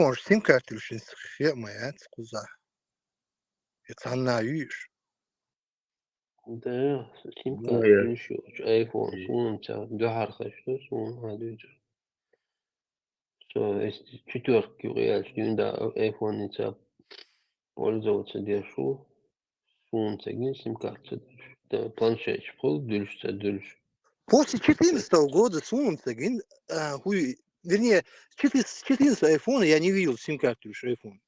Может, сим-карту моя куза. Это она, видишь. Да, сим-карта Ja, еще. iPhone сунется, дагарха, что сунется. Что, если четверки реально, да, iPhone нельзя пользоваться, держу. Сунется, сим-карта. Да, планшет, пол, дальше, дальше. После 2014 года сунутся, вернее, с 14 айфона я не видел сим-карту iPhone.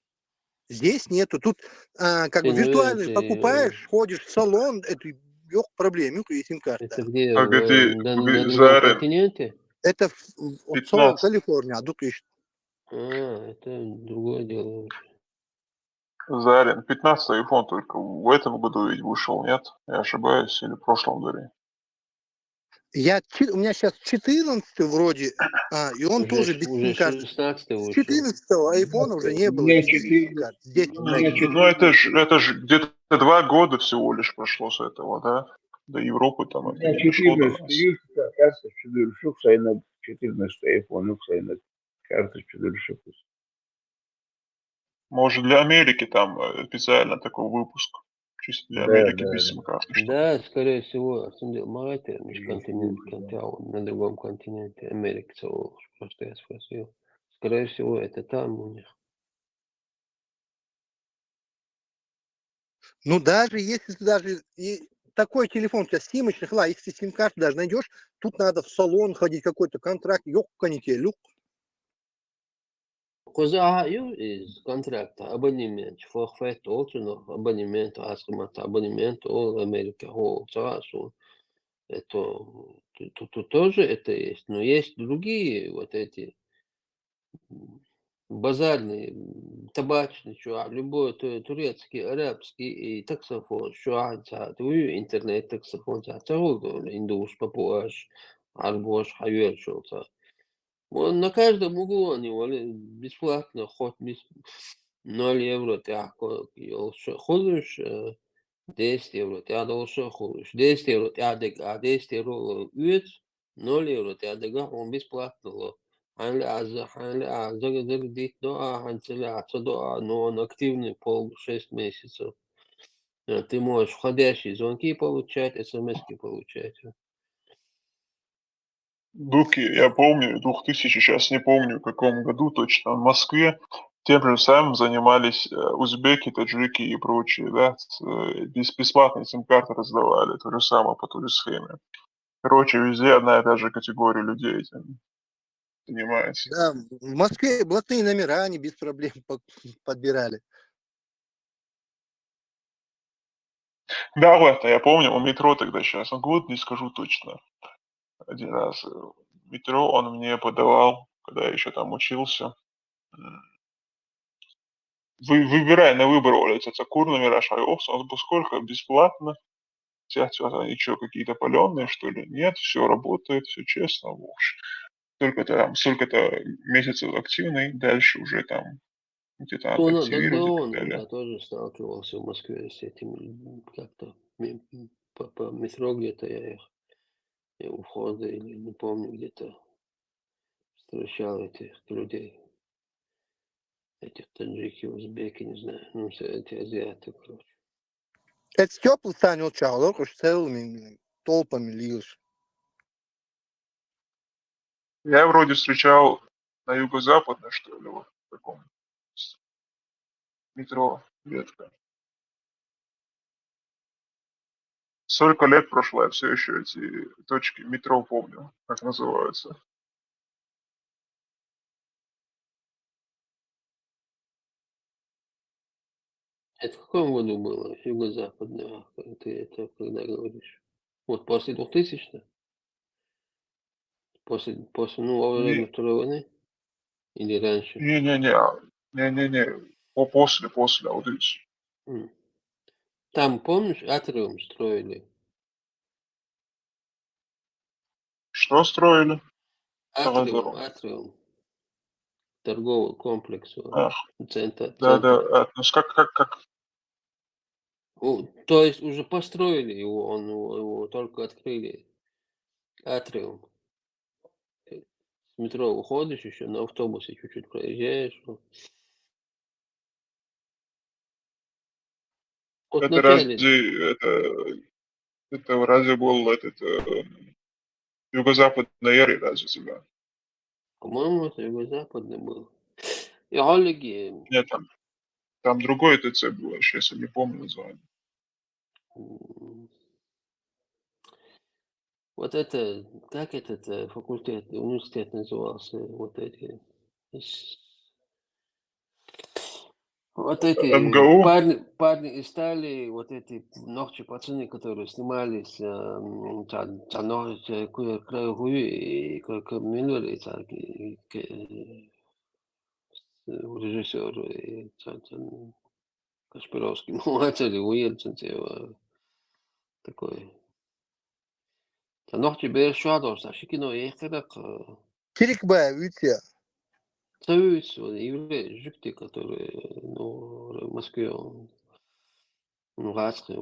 Здесь нету. Тут как бы виртуально покупаешь, ходишь в салон, это yok проблем, и сим-карта. Это где? Погоди, На другом Зарин, континенте? Это в 15. Калифорния, а тут есть. Это другое дело уже. Зарин, 15 iPhone только в этом году ведь вышел, нет? Я ошибаюсь, или в прошлом году? У меня сейчас 14 вроде, и он тоже без Уже сим-карты. 16 С вышел. 14-го айфона уже не было сим-карт. Здесь Ну, это ж где-то 2 года всего лишь прошло с этого, да? До Европы там это не дошло до нас. kарточка 4 sayına 14 iPhone sayına kарточка 4. Может, для Америки там специально такой выпуск. Чисто для Америки без сим-карты, что ли? Да, скорее всего, это межконтинент, на другом континенте, Америка, просто я спросил. Скорее всего, это там у них. Ну, даже если ты даже такой телефон у тебя симочный, если сим-карту даже найдешь, тут надо в салон ходить, какой-то контракт, люк. Коза из контракта абонемент, форфет, абонемент, абонемент, Америка, это тут тоже это есть, но есть другие вот эти базарный, табачный чувак, любой турецкий, арабский и таксофон, чувак, интернет таксофон, индус, папуаш, арбош, хайвер, что-то. Он на каждом углу они бесплатно, хоть 0 евро, ты ходишь, 10 евро, ты должен ходишь, 10 евро, ты 10 евро, 0 евро, ты он бесплатно. Загадить канцеляция, но он активный 6 месяцев. Ты можешь входящие звонки получать, смс-ки получать. Дуки, я помню, 2000, сейчас не помню, в каком году точно, в Москве тем же самым занимались узбеки, таджики и прочие, да, бесплатные сим-карты раздавали, то же самое по той же схеме. Короче, везде одна и та же категория людей этим занимается. Да, в Москве блатные номера они без проблем подбирали. Да, ладно, я помню, у метро тогда сейчас, год не скажу точно. Один раз метро он мне подавал, когда я еще там учился. Выбирай на выбор, улица Цакур, номера Шайовс, у нас было сколько? Бесплатно. Они что, какие-то паленые, что ли? Нет, все работает, все честно, в общем. Столько-то месяцев активный, дальше уже там где-то надо активировать и так далее. Я тоже сталкивался в Москве с этим как-то по метро где-то я их у входа или не помню где-то встречал этих людей. Этих таджики, узбеки, не знаю, ну все эти азиаты, короче. Это теплый станет человек, уж целыми толпами льешь. Я вроде встречал на юго-западной, что ли, вот в таком метро ветка. Сколько лет прошло, я все еще эти точки метро помню, как называются. Это в каком году было? Юго-западное, ты это когда говоришь? Вот после 2000-х? После во время Второй войны? Или раньше? Не-не-не, после аудиции. Там, помнишь, атриум строили? Что строили? Атриум. Торговый комплекс. Ах, Центр. да, ну как? То есть уже построили его, его только открыли. Атриум. С метро уходишь еще, на автобусе чуть-чуть проезжаешь. Вот в Это начале, разве это разве был этот юго-западный Яри разве тебя? по-моему, это юго-западный был. И Олеги, Нет, там другой ТЦ было, сейчас я не помню название. м, вот это, как этот факультет, университет назывался, вот эти, с- вот эти МГУ? парни из стали, вот эти ногчи пацаны, которые снимались, краю хуи и как Миллер, и так, режиссер, и Кашпировский, младший, Уилсон, такой. Nog bir şu an olsa şu kino ехать Чирикбай, видите? Союз, евреи, жюкты, которые, ну, в Москве, ну, Гацкий,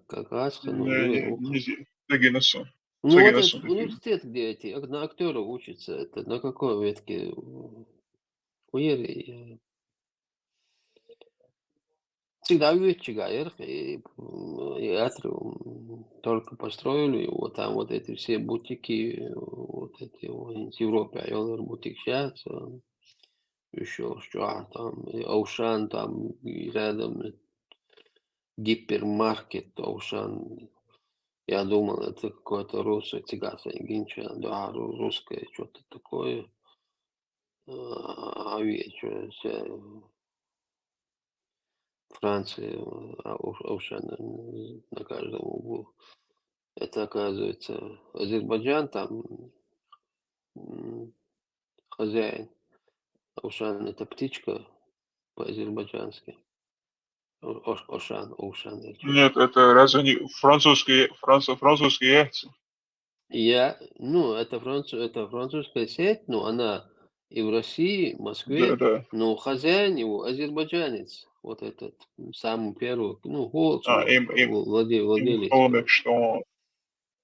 как Гацкий, ну, евреи. Не Тагинасу. Ну, вот Тагинасу этот такие. университет, где эти на актеров учатся, это на какой ветке? Уери. Всегда вечер, и атриум только построили, вот там вот эти все бутики, вот эти из Европы, бутик сейчас, еще что там, и Оушан там, и рядом гипермаркет Оушан. Я думал, это какое-то русское цыганское гинча, да, русское что-то такое. А вечер, Франции, Оушан на каждом углу. Это, оказывается, Азербайджан, там хозяин. Оушан — это птичка по-азербайджански. Оушан, или что-то. Нет, это разве не французские яйца? Ну, это французская сеть, но она и в России, в Да, Москве, да. но хозяин его азербайджанец. Вот этот самый первый, ну, голос А, его, им владелец холодно, первый. что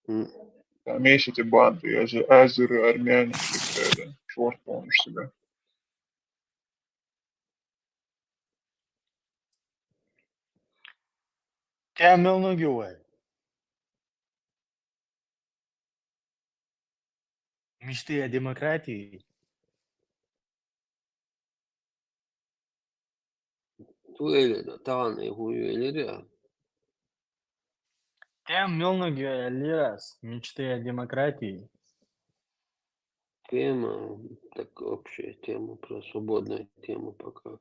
М. там есть эти банды, азеры, армяне, всякое, да. Черт помнишь себя. Kamil Nuggiway. Мечты о демократии. Öyle tane üyeleri ya. Kamil Nuggiway, мечты о демократии. Тема, так общая тема, про свободную тему пока.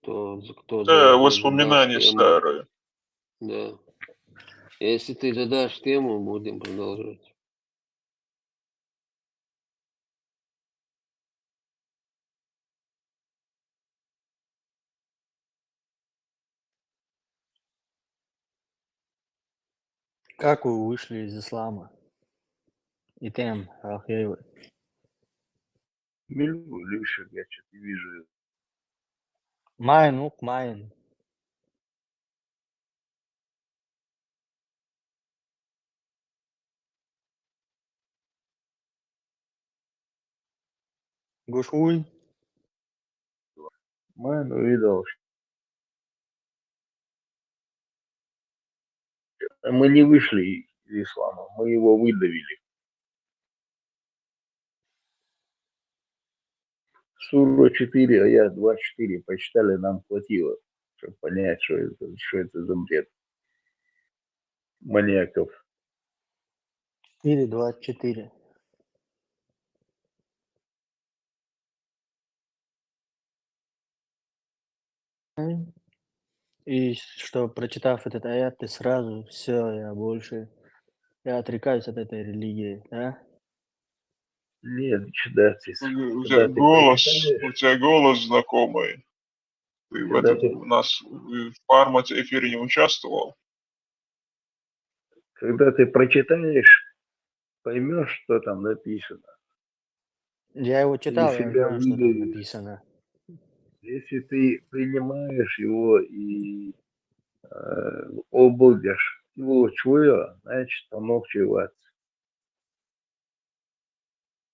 Кто задашь Воспоминания тему, старые. да. Если ты задашь тему, будем продолжать. Как вы вышли из ислама? И тем, Алхеевы. Милюшек, я что-то не вижу. Майн. Гушуй. Майн увидел. Мы не вышли из ислама, мы его выдавили. Сура 4, аят 24 почитали, нам хватило, чтобы понять, что это за бред маньяков. 4:24. И что, прочитав этот аят, ты сразу все, я отрекаюсь от этой религии, да? Нет, читать, У когда тебя ты голос, прочитаешь, у тебя голос знакомый. Ты в когда этот, ты, у нас в формате эфире не участвовал. когда ты прочитаешь, поймешь, что там написано. Я его И читал, я себя знаю, что там выдавишь. написано. Если ты принимаешь его и обудешь его чуя, значит, оно чевать.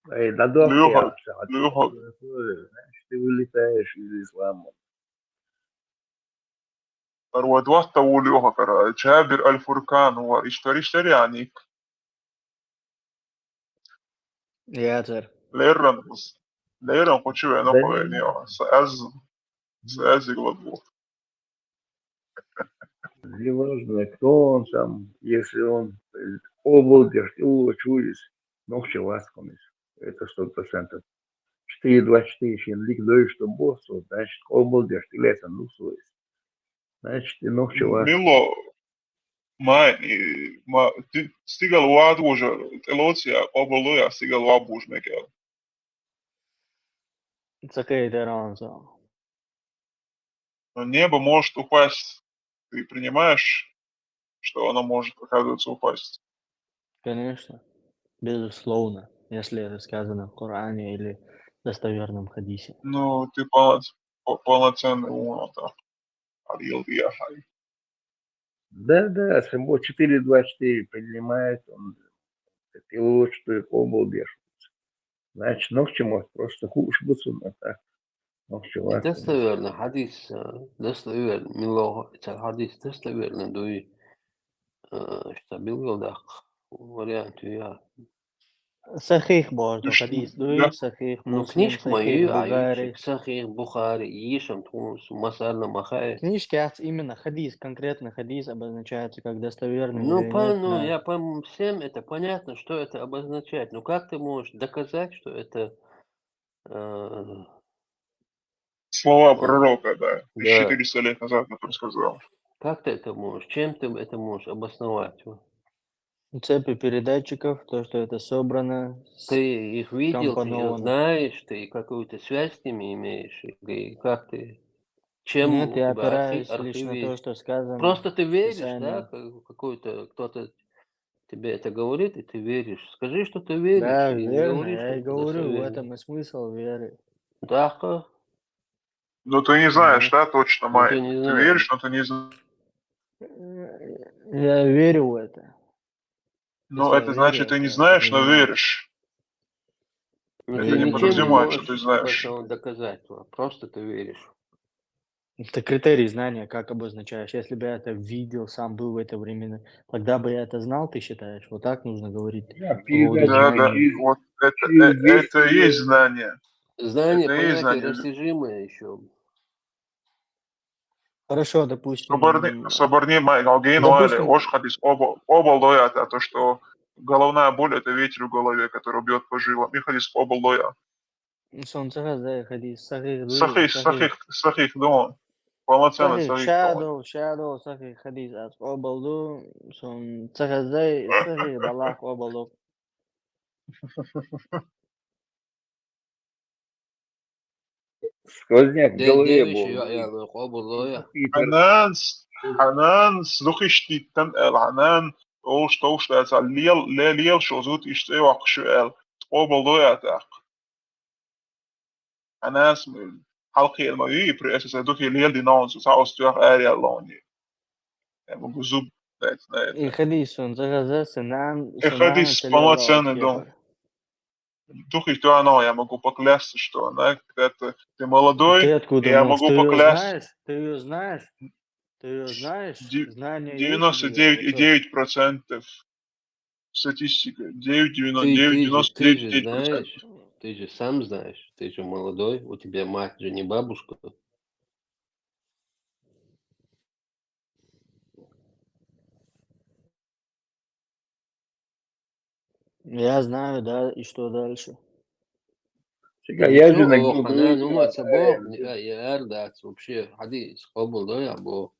Да доски Леха, обсад. Леха, Значит, ты вылетаешь из ислама. الواد Леха, جابر الفرقان هو اشتري يعني Jācer. Лерон хочу я Да новое не, не Сааз глагол. неважно, кто он там, если он обалдеж, его чуешь, ногче ласкомис. Это 100%. 4-2-4, лик дой, что босс, значит, обалдеж, ты лесом, ну, свой. Значит, ты ногче ласкомис. Мило, ma stigel Ладужа, Элоция, Оболоя, stigel Лабуж Мекел. Sakai Teransa. Но небо может упасть. Ты принимаешь, что оно может, оказывается, упасть? Конечно. Безусловно. Если это сказано в Коране или достоверном хадисе. Ну, ты полноценный ум, да. Арил Яхай. Да, Сэмбо 4-2-4 принимает, он пилот, что и обалдеж. Значит, ногче может просто хуже быть, но так, ногче ласкомис. достоверно, хадис достоверно, милого, это хадис достоверно, дуй, что билгылдах, вариант я. Сахих борто хадис. Дуй, Сахих Ну, Муслим, книжка мои, Сахих Бугари. аючик, Сахих, Бухари, Ишам, Тунс, Масарна, Махай. Книжки именно хадис, конкретно хадис обозначается как достоверный Ну, или нет. я по всем это понятно, что это обозначает. Ну, как ты можешь доказать, что это... Слова он- пророка, да. Да. 1400 лет назад, который сказал. Как ты это можешь? Чем ты это можешь обосновать? Цепи передатчиков, то, что это собрано, Ты их видел, ты их скомпоновано. знаешь, ты какую-то связь с ними имеешь? Или как ты... Чем Нет, у я тебя опираюсь архив лишь на то, есть? что сказано Просто ты в веришь, да? Писании. Какой-то кто-то тебе это говорит, и ты веришь. Скажи, что ты веришь, Да, и не верно, говори, что я и это говорю, в достоверно. этом и смысл веры. Да, как? Но ты не знаешь, Ну, да, точно, Ну, ты Майн. не Ты веришь, знаешь. но ты не знаешь. я верю в это. Ну, Если я это верю, значит, ты не это знаешь, но подразумевается. веришь. Ну, Это ты не ничем не подразумевает, что ты можешь знаешь. доказать. Просто ты веришь. Это критерий знания, как обозначаешь. Если бы я это видел, сам был в это время, тогда бы я это знал, ты считаешь? Вот так нужно говорить Да, по поводу передачи Да, знания. вот через 200 это и есть лет. знание. Знание, Это и есть понятие знание. растяжимое еще. Хорошо, Соборни Майгалгейну Али, допустим, Ошхадис, обал доя, а то, что головная боль это ветер в голове, который бьет по жилам. И хадис обал доя. солнце хадис, сахих дуй, Сахих, да, полноценный сахих сахих, да. shadow, сахих хадис, аз обалду, сон цахазай, сахих далах обалду. Сквозняк в голове Девичий, был. я обулоя. Hanan sluchishti tan el Hanan Oostoost al Leel shozut is eeuwig obal doja Hanas halki el maui precies doki Leel die naam zo zou stuur area loni. En we bezoek dat. И хадис, сон цахазай, сунан, Хадис целиала от полноценный дом. кефар. Дух и то оно, я могу поклясться, что она, это ты молодой, Ты и откуда я можешь? могу Ты ее поклясться знаешь? Ты ее знаешь? Ты ее знаешь? Знание есть у тебя? Вот что. 99,9% статистика. Ты же 99,99%. знаешь, ты же сам знаешь, ты же молодой, у тебя мать же не бабушка. Я знаю, да, и что дальше? Я же на Ничего, Ханан Гилдуи, уматься Бог, я эрдать вообще, хадис, обулоя Бог.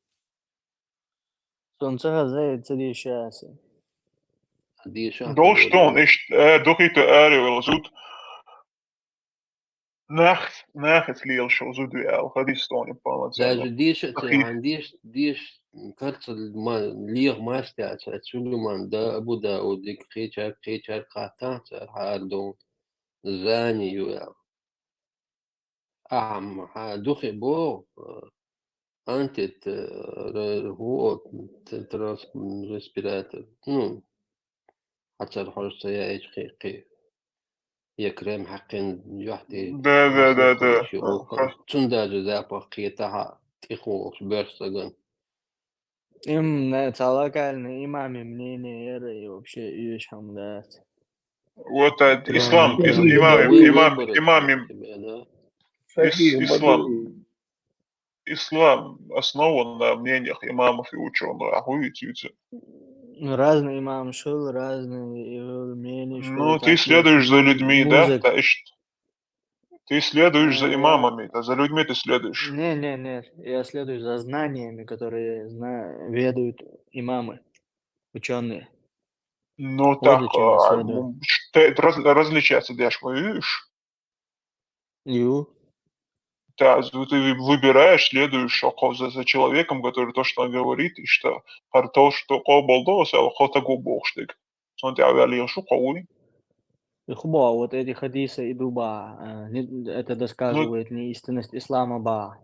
Сон цахазай, целищаси. Хадиша Dolston говорю. is doch ik de area wel zoet. Nacht liel zo zoet duel. Gaat die staan in Даже полноценно. диш, кажется, лир мастер, Сулейман, да, Абу Дауд, кричар, катанца, хардон, занию. Духи Бог, антит, вот, респиратор, ну, حتى الحرص يا إيش خي يكرم حقين يحدي Да. خليش يوقع تندا جزاء قيتها تخوش برسغن تعالى имаме мнение эры и вообще иш хамдат. Вот ислам, Тронутый Такие выборы тебе, да? такие ислам, ислам основан на мнениях имамов и ученых. А вы видите? Разный имам шел, разные мнения шел. Ну, ты следуешь за людьми, да? Ты следуешь за Я- имамами, а за людьми ты следуешь. Не. Я следую за знаниями, которые ведают имамы, ученые. Ну, Вот так, зачем я следую. различаться дашь, видишь? Ю. Да, ты выбираешь, следуешь за человеком, который то, что он говорит, и что то, что болдос, а того богштык. Он тебя вялил шуковый. Хуба, вот эти хадисы и дуба, это досказывает неистинность ислама ба.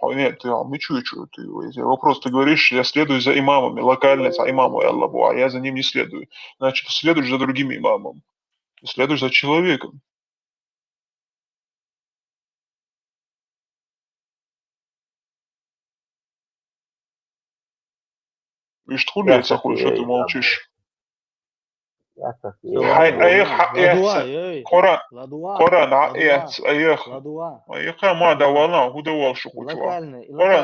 Нет, ты чую, ты вопрос, ты говоришь, я следую за имамами, локально за имамом Аллаху, а я за ним не следую. Значит, ты следуешь за другими имамами. Ты следуешь за человеком. И что хули это хуй, что ты молчишь? Коран, аях ما давална, худавал шухучва. Коран,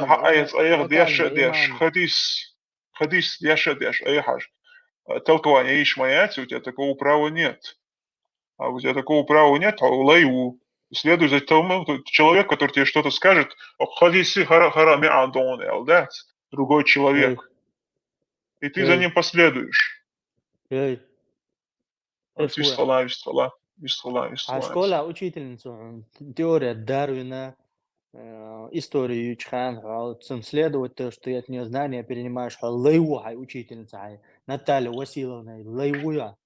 аях деш, хадис деш, аяхаш. Толкование ишмаяти, у тебя такого права нет. А у тебя такого права нет, а лайу. Следуй за тому, человек, который тебе что-то скажет, хадиси харами андон, да? Другой человек. И ты за ним последуешь. Виствала. А школа учительница, теория Дарвина, историю Ючхан, следовать то, что от нее знания перенимаешь, лайвуай учительница, Наталья Васильевна, лайвуя.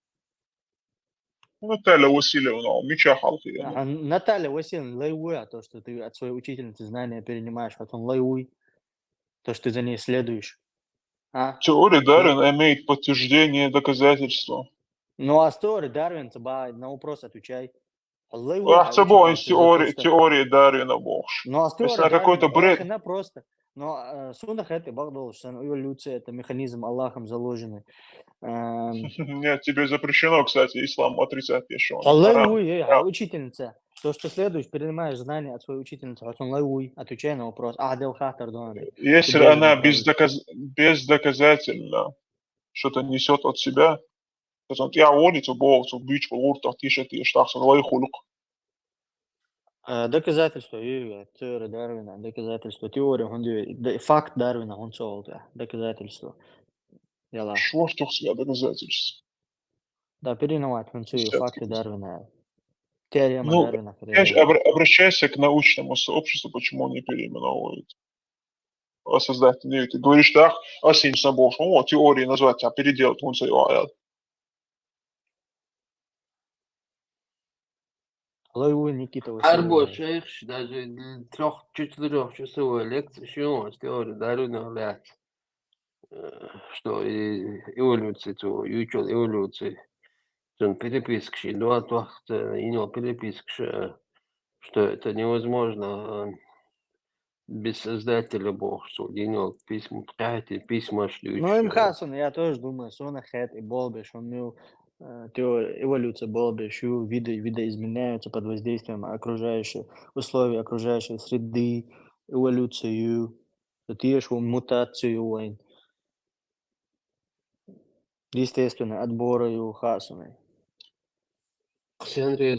Наталья Васильевна, меча халки. Наталья Васильевна, лайвуя, то, что ты от своей учительницы знания перенимаешь, вот он лайвуй, то, что ты за ней следуешь. Теория Дарвина имеет подтверждение доказательства. Ну, а теория Дарвина, на вопрос отвечай. Теория Дарвина богш. Ну, а теория какой-то бред. Она просто. Но сунах это багдолшан, эволюция, это механизм Аллахом заложенный. Нет, тебе запрещено, кстати, ислам отрицать пешон. Учительница. То, что следуешь, перенимаешь знания от своей учительницы. Вот он лайуй, отвечай на вопрос. Если она бездоказательно что-то несет от себя, то он я водит Бог, бич, уртах, тише, штахсан, лайхулук. Доказательство, теория Дарвина, доказательство, теория, факт Дарвина, он солда, доказательство. Что в себя доказательств? Да, перенимать факты Дарвина. Теорема Дарвина. Обращайся к научному сообществу, почему он не переименовывает. Создатель, ты говоришь, так, асин собой, теории назвать, а переделать он свой аят. Лайву Никита Арбо шейх, даже 3-4-часовой лекции, что теория Дарвина лет. Что эволюция, учет эволюции. Он переписки, два и не переписки, что это невозможно без создателя Бог, что денег письма шлют. Ну, им Хасон, я тоже думаю, Сона Хэт и Болбиш, он теория эволюции Болбиш, виды изменяются под воздействием окружающих условий, окружающей среды, эволюцию, мутацию, естественно, отбора Хасона. Теория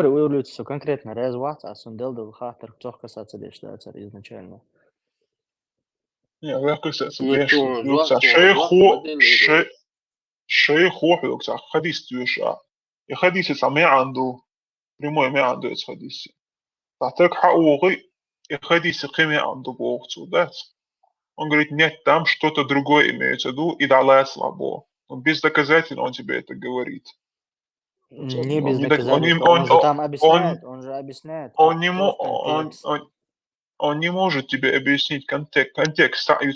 эволюции конкретно развиваться, а сон делал хатер, кто касаться считается изначально. Не, я касается шейху يقصد حديث تيوشا يحديث سمع عنده прямой ما عنده حديث تعتقد حقوقي حديث قيمة عنده بوقته да он говорит нет там что-то другое имеется в виду и далее слабо он без доказательств он тебе это говорит не без доказательств он же там объясняет он не может тебе объяснить контекст он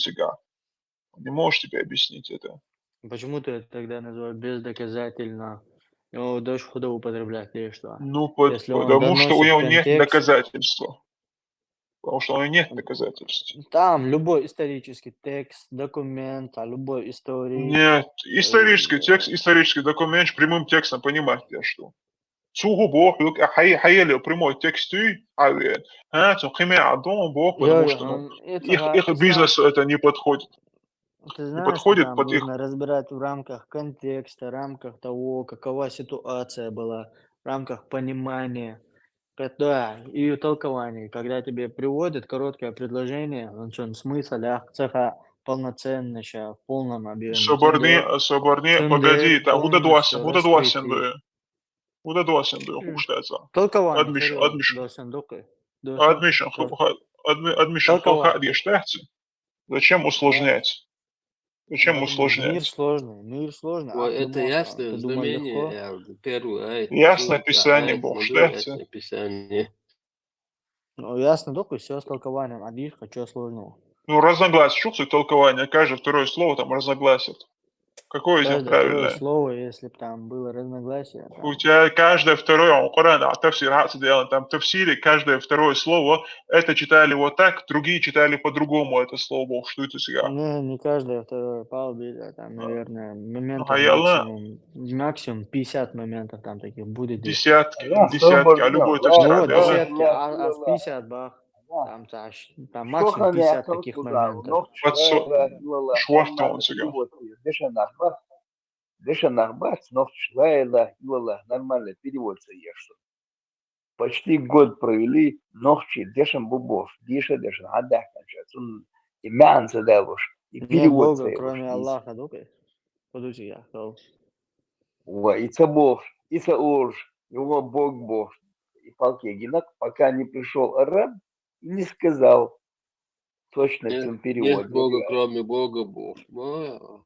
не может тебе объяснить это Почему ты это тогда называешь бездоказательно? Его дочь худо употреблять или что? Ну, Если он потому что у доносит него нет контекст, доказательства. Потому что у него нет доказательств. там любой исторический текст, документ о любой истории. Нет, исторический текст, исторический документ прямым текстом понимать я что. Сугу бог, حيالي прямой тексты, قيمة عندهم бог, потому Йо-йо, что это их бизнесу это не подходит. ты Не знаешь, что подходит там под их... нужно разбирать в рамках контекста, в рамках того, какова ситуация была, в рамках понимания. Да, и толкование. Когда тебе приводят короткое предложение, он что, смысл, цеха полноценно ща, в полном объеме. Соборне, погоди, Цундер там, полностью раскрытый. Bu da doğasında hukukta. Толкование, Admission, досендуки. admission, admission халка Толкование. диештахти. Зачем усложнять? Зачем Мир усложнять? сложный. Ой, А это ясное ты думал легко? знамение, первый аят, Ясное сура, писание аят Бог смотрю, штахти. ясное писание. Ну, ясно, только все с толкованием. А дишь, что сложного? Ну, разногласие, чувствуй толкование. Каждое второе слово там разногласит. Какое из них Каждое второе правильное? слово, если бы там было разногласие, У там, тебя каждое второе, Коран, тафсир, там тафсире, каждое второе слово, это читали вот так, другие читали по-другому это слово Бог, что это себя. не каждое второе палубе, там, наверное, моментов Хаялла, максимум 50 моментов там таких будет где. десятки, а любой тафсир, Ну вот, Алла, десятки, а в 50 бах, там, там максимум Шохане 50 атал таких кузал, моментов. нохч ла илала, шварта он нормально себя. перевод. Деша нахбац, нохч ла илала, нормально перевод ешь. Почти год провели, нохчи, дешем бубов, дешен, адахнача, цун, и мянца давуш, и Нет перевод Бога, цевуш. кроме Аллаха, дукай. Подучи я, И цебов, и цауш, его бог, и палки гинак, пока не пришел араб и не сказал точностью Нет перевод. Бога, кроме Бога, Бог. Во.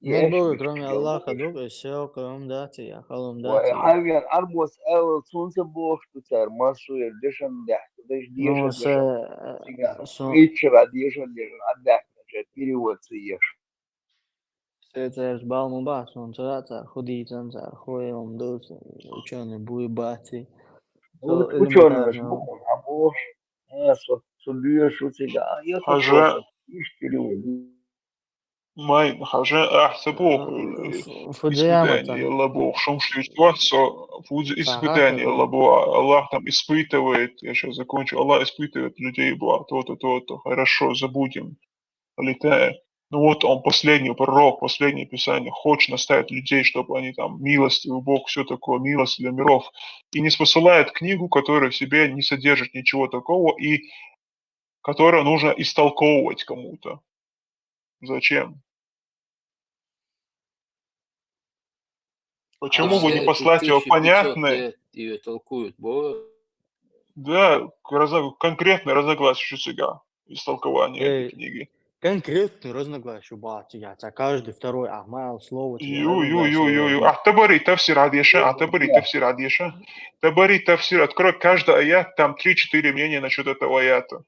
Нет Бога, Ешмиш, кроме Аллаха, ялбуш. дукай, все, колом дати я. Havien arbos el sunse boştu ter masuyer deşen deh Ну, deşen siga с içra deşen adak перевод еш. Балмубас, он цаца, худит, цанцар, хуем, дус, ученый, буйбати. Вот То ученый ж элементарно. букон абош, судуя шутига, я то Хаже, просто иш перевод. май, хаже, ахсабух, Фудзияма испытание, там, Аллах Бог, шум существуется, Сахака, испытание, Аллах там испытывает, я сейчас закончу, Аллах испытывает людей, то-то, то-то, хорошо, забудем, летая. Ну вот он, последний пророк, последнее писание, хочет наставить людей, чтобы они там, милостивый Бог, все такое, милость для миров. И не спосылает книгу, которая в себе не содержит ничего такого, и которую нужно истолковывать кому-то. Зачем? Почему бы не Это послать его 1500 понятной, лет ее толкуют. Бог. да, конкретно разногласия себя истолкования этой эй, книги. конкретный разногласие, бати, я, каждый второй ахмал, слово тебе Ю. разногласие. Атабари тафсир адьеша, атабари тафсир адьеша. Табари тафсир, открой каждый аят, там 3-4 мнения насчет этого аята.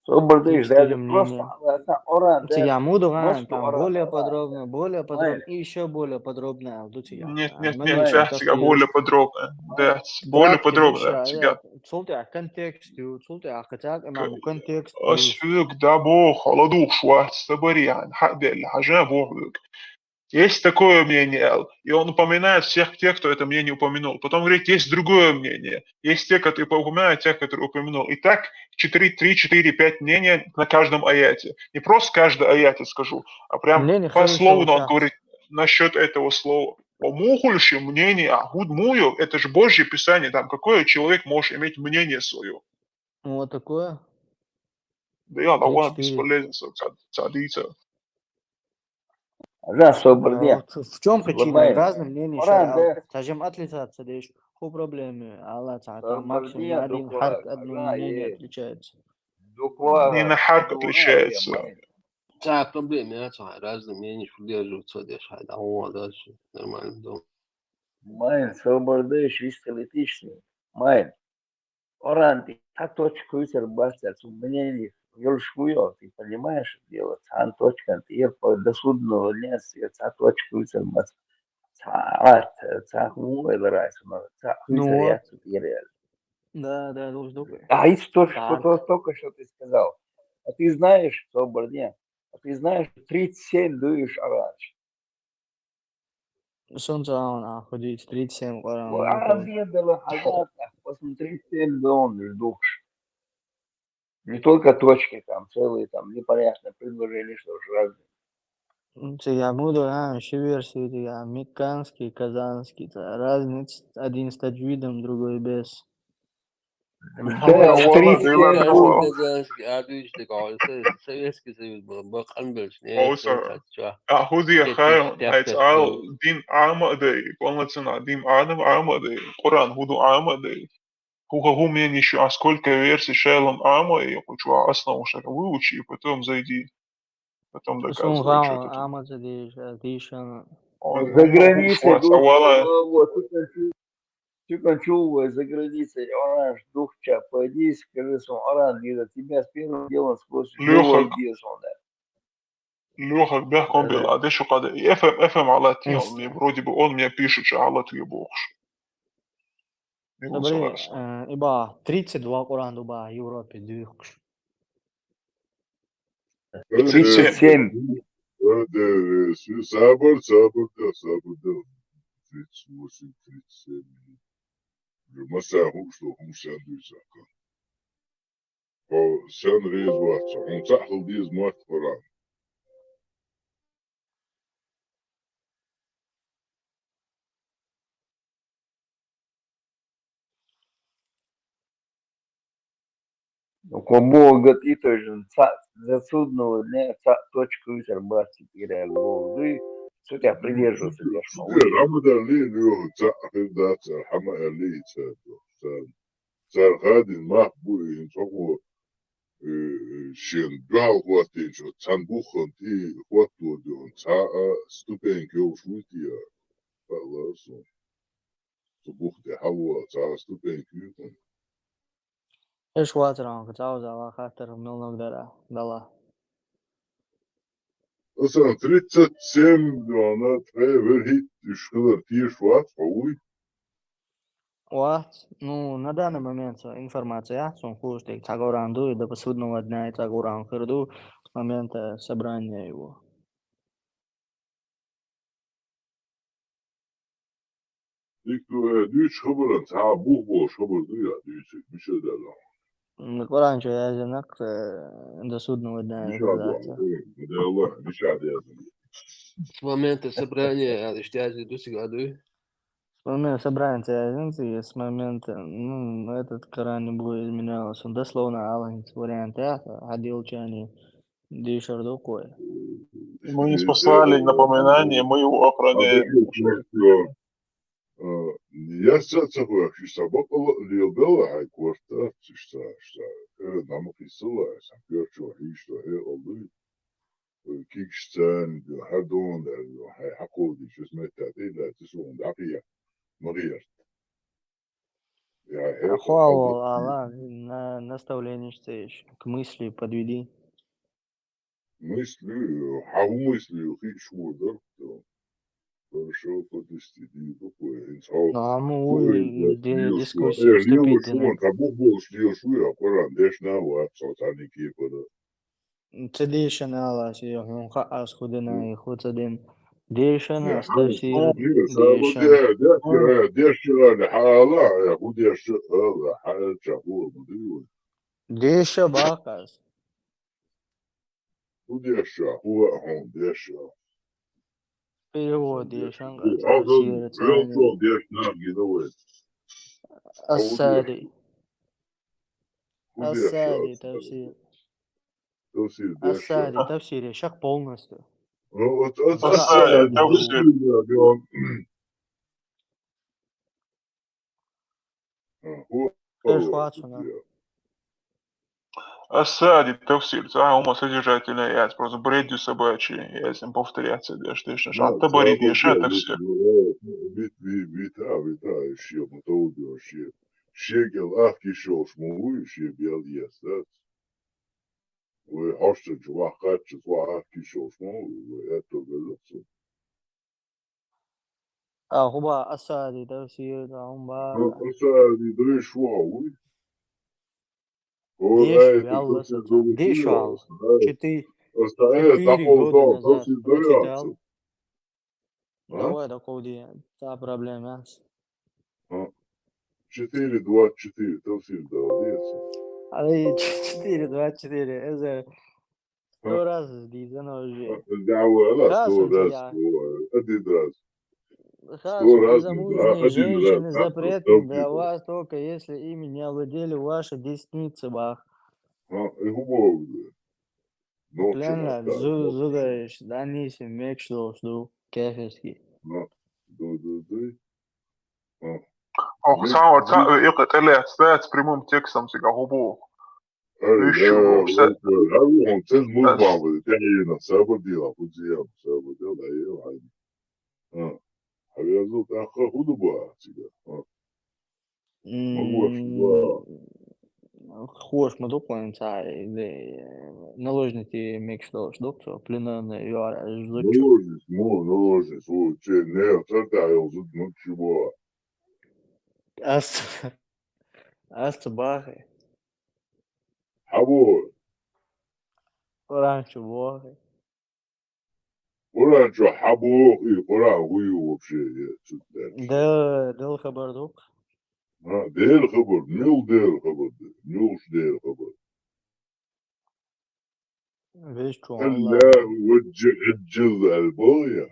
Собордыш, 3-4 даже просто мнения. оран, да, Тиямудуган, мосту там оран, более подробно, майр, и еще более подробно. Алдутия. Нет, майр, Меньше да, тафсир. более подробно. майр. Да, более Краткий подробно. души, Тебя. цултя контекст, цултя хотят имаму контекст. Освюк, да бог, холодух, шварц, табариан, хадель, хажа бог. Есть такое мнение, и он упоминает всех тех, кто это мнение упомянул. Потом говорит, есть другое мнение. Есть те, которые упоминают тех, которые упомянул. И так 3-4-5 мнений на каждом аяте. Не просто каждый аяте скажу, а прям Мнение хорошо пословно он учат. говорит насчет этого слова. Мухульши мнение, а гудмую, это же Божье Писание, там какой человек может иметь мнение свое. Вот такое. Да я довольно 3-4. бесполезен, садиться. Да, соборне, В чем причина? майр. Разные мнения Оран, шариал. да, Тажим отличаться лишь. По проблеме. Аллах там максимум соборне, на один харк, одно дуква, мнение отличается. Не на харк дуква, отличается. Да, проблемы, разные мнения придерживаются, дальше, да, о, дальше, нормально, да. майр, собордыш, истолитичный, майр. Оран, так точку ютер бастер, мнение Юльшкуё, ты понимаешь дело? Цан точка, ты до судного дня ца точка уйцермас. Царат, цаху эверайс, ца Ну вот, уйцеряцу тиреаль. да, должен А и то, Так. только что ты сказал. А ты знаешь, Соборне, а ты знаешь, 37 дуешь арач. Солнце ходить 37 А ну, обедала хазата, после 37 дон душ. Не только точки, там целые, там непонятно предложения, что ж разные. я буду, еще версии, я меканский, казанский, разница, один с таджвидом, другой без. Да, Меканский, والله دي لا 37 меканский, дон. نوع казанский, отлично, Советский Союз был, Бахан Бельшня, also Советский Союз, هودي خير هيت Тяпкаш آل был. دين عام دي полноценно دين عام دي قرآن هودو عام دي هو мен еще а сколько версий шейлом ама и хочу основу что выучи и потом зайди потом Сон доказывай что гау, ты тут амаца дишан. За он могу границей слать дух, савала вот, Чуканчу за границей, оранж, духча, пойди, скажи, что оранж, тебя с первым делом спросит, Леха было где он, Леха بيحكم да. بالعادش وقد افهم على Эс, تيون اللي برودي بقول мне пишет على تيبوخش يقول Sabri, سلاسة iba 32 Kur'an duba Европе дюхш. 37 37. Sabır, três, 37. Mesela hoştu, sen o sen reis varsa, on tahıl diz mat Kur'an. Ну, кому говорит, тоже, за судного дня, точку из арбатки, реально, голды, все тебя придерживаться, держишь, Şimdi мауи. Ramazan diyor, tahıl da hama ali sen hadin mahbu çok o şen gal vakti çok sen bu hanti vakti diyor, stupen kövşmüt ya, falan. Buchti hava, stupen kövşmüt. Эш ватран, кацауза, хатер, милнок дала. Mesela 37 ana треver hit düşküler tiş var, havuy. На данный момент информация, сон хуштик, цагоранду, и до посудного дня и цагоран хырду с момента собрания его. Düç xabaran, ta buh boş xabar duya, düçük bir şey derler. Раньше я знак до судного дня их Nişad var, задаться. Allah, nişad yazın. С момента собрания Аштязи до году. С момента собрания цязинцы, с момента, этот Коран не будет изменялся. Он дословно Аллах вариант ходил чани дишар докой. мы не спасали напоминание мы его охраняем Adı yok, Yaşça koyak, işte bakalım, liyobela hay korta, işte, namık isıla, sen görçü var, işte, oldu. Kiksten, her doğan der, hakol diye, hizmet değil, son, dakiye, Мария. Я это Ахуал Аллах на наставление стоишь, к мысли подведи. мыслю, а у мысли хищу, да, хорошо подвести, такое, инсал, Ну, а ой, мы льёшку, дискуссию льёва вступить шуман, табу бол, льёшу, я пора, дешь на вот, салтаники, пора. Цедишана Аллах, он хаас худена и хуцадин. Дешана, Я, астафсир, не, сабот, дешан. дешь, حالا, я худешь, حالا, حالا, чахуа, мудривай. Деша бакас. Худешь, хуа, он, дешь, Перевод дешан, Aldım, тавсир, real цани. talk, дешь, на, гидовой. Асади. Худешь, Асади, тавсир. Тосир, дешь, Асади, тавсир, шаг полностью. Ну, вот أسأل Асади, توصيل هو Эш Ватсона. أسأل التوصيل صح هم содержательные яйца просто бредью собачьи яйцам повторяться дешь لا حتى بريد صعب يشاء جدا تفسير بتاع الشيء متوجه الشيء شيء الأخ شو شموي شيء بيال يستات وحشت واحد واحد كيشوف مو وقتو باللقصة هو أسادي تفسير هم بقى أسا دي شو هوي هو ديشو آية يلا تفسير ستة ديشو دوبيا على أسا آية 4 تقول года دون назад تفسير прочитал. دوياتو Давай такого та проблема. ها 4-24 تفسير دوياتو علي 4-24 إذا 100 раз дизайн уже. الدعوة لا Хасом ستورس тебя. أديدراس Хасом, ستورس незамужние أديدراس женщины أقرأ запретны для توكيدو вас только если ими не овладели ваши десницы, бах. ها هو نوتشو Пленно, مختار نوتشو зудаешь, да ниси, мекшдо, жду, кефески. ها دو ها Ох, مش само это лет с прямым текстом сега губу. أي لا Вещу все. هو هم تل مزبع بالتاني نصابة دي لابوزيا نصابة دي لا إيه عادي ها حبيبي زوج آخر خدوا بقى سيدا ها ما هو شو بقى Хош, мы допоем цай, наложники мекшдо, ждокто, пленно, юара, ждочо. نولوجيس هو شيء نير ترتاح يوزد نوتشي بقى Аст бахи, حبول ранчо бахи. قرآن شو حبول إيه قرآن ويو وبشيء تدرش Дел хабардук. ها دير خبر نيل دير خبر نيلش دير خبر Весь чё, الله Аллах. وجه الجل البويا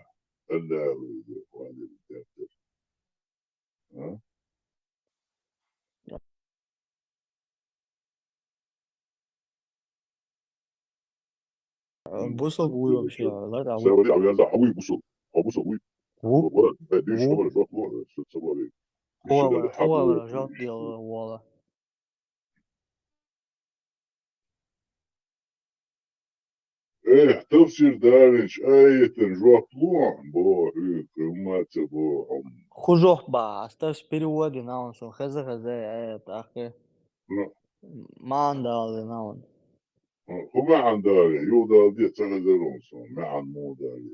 الله وعلي الدفتر ها Бусал гуй вообще, ла да гуй. سوى على حوي بوصل أو بوصل وي Гу, ولا ديش гу. خبر شو أخبار سوى ديش اللي Хуала, حبول жал дел вола. إيه تفسير دارش آية جوا طلوع بو إيه كلمات بو هم Хужох ба, оставь переводы на он, что хз, это, ахе. Мандал на он. هو ما عن داري يودا دي تغزلون ما عن مو داري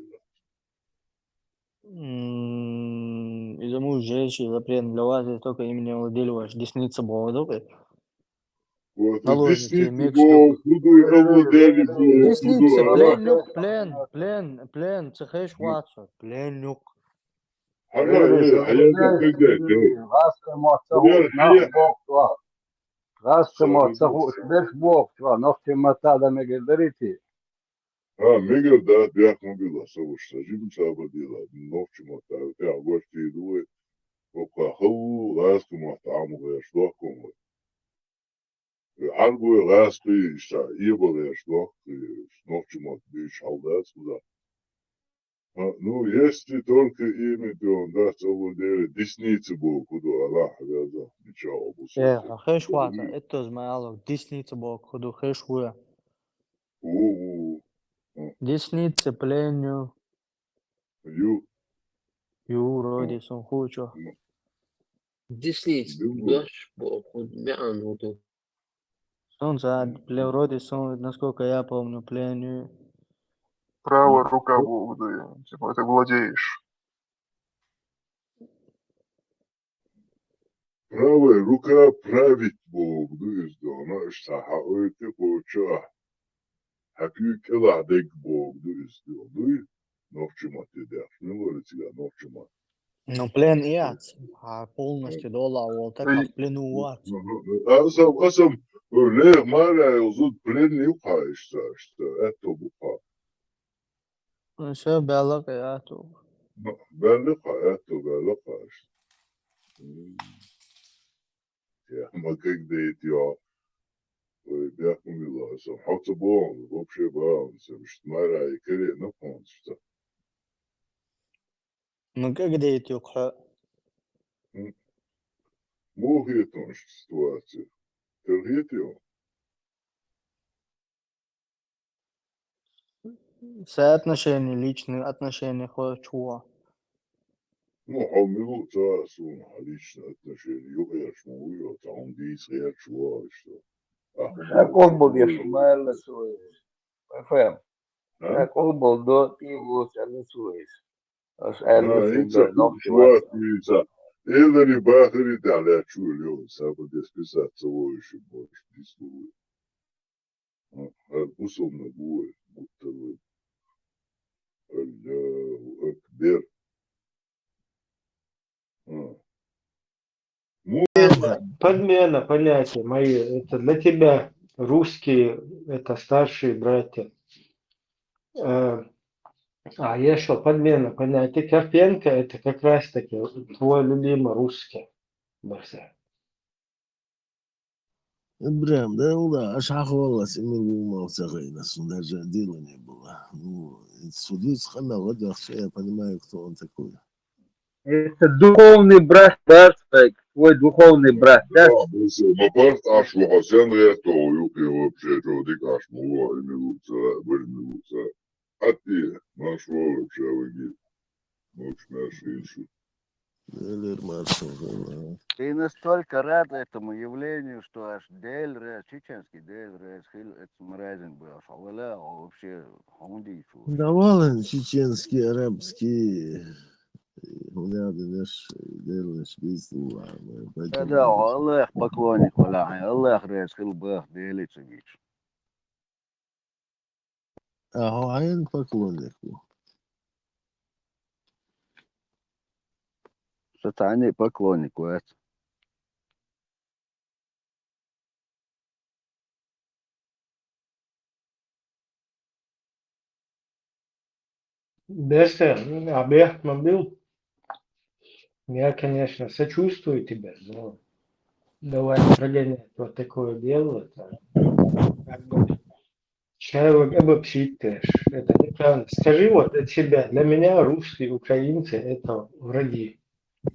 Из-за мужей, запрет для вас, если только именем владели ваш десница Бога, наложники, وتدشني мекштук. بو خدو يلا داري بو خدو Десница, أراح плен, цехеш ватсо, пленюк. حياتك تقدر غاسة حياة موت غاسة موت صار بيش بوق نختي متى لما قدرتي ها ميجر ده بيحكم بيلا سوش تجيب سابا ديلا نوفش مطا بتاع وقتي دوي وقا خو غاسكم محتعمو غير شلوكم حربو غاسكي اشتا ايبا غير شلوك نوفش مط بيش حالدات ودا Ну, если только имя он даст овладели десницы был, куда Аллах вязал, ничего, бусоки. Хеш ватса, это змеяло, десница Бог, ходу хеш хуя. У, Десница, пленю, ю, ю, роди, сон хучо. Десниц, бил, дождь, мян, вот Сон за, роди, сон, насколько я помню, пленю. правая рука Бога, типа ты владеешь. правая рука править Бог, дуешь, да, она штахауэте поча, хаки кела дек Бог, дуешь, дуешь, новчима ты дашь, не говорит тебя, новчима. Ну, плен и ац, а полностью дола, вот так в плену у ац. Асам, лех маря, узут плен не упаешь, что это бупа. Все белок, я тут. بلقها بلقها يا ما كيك يا بيحكم الله سو حط بون вообще баланс مش مرة يكري نقون что Ну, как дейт юкха? مو هي تونش ситуация ترغيت يوم Соотношения, личные отношения, чего? ну حملوا تاسون лично отношения يغير شمو يو تعون ديس غير شو что Как он был, я шумал свой. FM. Как он был до его свой. Аж انت شو ميسا إذا باخر على شو اليوم سابد يسكسات سوي شو باش تسوي البصم نبوي مطلب الله أكبر Подмена понятия мои. Это для тебя русские, это старшие братья. А я что, подмена понятия. Карпенко это как раз таки твой любимый русский. Барса. Брям, да, аж ахвалась, и мы в нас даже дела не было. Ну, судить хана, вот я понимаю, кто он такой. Это духовный брат, твой духовный брат, да? Мапарт аш вахасян это юки вообще чудик аш мова и минуца. А ты наш вообще выги. Ночь наши. Элер Маршал, Ты настолько рад этому явлению, что аж Дель чеченский Дель это мразин был, а вообще хундичу. давал чеченский, арабский, наш делаешь весу, Да, Аллах поклонник, Аллах решил бы делиться вещь. а он поклонник. Сатане поклонник, вот. Берса, объект был. Я, конечно, сочувствую тебе, но давай прогонять вот такое дело. Как бы, человек обобщить тоже. Это неправильно. Скажи вот от себя. Для меня русские, украинцы это враги.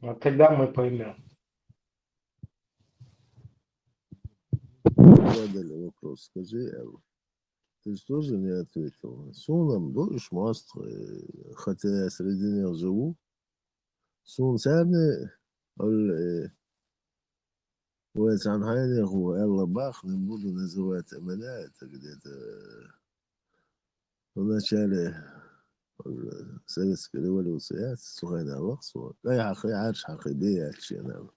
Вот тогда мы поймем. Задали вопрос, скажи, ты же тоже не ответил. Суном будешь мост, хотя я среди них живу. Сун сärni Уэцанхайне Элла Бах, не буду называть имена, это где-то в начале Советской революции. Сухайна Вахсу, Каяхай Арш Хахибея Чена.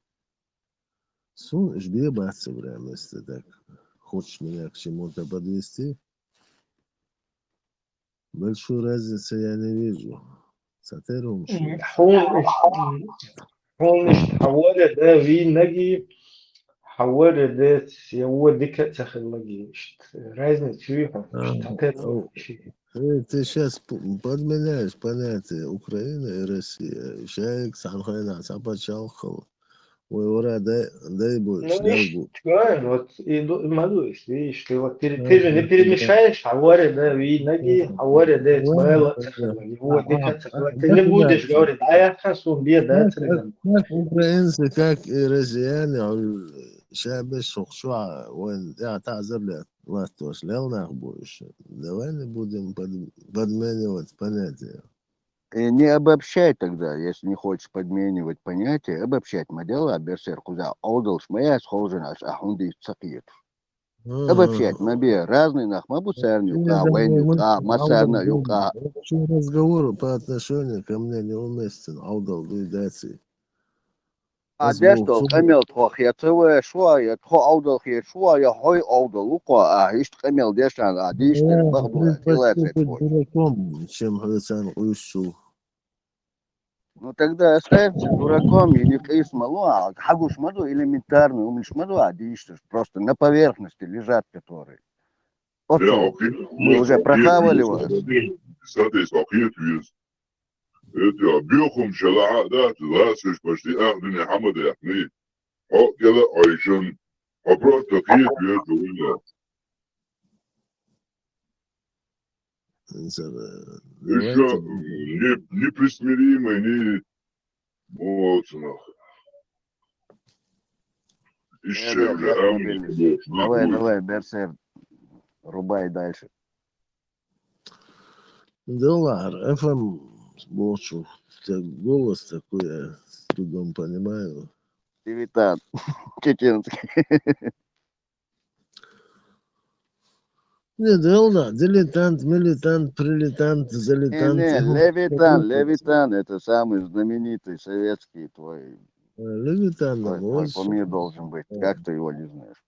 Сун жбе баться прямо, если так хочешь меня к чему-то подвести. Большой разницы я не вижу. Сатерум هون حوالي ده في نجي حوالي ده هو دي كأس المجي разница فيهم ты сейчас подменяешь понятие Украина и Россия. Человек сам хрена, сам почалхал. Ой, ура, дай будешь, ну, дай видишь, будешь. правильно, вот и молодусь, видишь, ты вот ты же не перемешаешь حوالي ده في نجي حوالي ده تبالا вот دي كأس ты не будешь говорить, а я хочу бед, да, как украинцы, как и россияне, شعب الشخشوع وين تعذر لك ластос лелнах будешь. Давай не будем подменивать понятия. Не обобщай тогда, если не хочешь подменивать понятия, обобщать модела, берсер куда аудал шмая схожена, а хунди цакиет. Обобщать, мабе разные нахмабу церни, юка, вейн юка, масарна юка. Разговор по отношению ко мне неуместен, аудал дуйдаций. А дешто, камел тох, я целая шва, я тхо аудал хе шва, я хой аудал лука, а ишт камел дешан, а диштер бахду, хилэцэ твой. Дураком, чем Хасан Уйшу. Ну тогда оставься дураком и не кайс малу, а хагуш маду элементарный, умнишь маду, а диштер просто на поверхности лежат которые. Мы уже прохавали вас. Это бьёхум шалаадат, ласыш почти ахдини хамада яхни. О, кела айшан. А просто киет бьёт уйна. Еще неприсмиримый, не... Вот, еще уже... Давай, Берсер, рубай дальше. $1, FM, молчу. У тебя голос такой, я с трудом понимаю. Тивитан, чеченский. Не, да, дилетант, милитант, прилетант, залетант. Не, Левитан, это самый знаменитый советский Левитан, твой кумир должен быть. Как ты его не знаешь?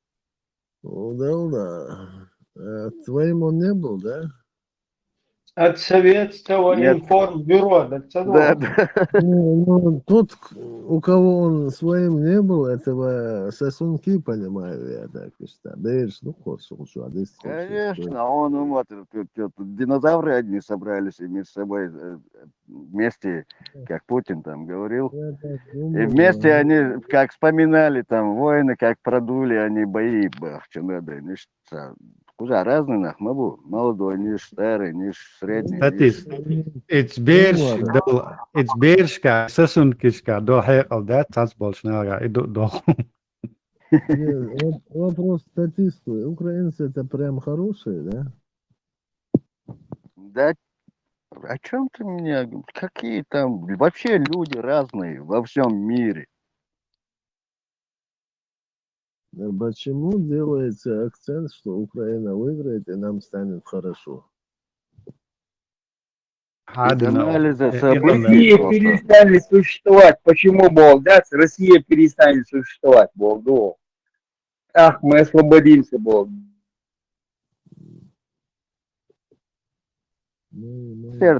Да. А твоим он не был, да? От советского Нет. информбюро, да, Да. Ну, тот, у кого он своим не был, этого сосунки, понимаю я так и что. Дышь, ну, хорошо, Конечно, он вот тут динозавры одни собрались и между собой вместе, как Путин там говорил. Я так И думал, вместе они, как вспоминали там войны, как продули они бои, что надо. Куда разные нах, молодой, ниш старый, ниш средний, Tatis, it's beers, it's beers, kā sasunkiš, kā do hēkal, tāds bolšnāgā, do. Вопрос статистики. Украинцы это прям хорошие, да? Да, о чем ты меня, какие там, вообще люди разные во всем мире. Почему делается акцент, что Украина выиграет и нам станет хорошо? Из анализа событий Россия просто. перестанет существовать. Почему, Бог, да? Россия перестанет существовать, Бог, да. Ах, мы освободимся, Бог.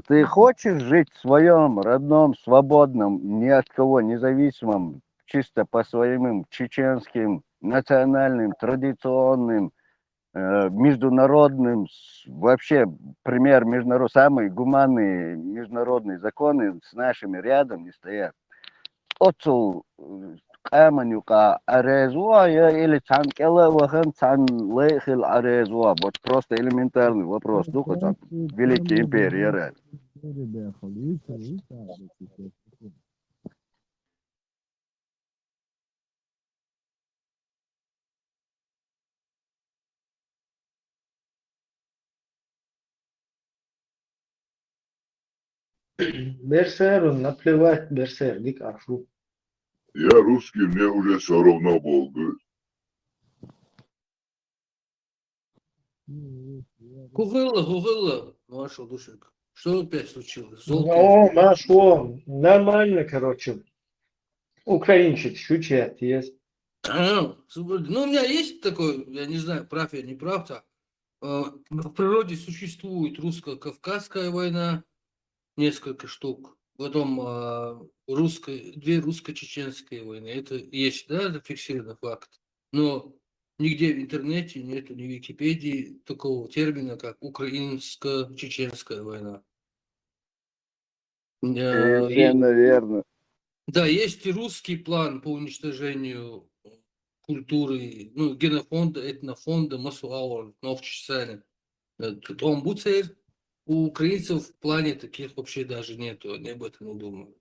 Ты хочешь жить в своем родном, свободном, ни от кого независимом, чисто по своим чеченским, национальным, традиционным, международным, вообще пример самые гуманные международные законы с нашими рядом не стоят. Отцу Каманюка Арезуа или Цанкела Вахан Цан Лейхил Арезуа. Вот просто элементарный вопрос. Духа великий империи реально. Берсеру наплевать, Берсер, дикашу. Я русский, мне уже все равно был. Гугла, ваша душек. Что опять случилось? Ну, нашел. Нормально, короче. Украинчик, чуть-чуть есть. Ну, у меня есть такой, я не знаю, прав я, не прав-то. В природе существует русско-кавказская война, несколько штук. Потом две русско-чеченские войны. Это есть, да, зафиксированный факт. Но нигде в интернете нету, ни в Википедии такого термина, как украинско-чеченская война. Совершенно верно. Да, есть и русский план по уничтожению культуры, ну, генофонда, этнофонда, Масуауэр, Новчесане. Тут омбудсер. У украинцев в плане таких вообще даже нету, они об этом не думают.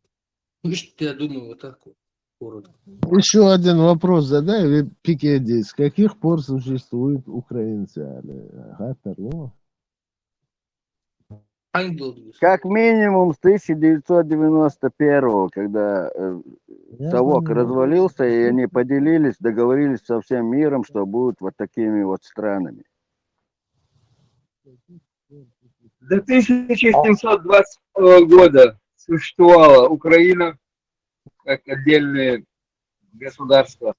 Ну, я думаю, вот так вот, коротко. Еще один вопрос задай, Пикеди. С каких пор существуют украинцы? Как минимум с 1991, когда совок развалился, и они поделились, договорились со всем миром, что будут вот такими вот странами. До 1720 года существовала Украина как отдельное государство.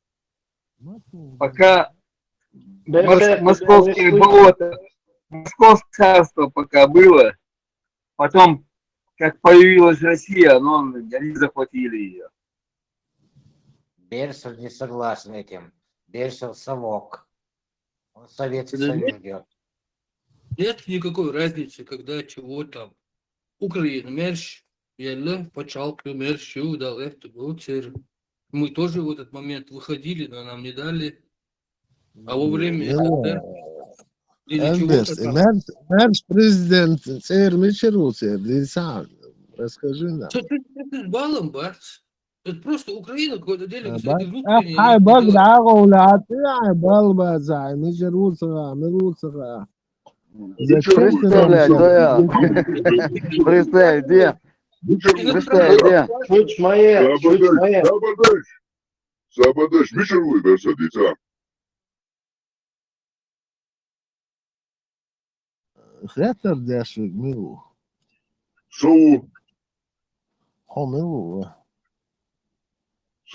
Пока московские болота, Московское царство пока было, потом, как появилась Россия, они захватили ее. Берсов не согласен этим. Берсов совок. Он Советский Союз ждет. Нет никакой разницы, когда чего там. Украина, мерч, еле, почалку, мерчу, дал это, мы тоже в этот момент выходили, но нам не дали. А во время СССР или чего-то там. Наш президент расскажи нам. Что ты с балом, бац? Это просто Украина какое-то дело, кстати, внутреннее. Представь, где? Sabadaş, bir şey var, خاطر داشوك ميلو سو ميلو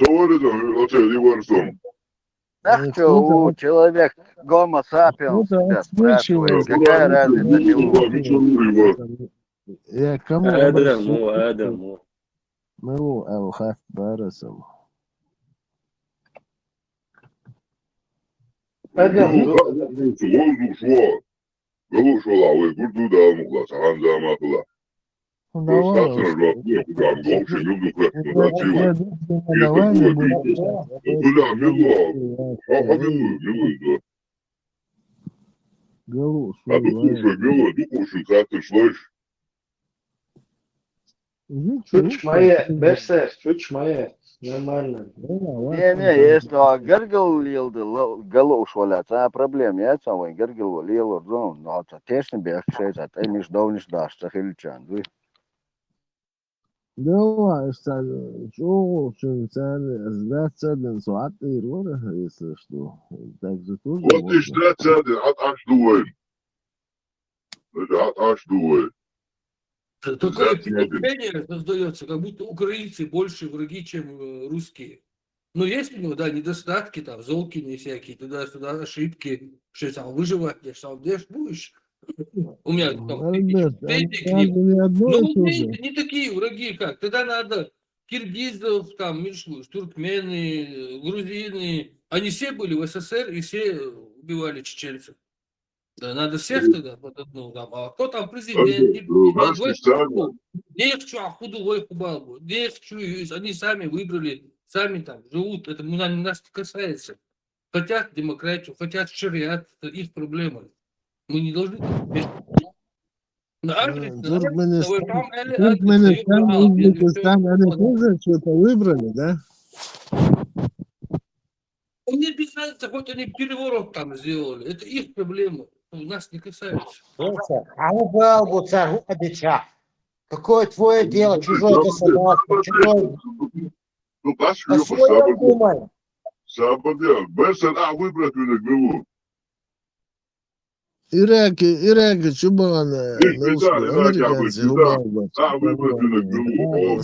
это отель Иварсон. Так что человек гомо сапиенс всегда спрашивает, какая разница Милу. يا كمو آدم آدم ميلو أو خاف بارسم Воздух шла, вы курту да мукла, сахан да макла. Достаточно жестко, куда вообще люблю как-то красиво. давай не Куда мило, а мило, Галу, а ты кушай, мило, ты кушай, как ты слышишь? Чуть моя, Берсер, чуть моя, нормально. Не, если гаргал лилды, галуш валяться, а проблем я самый гаргал лил зон, но это тесный бег шесть, а ты не ждал дашь, сахильчан, вы. Давай, шоу, сдаться один суат и рора, если что. Так же тоже Вот и можно. ждать один, аж дуем. Это аж дуем. Такое впечатление создается, как будто украинцы больше враги, чем русские. Ну, есть у него, да, недостатки, там, Золкины всякие, туда-сюда, ошибки, что там, выживать, где ж будешь. У меня там Альберт, претензии к они ним. не одно Но и то же. украинцы не такие враги, как. Тогда надо киргизов, там, туркмены, грузины. Они все были в СССР и все убивали чеченцев. Да, надо всех тогда под одну, там, а кто там президент, не президент, не хочу, а худой хубалбу, не хочу, они сами выбрали, сами там живут, это нас не касается. Хотят демократию, хотят шариат, это их проблема. Мы не должны Туркменистан, Узбекистан, они тоже что-то выбрали, да? Мне без разницы, хоть они переворот там сделали, это их проблема, нас не касается. А убал царь обещал. Какое твое дело, чужое государство, чужое... Ну, паш, О своем думай. Сабадя, Берсен, а выбрать у них было. Ираки, чубан, американцы, убал. А выбрать у них было.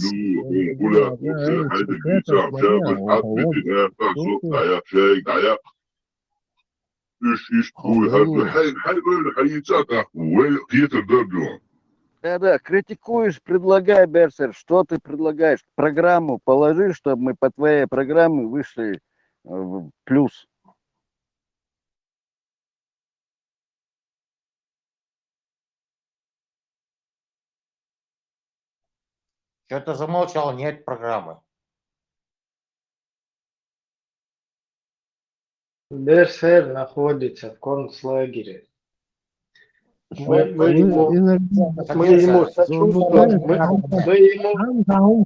Гуля, вообще, хайди, бицам, шабаш, отмети, так, золотая, шейк, إيش هو هاي حيتساعد وين كيتر درجون. Да, критикуешь, предлагай, Берсер, что ты предлагаешь? Программу положи, чтобы мы по твоей программе вышли в плюс. Что-то замолчал, нет программы. Берсер находится в концлагере. Мы ему сочувствуем, Там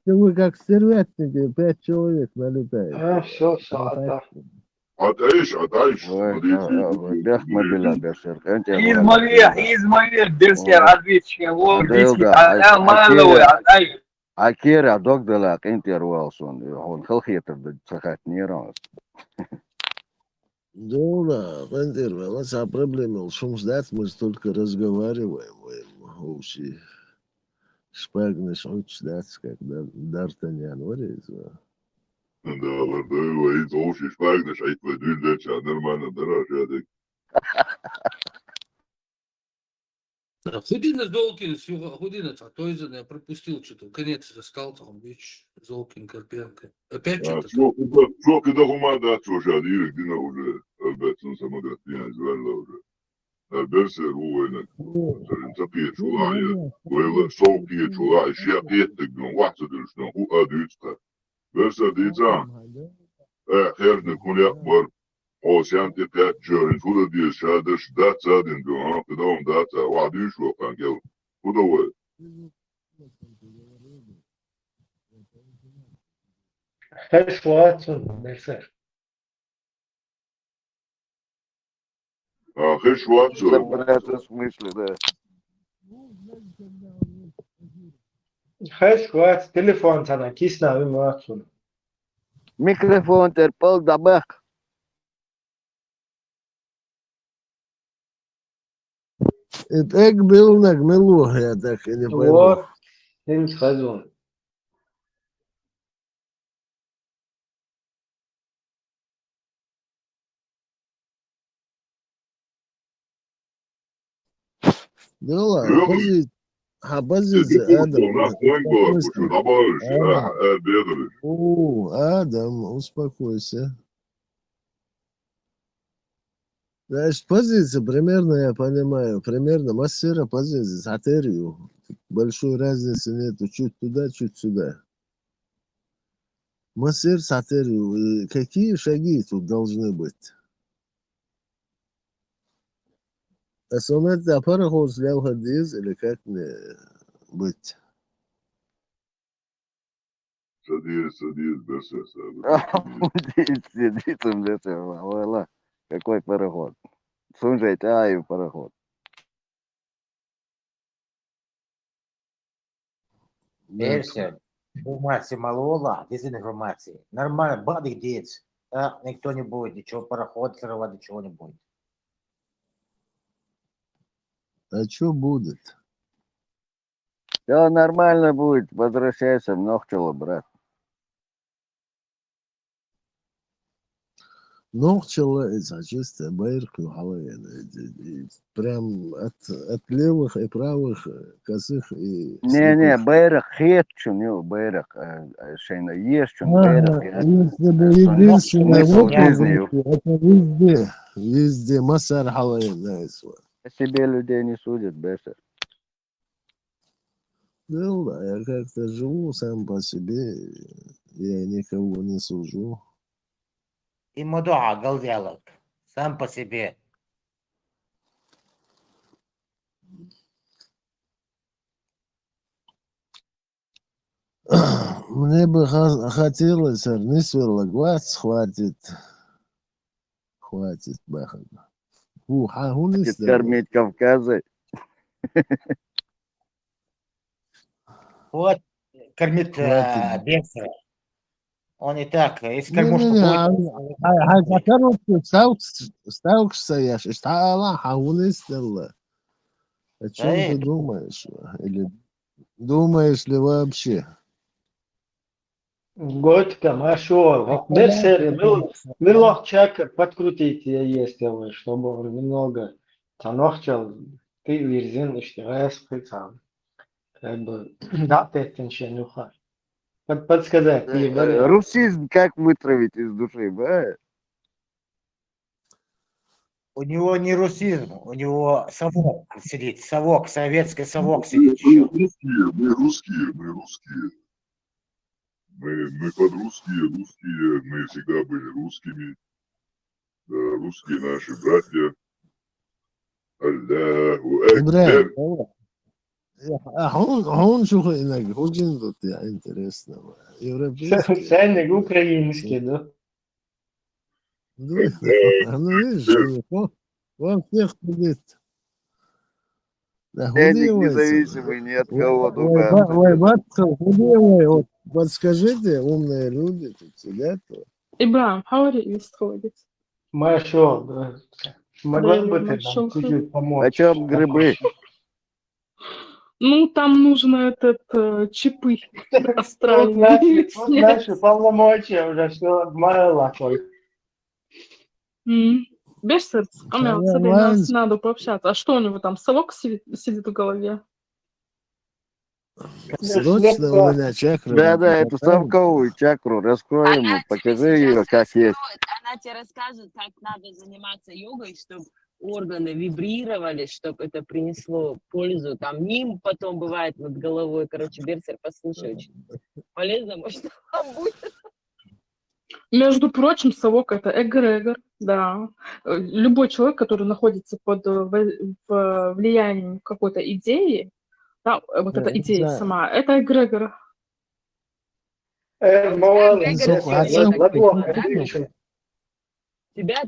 вы как серветники, 5 человек налетает. все, عتايش Бяхмабила, Берсер. Измалия, Берсер, ответчик. Вот, Акира, догдала, Кентер Уэлсон. Он хелхитер, цахат нейрон. Да, Пантер, у нас проблемы. Шум ждать, мы только разговариваем. Уши. Шпагнешь, очень ждать, как Д'Артаньян, вырезал. Да, лордой, воит, уши, шпагнешь, а это дюльдача, нормально, дороже, Худина Золкин, Худина, Тойзен, я пропустил что-то, конец застал, там, Вич, Золкин, Карпенко. Опять что-то. Что, когда гумада, что же, Адирик, Дина уже, Альбертсон, самография, изварила уже. Берсер, Уэйна, Саринцапия, Чулая, Уэйла, Солкия, Чулая, Шиапетик, Ватсадыршна, Адюцка. Берсер, Дицам, Херден, Кунякбар, Осянте, Пять, Джорин, Фуда, Дия, Шадыш, Датса, Дин, когда он Датса, Вадюшу, Ангел, Куда вы? Хэш Ватсон, Берсер. Хэш Ватсон. Собраться в смысле, да. Хэш Ватсон, телефон sana, кисна, вы Ватсон. Микрофон терпел дабах. Эк был на гмелу, я так и не пойму. Вот, им схожу. Дела, Dedi позиция bu Адам. sonra koyun kola koşuyor. Da bağırışıyor. Адам. Bedir. Адам, успокойся. Значит, позиция примерно, я понимаю, примерно массира позиции, сатерию. Большой разницы нету, чуть туда, чуть сюда. Массир, сатерию. И какие шаги тут должны быть? Основать пароход слял хадиз или как мне быть? Садись, без Сидит он здесь, вала. Какой пароход? Слушайте, ай, пароход. Версия. Информации малола, дезинформации. Нормально, бады дети. Да, никто не будет, ничего, пароход срывать, ничего не будет. А что будет? Все нормально будет, возвращайся в Нохчело, брат. Ногчела это чисто байрку прям от левых и правых, косых и Не, слепых. Байрак хетчун, его Байрак, шейна ешчун, Байрак. Если бы единственное Смысл в этом жизни. группе, это везде, везде Масар Халаин, По себе людей не судят, Бесер. Ну да, я как-то живу сам по себе, я никого не сужу. И мудуа, галдялок. Сам по себе. Мне бы хотелось, Арнисвелла, глаз хватит. Хватит, баха. Хватит кормить Кавказы. Вот, кормит Хватит. Бенсера. Он и так, из Не-не-не, кормушки будет. сталкиваешься, я штала, Хунисвелла. О чем ты Эй. думаешь? Или думаешь ли вообще? Готка, машо. Берсер, милох чакр, подкрутите, если вы, чтобы немного танохчал, ты вирзин, и штирая сприцам. Как бы, да, ты теншенуха. Подсказать, ты говоришь. Русизм как вытравить из души, да? У него не русизм, у него совок сидит, совок, советский совок сидит еще. Мы русские. Мы подрусские, мы всегда были русскими. Да, русские наши братья. Аллаху Акбар. Он что иногда очень тут интересно. Европейский. Ценник украинский, да? Ну, видишь, во всех сидит. Ценник независимый ни от кого. Ой, батка, вот подскажите, умные люди тут сидят. Ибрам, говори, исходит. Машо, да. Могла бы ты Машо. нам чуть-чуть помочь? О чем грибы? Ну, там нужно чипы Тут астральные. наши полномочия уже все мало только. Бесед, нас надо пообщаться. А что у него там, совок сидит в голове? Срочно у меня чакра. Да, эту совковую чакру раскроем, покажи ее как есть. Она тебе расскажет, как надо заниматься йогой, чтобы органы вибрировали, чтобы это принесло пользу. Там ним потом бывает над головой. Короче, Берсер, послушай, очень полезно, может, будет. Между прочим, совок — это эгрегор, да. Любой человек, который находится под влиянием какой-то идеи, да, вот эта идея сама, это эгрегор.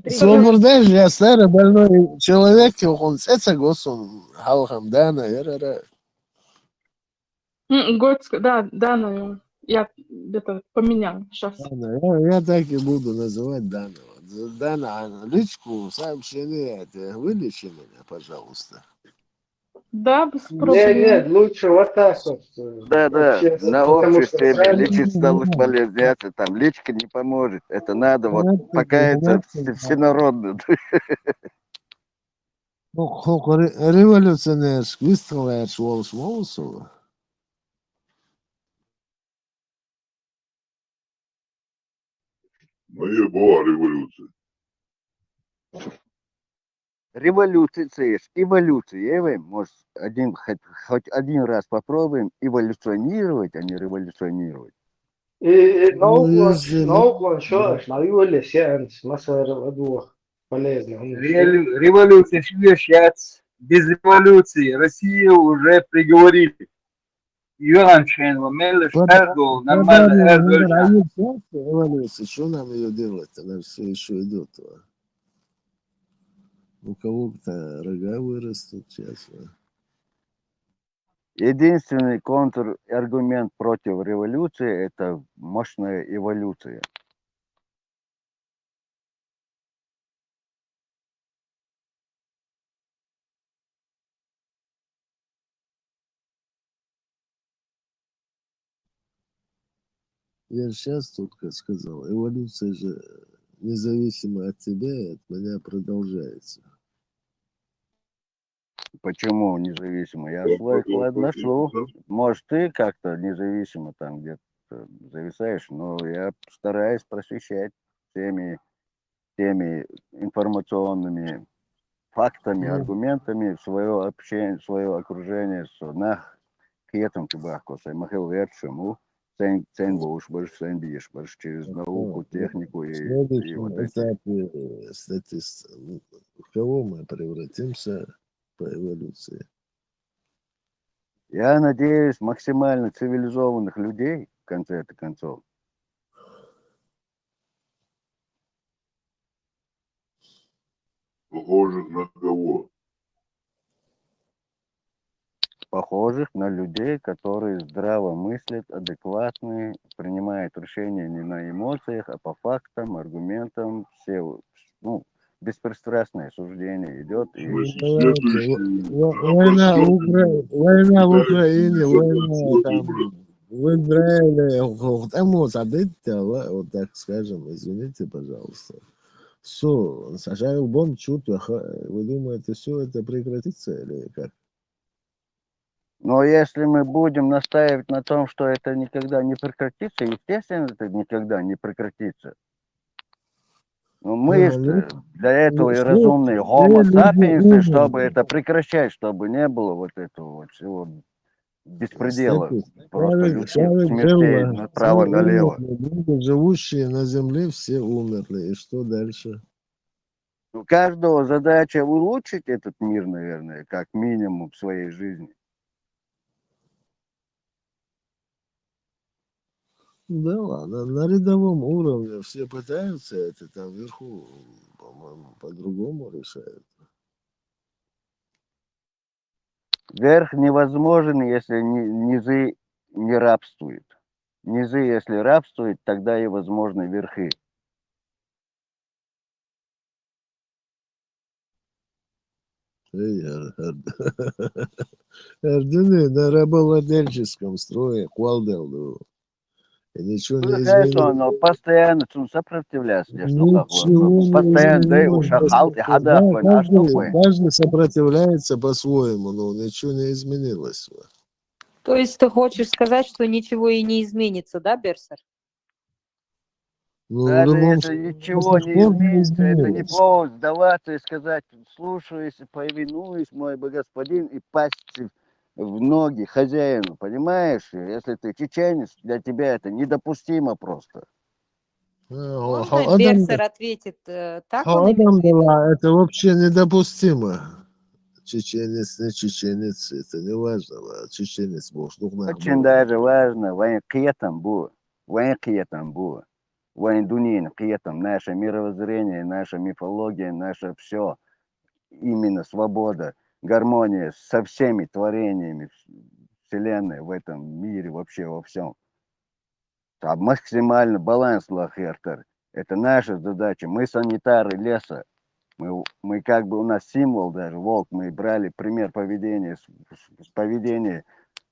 Слободаж, я старый больной человек, он это госом, халхам, дана, Да, наверное. Я где-то поменял сейчас. Я так и буду называть Данова. Дана, личку, сообщение, вылечи меня, пожалуйста. Да, без Нет, проблем. лучше вот так вот Да, общаться, на потому что обществе сами... лечить стало полезняться, там лечка не поможет. Это надо вот покаяться всенародно. Revolucionārs izcēlēts Vols Volsova. Моя была революция. Революция есть, эволюция. Может, хоть один раз попробуем эволюционировать, а не революционировать. نوقف شوش ما بيقول لي سيانس مصر الأضواء полезно. Революция, сейчас без революции Россию уже приговорили. Юаншин, Мелеш, Эрдол, нормально, Эрдол. Эволюция. Что нам ее делать? Она все еще идет. У кого-то рога вырастут сейчас. Единственный контраргумент против революции – это мощная эволюция. Я же сейчас только сказал, эволюция же независимо от тебя и от меня продолжается. Почему независимо? Я свой вклад нашел. Может, ты как-то независимо там где-то зависаешь, но я стараюсь просвещать теми информационными фактами, аргументами свое общение, свое окружение, нах кетом кибахкоса, махил вершему, цен будешь, больше цен бьешь, больше через науку, технику В и следующем вот эти. этапе в кого мы превратимся по эволюции? Я надеюсь, максимально цивилизованных людей, в конце концов. Похожих на кого? Похожих на людей, которые здраво мыслят, адекватные, принимают решения не на эмоциях, а по фактам, аргументам, все, беспристрастное суждение идет. И Война в Украине, война там в Израиле, там вот вот так скажем, извините, пожалуйста. Все, сажаю в бомб чувство. Вы думаете, все это прекратится или как? Но если мы будем настаивать на том, что это никогда не прекратится, естественно, это никогда не прекратится. Но мы для этого и разумные homo sapiens, чтобы это прекращать, чтобы не было вот этого вот всего беспредела, просто людских смертей направо-налево. Люди, живущие на земле, все умерли. И что дальше? У каждого задача улучшить этот мир, наверное, как минимум в своей жизни. Да ладно, на рядовом уровне все пытаются это, там вверху, по-моему, по-другому решают. Верх невозможен, если низы не рабствуют. Низы, если рабствуют, тогда и возможны верхи. Ордены на рабовладельческом строе, Куалдел, и ничего не Хорошо, но изменилось. постоянно сопротивляться, Ничего не постоянно, да, изменилось. ушахал, и хадах, а что вы? Каждый сопротивляется по-своему, но ничего не изменилось. То есть ты хочешь сказать, что ничего и не изменится, да, Берсер? Ну, в Даже любом если ничего не изменится, это не повод сдаваться и сказать, слушаюсь, повинуюсь, мой бы господин, и пасть в ноги хозяину, понимаешь? Если ты чеченец, для тебя это недопустимо просто. Можно Берсер ответит, так он имел в виду? Это вообще недопустимо. Чеченец, не чеченец, это не важно. Чеченец, может, Очень даже важно, вайн киетам бу, вайн дунин киетам, наше мировоззрение, наша мифология, наше все, именно свобода, гармония со всеми творениями Вселенной в этом мире, вообще во всем. А максимально баланс лахертер. Это наша задача. Мы санитары леса. Мы как бы, у нас символ даже, волк, мы брали пример поведения, поведения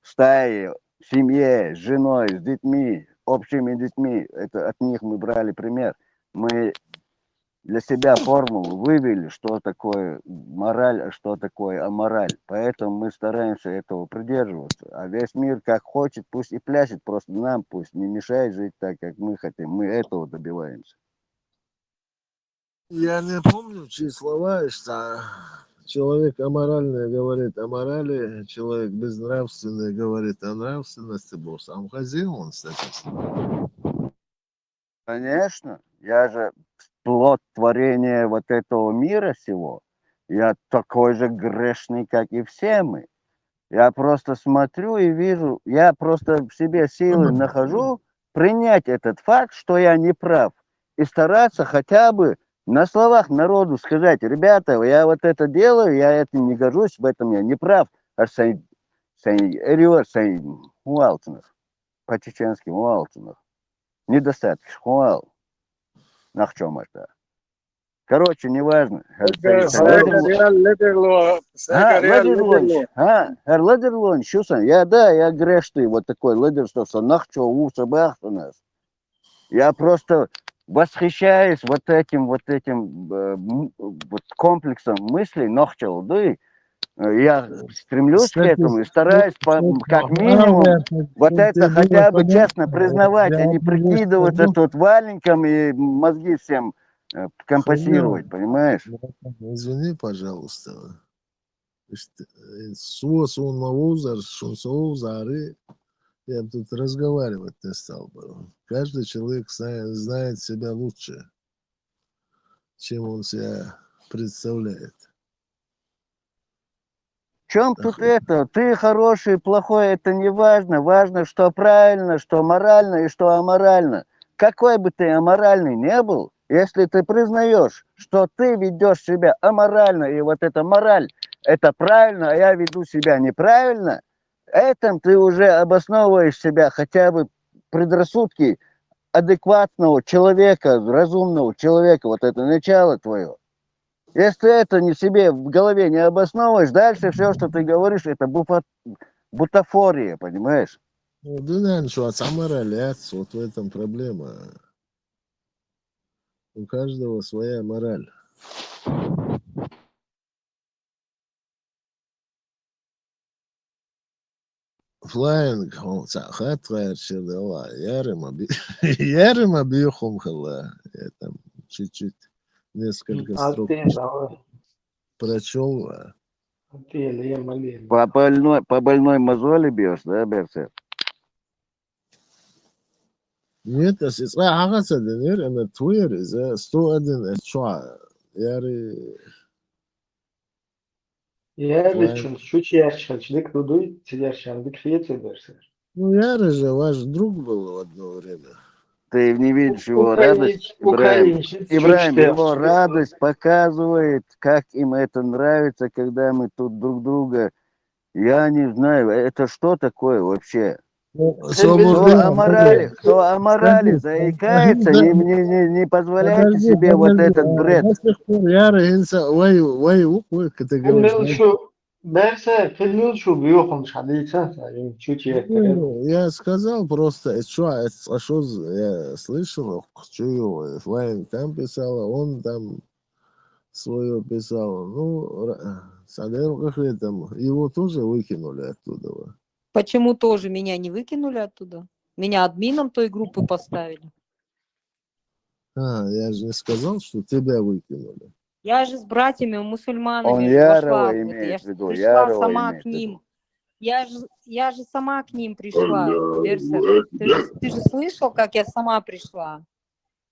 стаи, в семье, с женой, с детьми, общими детьми. Это от них мы брали пример. Мы для себя формулу вывели, что такое мораль, а что такое амораль. Поэтому мы стараемся этого придерживаться. А весь мир как хочет, пусть и пляшет, просто нам пусть не мешает жить так, как мы хотим. Мы этого добиваемся. Я не помню, чьи слова, что человек аморальный говорит о морали, человек безнравственный говорит о нравственности, был сам хозяин с этим. Конечно, я же плод творения вот этого мира всего. Я такой же грешный, как и все мы. Я просто смотрю и вижу, я просто в себе силы нахожу принять этот факт, что я не прав, и стараться хотя бы на словах народу сказать: ребята, я вот это делаю, я этим не горжусь, в этом я не прав. По-чеченски Уалтинов. Недостатки, хуал. На чем это? Короче, неважно. Ледерлон, шусан. Я грешный, вот такой ледер, что нахчо уса бахтанас. Я просто восхищаюсь вот этим вот комплексом мыслей нахчо, да. Я стремлюсь к этому и стараюсь, как минимум, вот это хотя бы честно признавать, а не прикидываться тут валенком и мозги всем компенсировать, понимаешь? Извини, пожалуйста. Суосун Маузар, Шунсоузары, я бы тут разговаривать не стал бы. Каждый человек знает себя лучше, чем он себя представляет. В чем тут это? Ты хороший, плохой, это не важно. Важно, что правильно, что морально и что аморально. Какой бы ты аморальный не был, если ты признаешь, что ты ведешь себя аморально, и вот эта мораль, это правильно, а я веду себя неправильно, этим ты уже обосновываешь себя, хотя бы предрассудки адекватного человека, разумного человека, вот это начало твое. Если ты это не себе в голове не обосновываешь, дальше все, что ты говоришь, это бутафория, понимаешь? Ну, да, что аморалец, вот в этом проблема. У каждого своя мораль. Флайнг, хат дала, Ярема бьехом хала. Я там чуть-чуть несколько строк прочел. По больной мозоли бьешь, да, Берсер? Нет, а сейчас агаса денер, она твер, за 101 чуа. Яри. Yerli çüç yaşçılık dudu yaşandık fiyatı derser. Ну, Яра же ваш друг был в одно время. Ты не видишь его радость, Ибраим, его радость показывает, как им это нравится, когда мы тут друг друга, я не знаю, это что такое вообще? Кто о морали заикается, не позволяйте себе вот этот бред. Я сказал просто, что я слышал, что Флайн там писал, он там свое писал. Ну, Садел, как там, его тоже выкинули оттуда. Почему тоже меня не выкинули оттуда? Меня админом той группы поставили. Я же не сказал, что тебя выкинули. Я же с братьями мусульманами Он вошла. Ярова Вот, я имеет в виду, пришла Ярова сама имеет к в виду. ним. Я же сама к ним пришла, Берсер. Ты же слышал, как я сама пришла?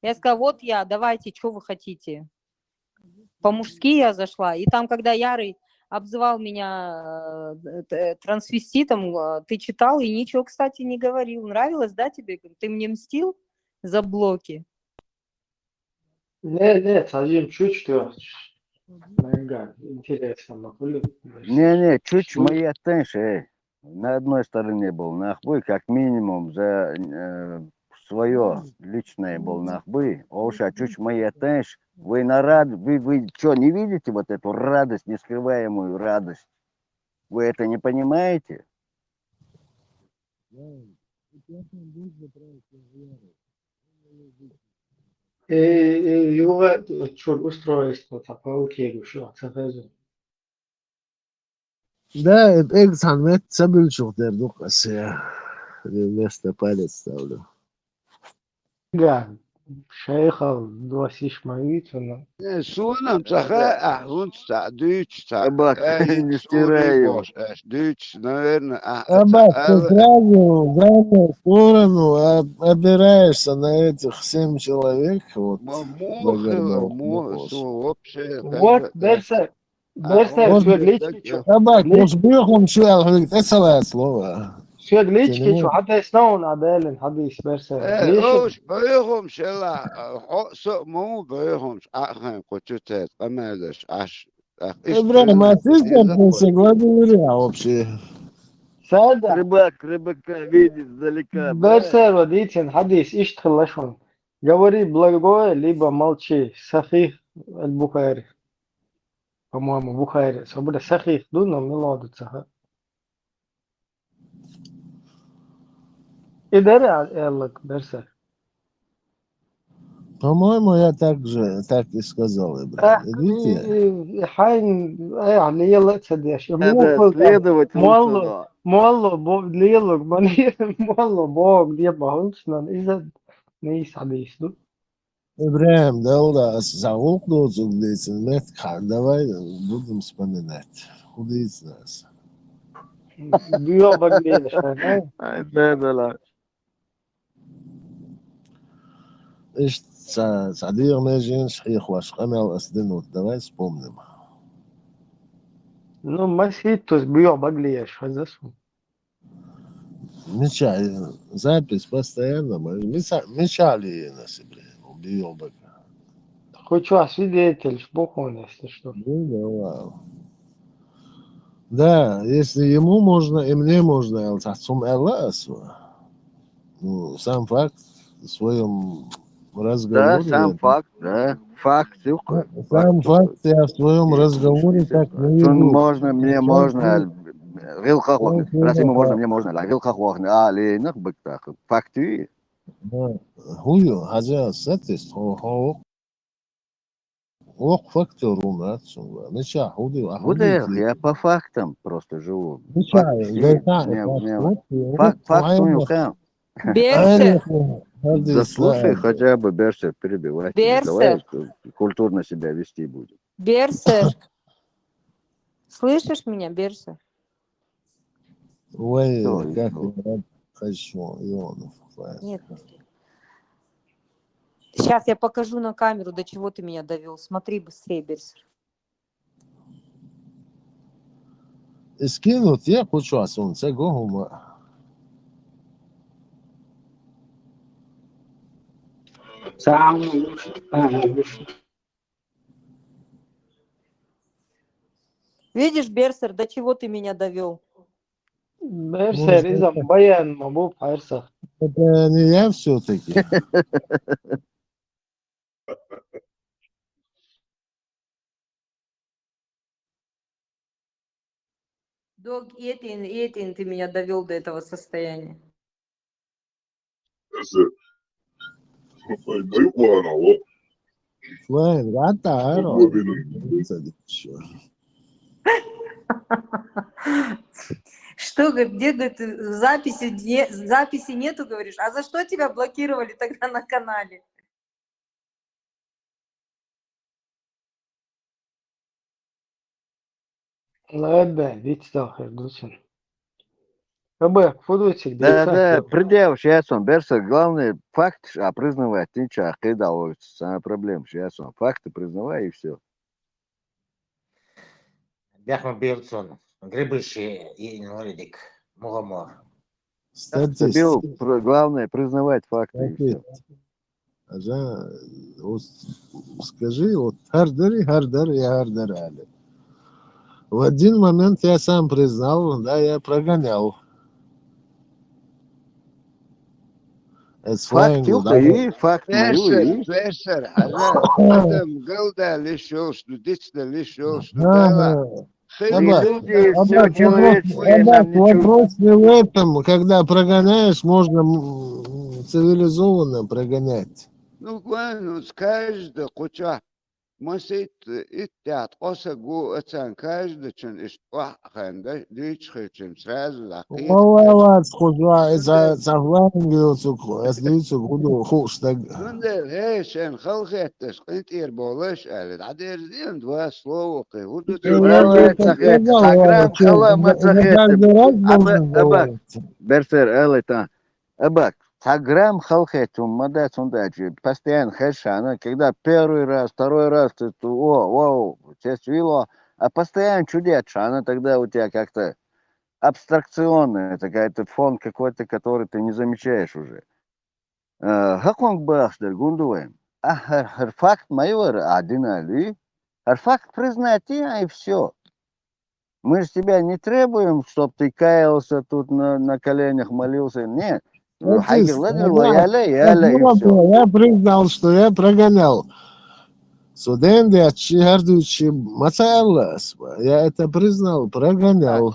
Я сказала, вот я, давайте, что вы хотите? По-мужски я зашла. И там, когда Ярый обзывал меня трансвеститом, ты читал и ничего, кстати, не говорил. Нравилось, да, тебе? Ты мне мстил за блоки? Не, садим чуть-чуть. Интересно, могу. Не, чуть моя тенши, на одной стороне был, нахуй, как минимум, за свое личное был нахбы, Оша, чуть моя тешь, вы вы что, не видите вот эту радость, нескрываемую радость? Вы это не понимаете? لغة شو устройство такое кегу, что цифры. Да, это самое цабельчук дердук асия. Вместо палец ставлю. Да, шейха двадцать моитвенно. Suonam sache ahun sta Deutsch sta Абак, не ich стирай его. Bosch Deutsch наверное Абак, ты сразу в данную сторону опираешься на этих 7 человек. Вот, вообще Вот, Берсер, Светличкичу. Абак, уж бьехом человек, это целое слово. Светличкичу, حتى يسنون عدالن حديث Берсер. ليش؟ اوش بيهم شلا حق مو بيهم اخن كتوتات قمادش اش Ибрахим, а ты как говорил вообще? سادة. Рыбака видит издалека. Берсер водитель حديث إيش تخلصون. Говори благое, либо молчи. Сахих البخاري. По-моему, Бухари. Свобода сахих, но мелодия сахих. И даря Эллак, Берсер. По-моему, я так и сказал, Ибрахим. Видите? حين يعني يلا تصدقش هذا следователь сюда. مولو بوب ليلو بني مولو بوب دي بهونسنا إذا نيس حديث دو Ибрахим, да, зовут должен быть, давай будем вспоминать. Куда из нас? بيو بقليش Да, لا. إيش صديق ما جين شحيح واش قمع أسدنوت давай вспомним. Ну, маситус бьё баглиеш, возьму. Мечали, запись постоянно, мечали на себе, убил бы. Хоть что, свидетель, бухон, если что. Да, если ему можно, и мне можно, отцом Элласу. Ну, сам факт в своем разговоре. Да, сам факт, да. Факт, сам факт я в своем разговоре так не веду. веду. Можно, мне можно. Раз ему можно, мне можно. Алинах быктах. Факты. Хую, хазя сатис, ох, фактор у нас. Меча, худы, я по фактам просто живу. Факт у него. Берсер. Да слушай, хотя бы Берсер перебивать. Давай культурно себя вести будем. Берсер. Слышишь меня, Берсер? Ой, как я хочу, Ионов. Нет, не слышу. Сейчас я покажу на камеру, до чего ты меня довел. Смотри быстрее, Берсер. Скинут, я хочу солнце, гума. Видишь, Берсер, до чего ты меня довел? Берсер, из-за баян, мабу, парса. Это не я все-таки. Дог, Этин, ты меня довел до этого состояния. Что, где, говорит, записи нету, говоришь? А за что тебя блокировали тогда на канале? Ладно, ведь стахер, дочен. Да, предел, сейчас он, Берсер, главный факт, а признавать, ничего, когда самая проблема, сейчас он, факты признавай и все. Бяхма Бирсон, грибыши и инвалидик, мугамор. Главное признавать факты и все. Скажи, вот хардар. В один момент я сам признал, да, я прогонял. It's فاكت flying without. يوخي فاكت ما يوي بيرسر حرام عدم قلده للشوش لديتنا للشوش لدالا И Абак, خلي люди, все Абак, человеческое Абак, нам ничего... вопрос не в этом. Когда прогоняешь, можно цивилизованно прогонять. Ну, ну, каждый куча مسيت اتعت قصة جو اتسان كاجد چن اشتوح خانده ديش خيچن سراز العقيد والله تخشوا إذا تفلان جيوتك أسليتك غدو خوش تق. نندر هيشن خلقت تسقيت إيربولش قالت عدير زين دوا سلووقي ودو Эле تبرد цахет, саграм хала За мацахетем. каждый раз должен Абак, говорить. берсер, эле Абак, саграм халхетум, мадец ундачи, постоянно хэшана, когда первый раз, второй раз ты, честь вило, а постоянно чудет шана, тогда у тебя как-то абстракционный, какой-то фон какой-то, который ты не замечаешь уже. Хаконг бахштер, гундуем. Факт майор, адинали, факт признать, и все. Мы же тебя не требуем, чтобы ты каялся тут на коленях, молился. Нет. Ну, хайгер ладер, яля, и все. Я признал, что я прогонял. Суден Чигардович Мацалас. Я это признал, прогонял.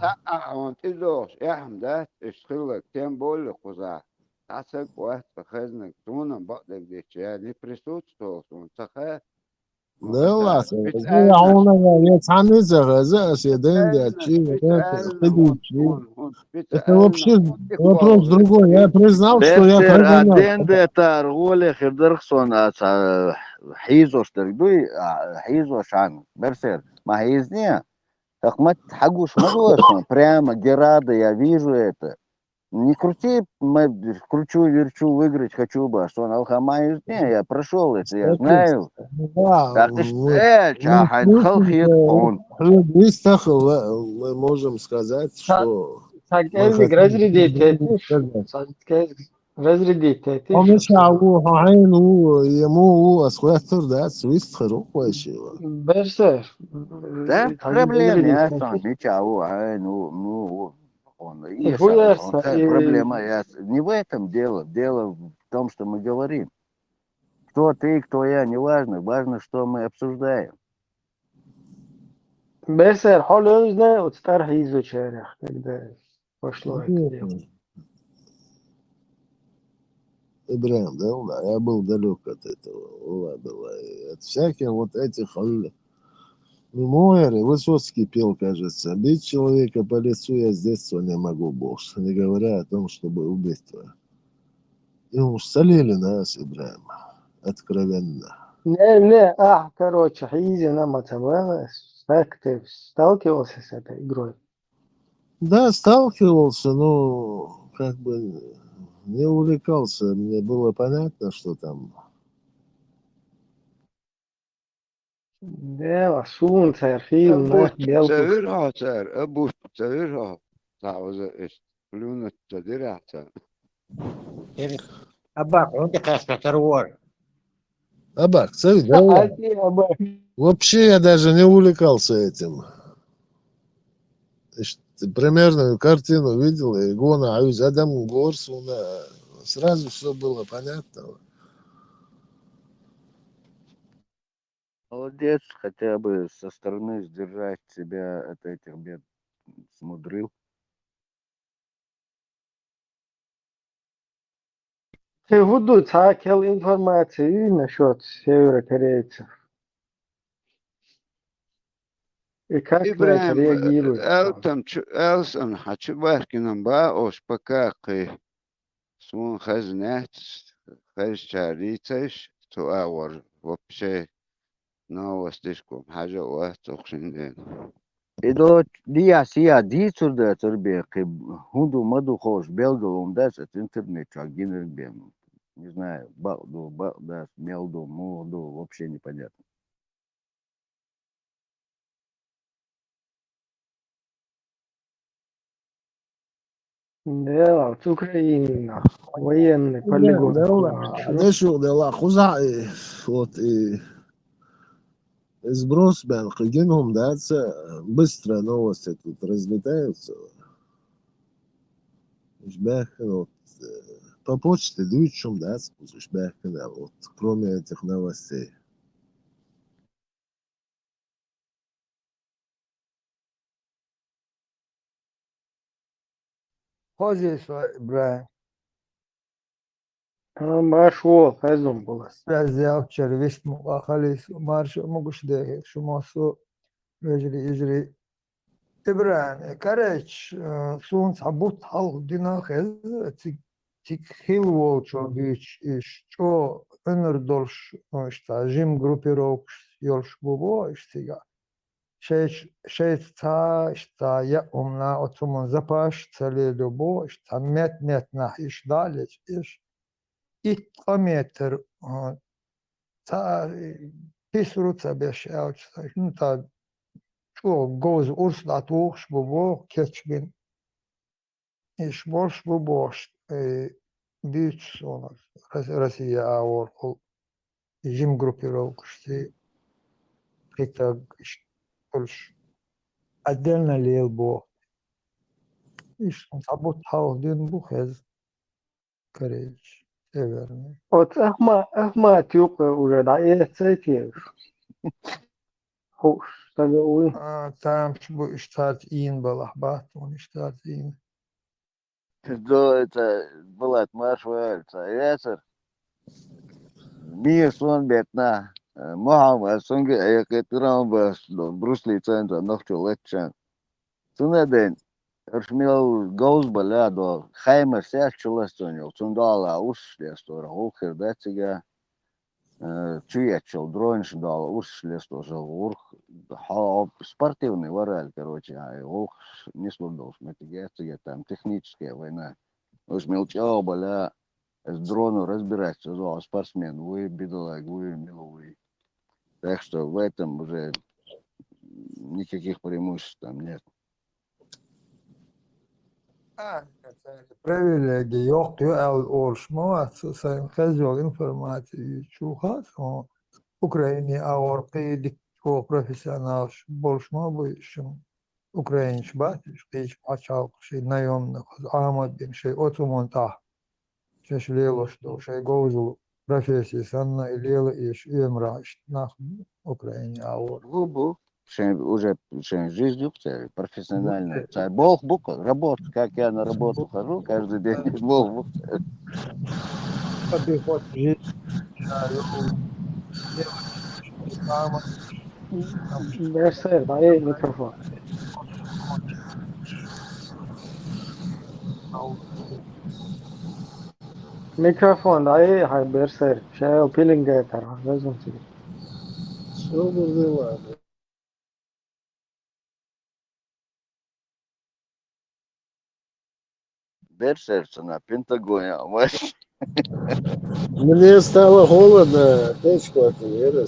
он идешь, да, ишхилок, тем более куза. Тасак уэт пахэзнак, туном бакдак дичия, не присутствовал, он цахэ. Да ладно, я цаны загаза, седен это вообще вопрос другой. Я признал, что я Берсер прогонял. аденде тарголе хирдерхсон حيزوش تردوي حيزوش عن берсер. ما حيزنيه. Так мать хагуш мадуашно, прямо герада, я вижу это. Не крути, кручу, верчу, выиграть хочу бы, что на алхамае, не, я прошел это, я знаю. Так ты он. Мы можем сказать, что Сагельник разрядить разрядить он ему асхуатор да свист хороший. Берсер. Да, проблема, я сам не чау, ну, он есть, проблема, не в этом дело, дело в том, что мы говорим. Кто ты, кто я, не важно, важно, что мы обсуждаем. Берсер, حال önünüzde o старых изучаешь, когда пошло это дело. Ибрахим, да, я был далек от этого, от всяких вот этих мемуары. Высоцкий пел, кажется, бить человека по лицу я с детства не могу больше, не говоря о том, чтобы убийство. И уж солили нас, Ибрахим, откровенно. Не, короче, Изи нам отомралась. Так ты сталкивался с этой игрой? Да, сталкивался, но как бы не увлекался. Мне было понятно, что там. Да, солнце, фильм, белку. تسويرها سار أبوش تسويرها تعوز إيش لون التدرع سار Абак, он как раз вор. Абак, да. Вообще я даже не увлекался этим. Примерную картину видел, и Гона Аюз Адам Горсуна. Сразу все было понятно. Молодец, хотя бы со стороны сдержать себя от этих бед смудрил. Ты выдут хакел информации насчет северокорейцев. И как на это إبراهيم реагируют? ألسن حتشبه كنا بقى أوش بكاقي سمون خزنات خز شاريتش تو أور وبشي ناوستيشكم حاجة وقتوخشن دين إذا دي عسيا دي ترد تربية هندو مدو خوش بيلغلوم داس от интернета генербем. Не знаю, да, мелду, молду, вообще непонятно. Да, с Украины, военный полигон. ده شغل الله خزعي вот и сброс бенхагинهم да быстро новости тут разлетаются. Вот по почте дают, чем да, спустишь, да, вот, кроме этих новостей. Хозяйс, Брайан. مشهور هزم بولس رزياف شربيش مقاخليس مارش مقش ده شماسو يجري إبران كاريش سون صبوت حال دينا خز تيك هيل ووتشو بيش إيش شو أنر دولش إشتا جيم جروبيروكس يولش بوبو إشتيغا شيء تا إشتا يأمنا أتومن زباش تلي لبو إشتا مت نح إش دالج إش إتقاميتر تا بيسروتا بيش أوش تا شو جوز أرس لاتوخش ببوخ كتشبين إيش بورش ببوش بيتش سونر Россия أور جيم группировкашти это больше отдельно лел бо иш сабот хаудин бухез корейч северный Вот Ахма тюк уже да и цепи хуш тогда там бу штат ин балахбат он штат ин Да, это была маршвальца. Ясер. Мир сон бетна. Махам, сонги, я кетрам бас, брусли центра, нохчу летчан. Сунеден, Erшмил гоуз балядо, хайма сяк чуластонил, цундала ушлестора, улхер датига, чуячил, дронш дал, ушлестора, урх, спортивный вараль, короче, улх не слудал, смотрите, там техническая война. Усмелчал, баля, с дрону разбираться, спортсмен, вы бедолаг, вы миловый. Так что в этом уже никаких преимуществ там нет. Привилегии, yok oluşma, sayın Kazol informatiği çuhat, o Ukrayna aorqi dikko profesyonel bolşma bu işin Ukrayniş bat, hiç açal şey nayon ama bir şey otomonta çeşitli что şey gozul профессии sanna ilele iş ömra на Украине аор. Губу. Уже жизнь профессиональная. Бог бук, работа, как я на работу хожу каждый день, Бог бук. Подход жизнь, Берсер да и микрофон. ميكروفون اي هاي بيرسير شاو بيلينج ترى لازم تجي Что было? Берсерца на Пентагоне. Мне стало холодно, печку отвели.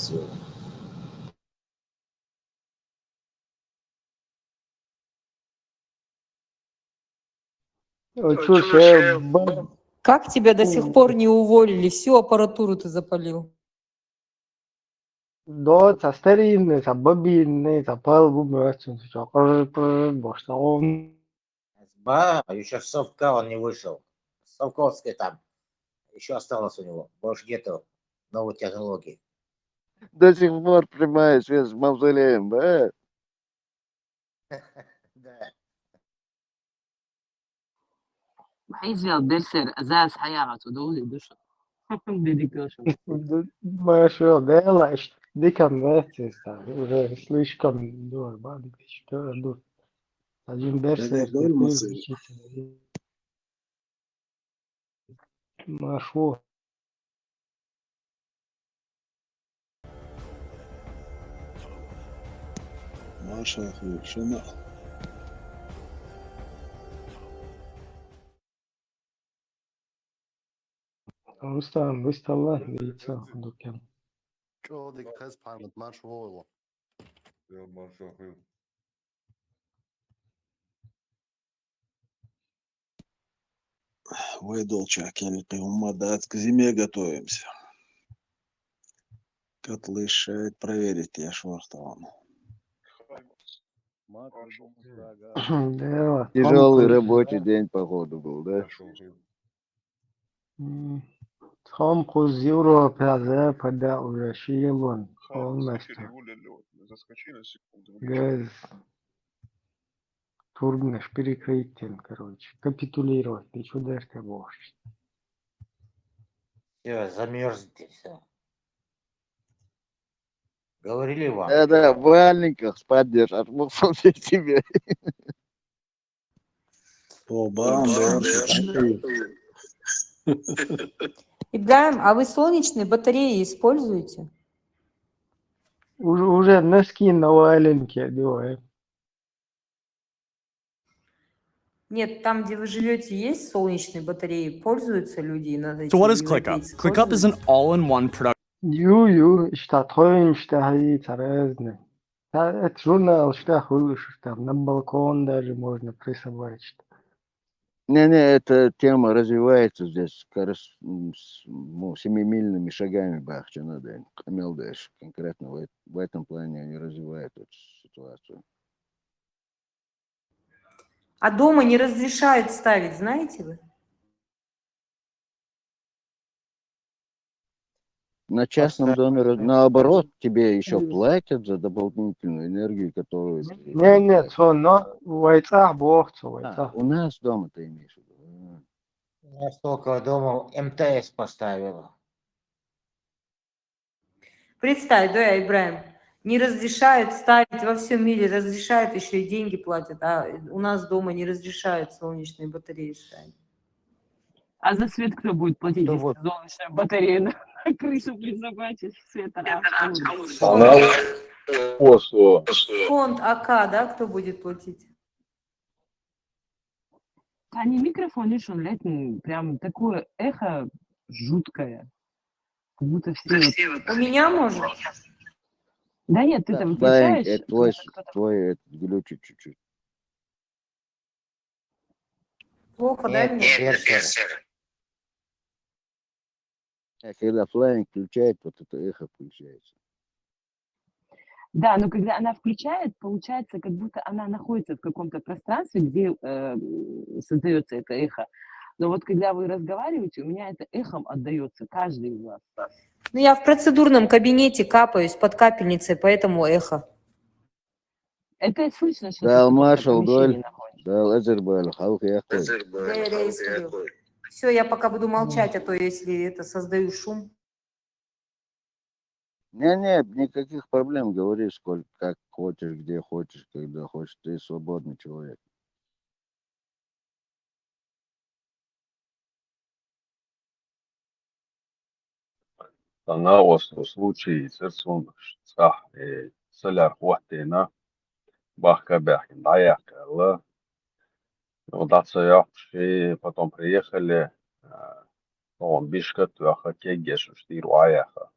Как тебя до сих пор не уволили? Всю аппаратуру ты запалил. Да, це старинний, це бобінний, це палбумерцин, це бошта. Ба, еще Совка он не вышел. Совковский там. Еще осталось у него. Больше нету новой технологии. До сих пор прямая связь с мавзолеем, да? Да. حيزيد بيرسر أساس حياته دولي دوشة ديديكيشن Большое дело, что диком вместе стали. Уже слишком дорого, что дурно. Один берсер, машу. Маша, шина. Rustam, Rustallah, лицо, дукем. Čo dik hez parmat maršu vojlo. Ja, Маша, Выдолчак, я умадать к зиме готовимся. Котлы шеют, проверить я швартован. Тяжелый рабочий день, походу, был, да? خمس يورو بهذا بدأ وشيلون полностью. Заскочи на секунду. Газ. Турбина перекрытием, короче. Капитулировать. Ты что дашь ты можешь? Все, замерзните, все. Говорили вам. Да, в валенках спать держат. Вот смотри тебе. Ибраим, а вы солнечные батареи используете? Уже носки на валенке одеваем. Нет, там, где вы живете, есть солнечные батареи? Пользуются люди? So what is ClickUp? ClickUp is an all-in-one product. Ю, اشتاطين اشتهي разные. Это журнал, что хочешь, там на балкон даже можно присобачить. Не, эта тема развивается здесь, кажется, семимильными шагами бахча надо. Камелдеш конкретно в этом плане они развивают эту ситуацию. А дома не разрешают ставить, знаете вы? На частном доме, наоборот, тебе еще платят за дополнительную энергию, которую... Нет, но у нас дома ты имеешь в виду. Я столько дома МТС поставила. Представь, да, Ибраим, не разрешают ставить, во всем мире разрешают, еще и деньги платят, а у нас дома не разрешают солнечные батареи ставить. А за свет кто будет платить, если солнечная батарея на крышу присобачишь? Света Фонд АК, да, кто будет платить? А не микрофон решен, прям такое эхо жуткое. Как будто все... У меня, может? Да нет, ты там выключаешь. Это твой глючит чуть-чуть. Плохо, да? Когда флайинг включает, вот это эхо включается. Да, но когда она включает, получается, как будто она находится в каком-то пространстве, где создается это эхо. Но вот когда вы разговариваете, у меня это эхом отдается, каждый из вас. Ну, я в процедурном кабинете капаюсь под капельницей, поэтому эхо. Это слышно, что Да, ты в Маршал помещении находишься. Все, я пока буду молчать, а то если это создаю шум. Нет, никаких проблем, говори сколько, как хочешь, где хочешь, когда хочешь, ты свободный человек. أنا وصلوشي سرسون صح سلر وقتنا бахка бяхин даяка удаться яхши потом приехали он бишка туаха кегеш штиру аяха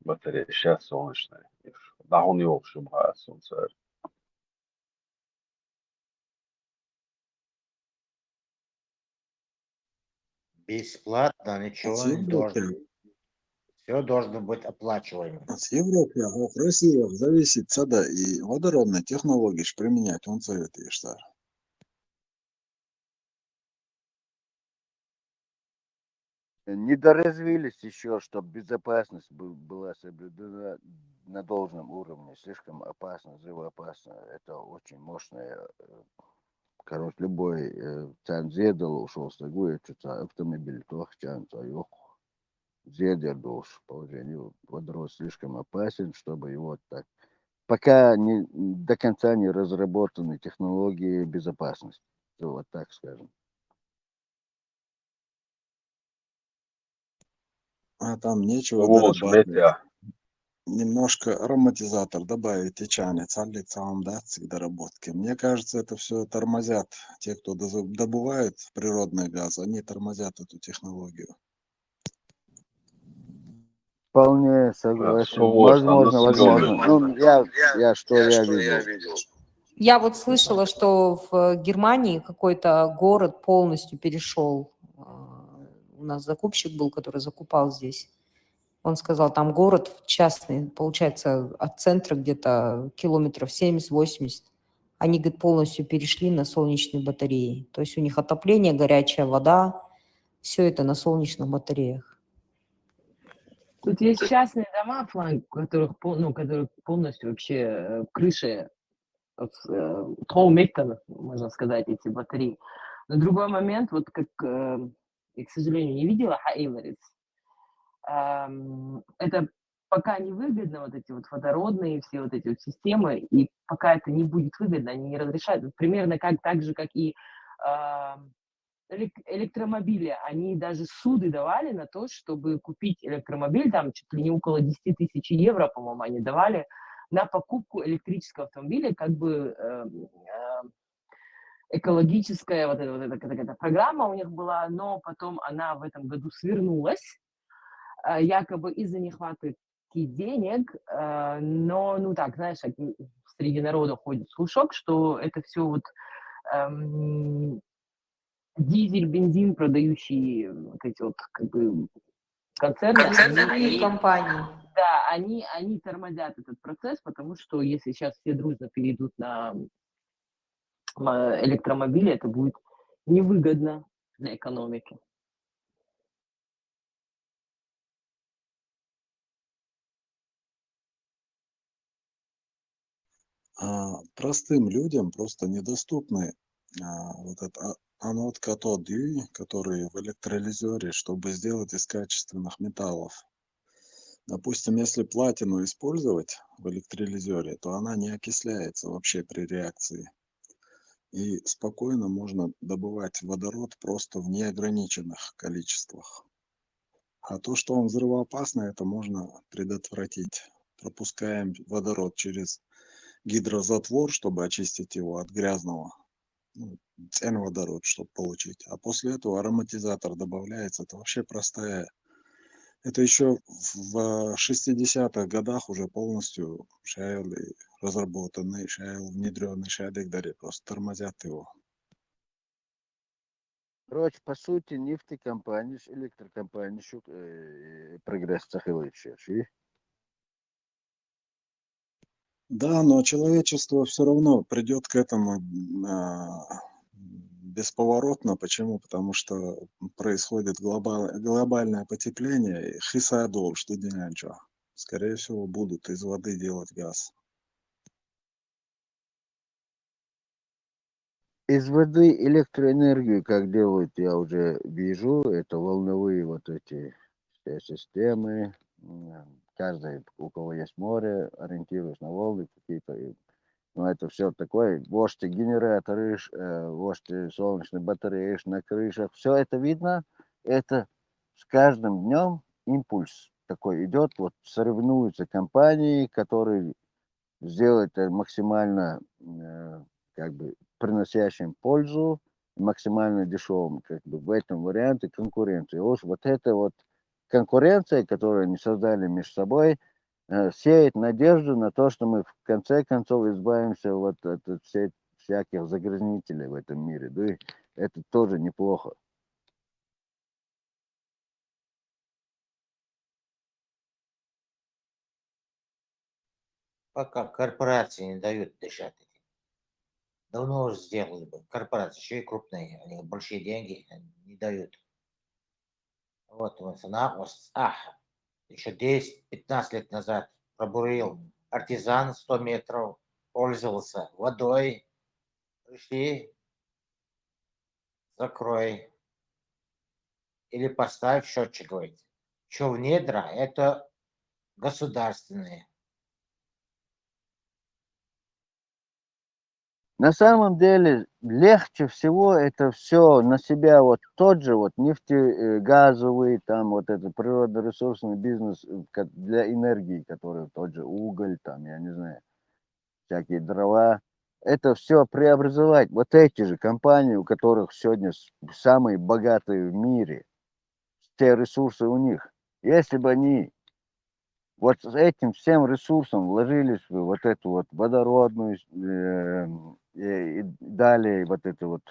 батарея сейчас солнечная да он его шумха солнце. Бесплатно, ничего не должно. Все должно быть оплачиваемо. От Европы, от России зависит сада и водородные технологии применять, он советует, что. Не доразвились еще, чтобы безопасность была соблюдена на должном уровне. Слишком опасно, взрывоопасно. Это очень мощное. Короче, любой цензедал ушел с тобой, это автомобиль, то хтянца, зедер душ положению. Водород слишком опасен, чтобы его так. Пока до конца не разработаны технологии безопасности. Вот так скажем. А там нечего дорабатывать. Немножко ароматизатор добавить и чанец, аллицам дать к доработке. Мне кажется, это все тормозят. Те, кто добывает природный газ, они тормозят эту технологию. Вполне согласен. Возможно. Ну, я видел. Я вот слышала, что в Германии какой-то город полностью перешел. У нас закупщик был, который закупал здесь. Он сказал, там город частный, получается, от центра где-то километров 70-80. Они, говорит, полностью перешли на солнечные батареи. То есть у них отопление, горячая вода, Все это на солнечных батареях. Тут есть частные дома, у которых, которые полностью вообще крыши можно сказать, эти батареи. Но другой момент, вот как я, к сожалению, не видела Хайлерис, это пока не выгодно, вот эти вот водородные все вот эти вот системы, и пока это не будет выгодно, они не разрешают. Вот примерно так же, как и электромобили, они даже суды давали на то, чтобы купить электромобиль, там чуть ли не около 10 тысяч евро, по-моему, они давали на покупку электрического автомобиля, как бы экологическая вот эта программа у них была, но потом она в этом году свернулась, якобы из-за нехватки денег, но, ну так, знаешь, среди народа ходит слушок, что это все вот дизель, бензин, продающие вот эти вот как бы концерны, Нефтяные компании. да, они тормозят этот процесс, потому что если сейчас все дружно перейдут на электромобили, это будет невыгодно для экономики. Простым людям просто недоступны вот это анод катод-й, который в электролизере, чтобы сделать из качественных металлов. Допустим, если платину использовать в электролизере, то она не окисляется вообще при реакции. И спокойно можно добывать водород просто в неограниченных количествах. А то, что он взрывоопасный, это можно предотвратить. Пропускаем водород через гидрозатвор, чтобы очистить его от грязного, водород, чтобы получить. А после этого ароматизатор добавляется. Это вообще простая. Это еще в 60-х годах уже полностью шайл разработанный, шайл внедренный шайдегдари, просто тормозят его. Короче, по сути, нефтекомпания, электрокомпания, прогресс цахилыча. Да, но человечество все равно придет к этому бесповоротно. Почему? Потому что происходит глобальное потепление. Хисадол, что динанчо. Скорее всего, будут из воды делать газ. Из воды электроэнергию, как делают, я уже вижу, это волновые вот эти все системы. Каждый, у кого есть море, ориентируясь на волны какие-то. Ну, это все такое. Вождь генераторы, вождь солнечные батареи на крышах. Все это видно. Это с каждым днем импульс такой идет. Вот соревнуются компании, которые сделают это максимально как бы приносящим пользу, максимально дешевым. Как бы в этом варианте конкуренции. Вот эта вот конкуренция, которую они создали между собой, сеет надежду на то, что мы в конце концов избавимся вот от всяких загрязнителей в этом мире. Да и это тоже неплохо. Пока корпорации не дают дышать. Давно уже сделали бы. Корпорации еще и крупные, они большие деньги не дают. Вот еще 10-15 лет назад пробурил артизан 100 метров, пользовался водой. Пришли, закрой. Или поставь счетчик, говорит. Что в недра, это государственные. На самом деле легче всего это все на себя вот тот же вот нефтегазовый, там вот этот природоресурсный бизнес для энергии, который тот же уголь, там, я не знаю, всякие дрова. Это все преобразовать. Вот эти же компании, у которых сегодня самые богатые в мире, те ресурсы у них. Если бы они вот с этим всем ресурсом вложились в вот эту вот водородную и далее вот эту вот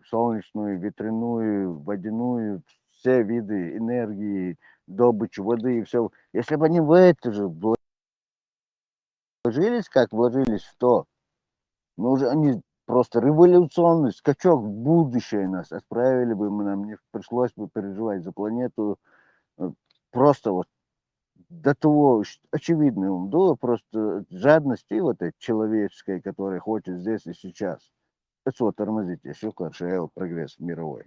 солнечную, ветряную, водяную, все виды энергии, добычу воды и все. Если бы они в это же вложились, как вложились в то, ну уже они просто революционный скачок в будущее нас отправили бы, нам не пришлось бы переживать за планету. Просто вот до того очевидно, до просто жадности вот этой человеческой, которая хочет здесь и сейчас. Это вот тормозить, еще лучше прогресс мировой.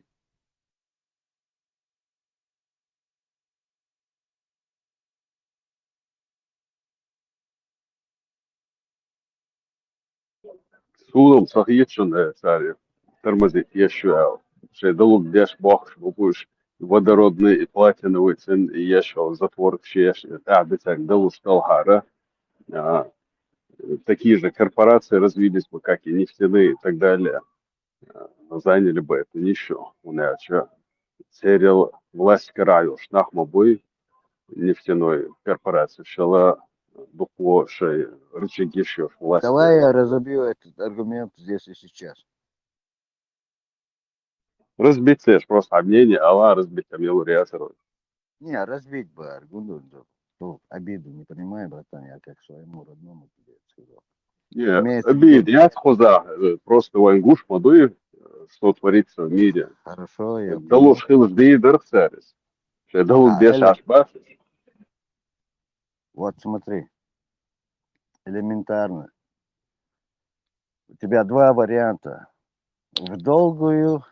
Suudam сахичен царь тормозить еще. Что долг дешь бог, будешь водородный и платиновый цен и еще затвор чеш. Бетяк долг стал хара. Такие же корпорации развились бы, как и нефтяные и так далее. Заняли бы эту нишу. Иначе сериал власть краю шнахмобой нефтяной корпорации шла букву шей рычаги шьёшь власти. Давай я разобью этот аргумент здесь и сейчас. Разбить просто мнение, ала разбить милу реасеру. Не, разбить бы аргумент. Обиду не понимаю, братан, я как своему родному тебе сказал. Не, Имеется в обид, виду. я хоза, просто вангуш модуй, что творится в мире. Хорошо, я понял. Далуш хилш дейдер царис. Что далук деш Эля, ашбашиш. вот смотри, элементарно. У тебя два варианта. В долгую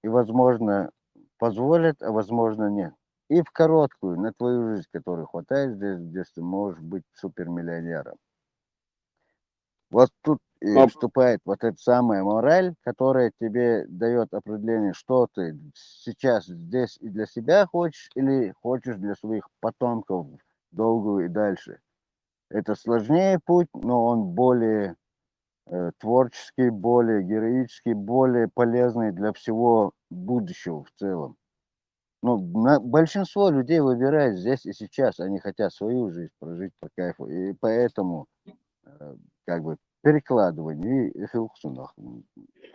и, возможно, позволят, а возможно, нет. И в короткую, на твою жизнь, которой хватает здесь, где ты можешь быть супермиллионером. Вот тут и вступает вот эта самая мораль, которая тебе дает определение, что ты сейчас здесь и для себя хочешь, или хочешь для своих потомков долгую и дальше. Это сложнее путь, но он более творческий, более героический, более полезный для всего будущего в целом. Ну, большинство людей выбирает здесь и сейчас, они хотят свою жизнь прожить по кайфу, и поэтому как бы перекладывание и филксунах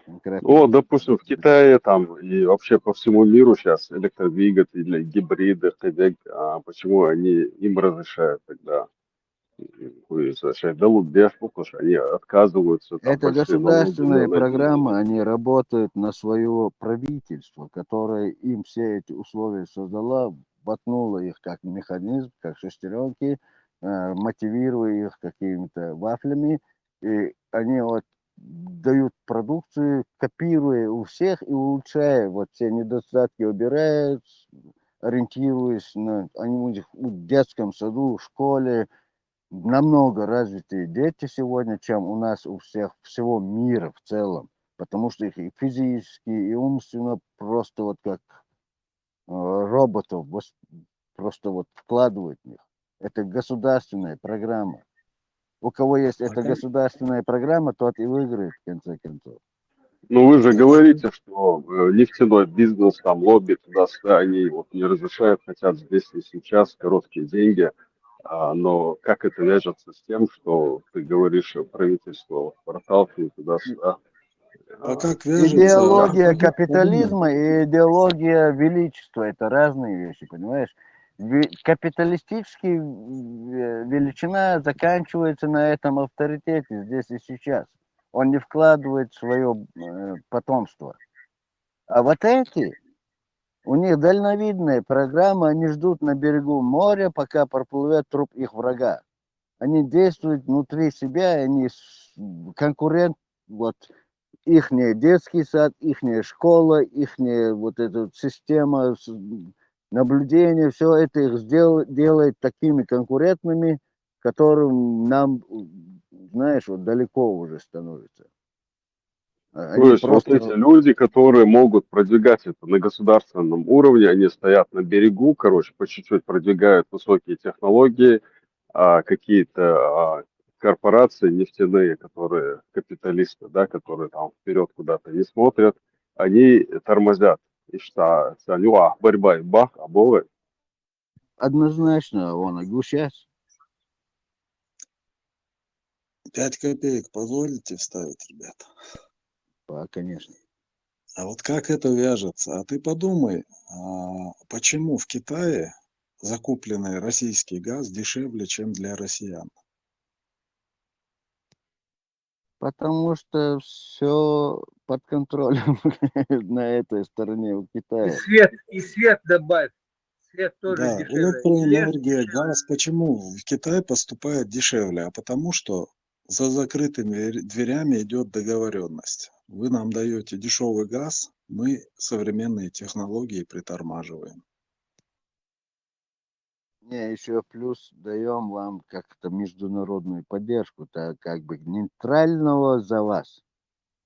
конкретно. Ну, допустим, в Китае там и вообще по всему миру сейчас электродвигатели, гибриды, почему они им разрешают тогда? Далук деш, потому что они отказываются, там Это большие налоги государственные на программы, они работают на свое правительство, которое им все эти условия создала, воткнуло их как механизм, как шестеренки, мотивируя их какими-то вафлями, и они вот дают продукцию, копируя у всех и улучшая, вот все недостатки убирают, ориентируясь на, они у них в детском саду, в школе, намного развитые дети сегодня, чем у нас у всех, всего мира в целом. Потому что их и физически, и умственно просто вот как роботов просто вот вкладывают в них. Это государственная программа. У кого есть эта государственная программа, тот и выиграет в конце концов. Ну, вы же говорите, что нефтяной бизнес, там, лобби туда-сюда, они вот не разрешают, хотят здесь и сейчас короткие деньги. Но как это вяжется с тем, что ты говоришь, правительство проталкивает туда-сюда? А как вяжется? Идеология капитализма и идеология величества – это разные вещи, понимаешь? Капиталистическая величина заканчивается на этом авторитете здесь и сейчас. Он не вкладывает в свое потомство. А вот эти, у них дальновидная программа, они ждут на берегу моря, пока проплывет труп их врага. Они действуют внутри себя, они конкурент, вот ихний детский сад, ихняя школа, ихняя вот эта вот система наблюдения, все это их делает такими конкурентными, которым нам, знаешь, вот далеко уже становится. То есть вот эти люди, которые могут продвигать это на государственном уровне, они стоят на берегу, короче, по чуть-чуть продвигают высокие технологии, какие-то корпорации нефтяные, которые капиталисты, да, которые там вперед куда-то не смотрят, они тормозят. И что, борьба и бах, обовы. Однозначно, он сейчас. 5 копеек позволите вставить, ребята? Конечно. А вот как это вяжется? А ты подумай, почему в Китае закупленный российский газ дешевле, чем для россиян? Потому что все под контролем на этой стороне у И Китая. свет добавь. Свет тоже Да, дешевле. И лес электроэнергия, газ, почему в Китай поступает дешевле? А потому что за закрытыми дверями идет договоренность. Вы нам даете дешевый газ, мы современные технологии притормаживаем. Не, еще плюс даем вам как-то международную поддержку, так как бы нейтрального за вас.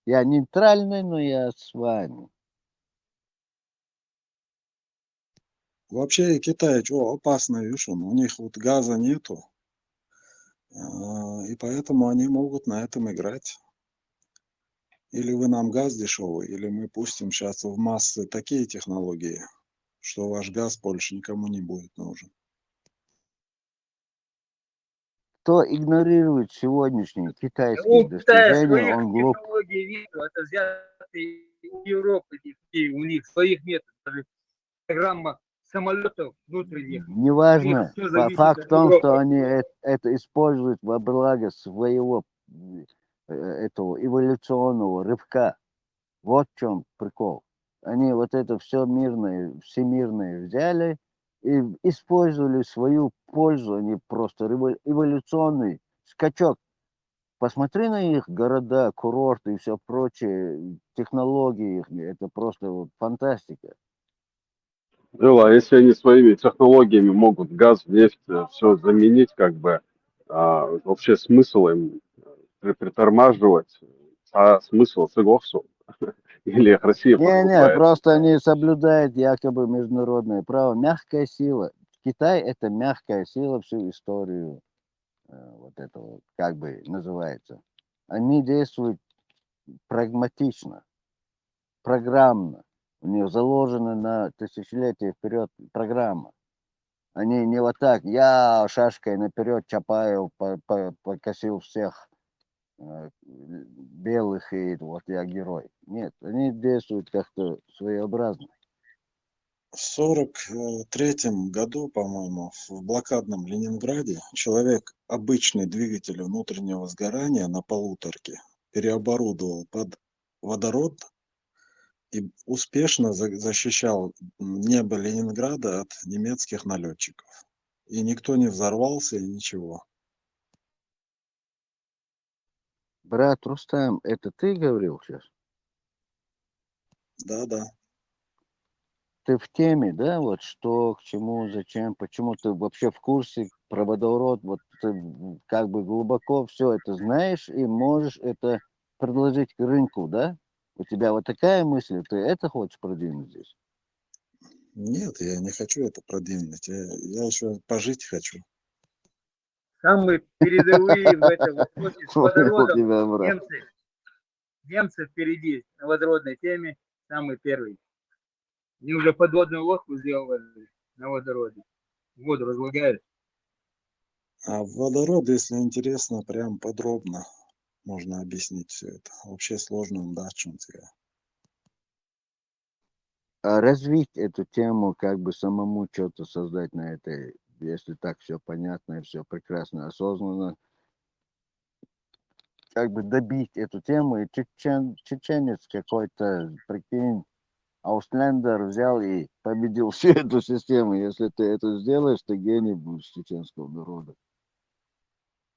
Я нейтральный, но я с вами. Вообще Китай, что опасно, видишь, у них вот газа нету, и поэтому они могут на этом играть. Или вы нам газ дешевый, или мы пустим сейчас в массы такие технологии, что ваш газ больше никому не будет нужен. Кто игнорирует сегодняшние китайские У Китая достижения, своих он глуп. технологий нет, это взятые у Европы, и у них своих нет. Даже программа самолетов внутренних, у них Неважно. все зависит Факт от в том, что Европы. они это используют во благо своего этого эволюционного рывка. Вот в чем прикол. Они вот это все мирное, всемирное взяли и использовали в свою пользу. Они просто эволюционный скачок. Посмотри на их города, курорты и все прочее, технологии их, это просто вот фантастика. А если они своими технологиями могут газ, нефть, все заменить, как бы, вообще смысл им притормаживать, а смысл согласу? Или их Россия Не, подкупает? просто они соблюдают якобы международное право. Мягкая сила. Китай это мягкая сила всю историю вот этого, как бы называется. Они действуют прагматично, программно. У них заложена на тысячелетия вперед программа. Они не вот так, я шашкой наперед Чапаев покосил всех белых, и вот я герой. Нет, они действуют как-то своеобразно. В 1943 году, по-моему, в блокадном Ленинграде человек обычный двигатель внутреннего сгорания на полуторке переоборудовал под водород и успешно защищал небо Ленинграда от немецких налетчиков. И никто не взорвался, и ничего. Брат Рустам, это ты говорил сейчас? Да. Ты в теме, да, вот что, к чему, зачем, почему ты вообще в курсе про водород, вот ты как бы глубоко все это знаешь и можешь это предложить к рынку, да? У тебя вот такая мысль, ты это хочешь продвинуть здесь? Нет, я не хочу это продвинуть. Я еще пожить хочу. Самые передовые в этом вопросе с Понял водородом тебя, брат. немцы. Немцы впереди на водородной теме, самые первые. Они уже подводную лодку сделали на водороде. Воду разлагают. А водород, если интересно, прям подробно можно объяснить все это. Вообще сложно, да, в чем-то я. Развить эту тему, как бы самому что-то создать на этой, если так все понятно и все прекрасно, осознанно, как бы добить эту тему, и чеченец какой-то, прикинь, Ауслендер взял и победил всю эту систему. Если ты это сделаешь, ты гений будешь чеченского народа.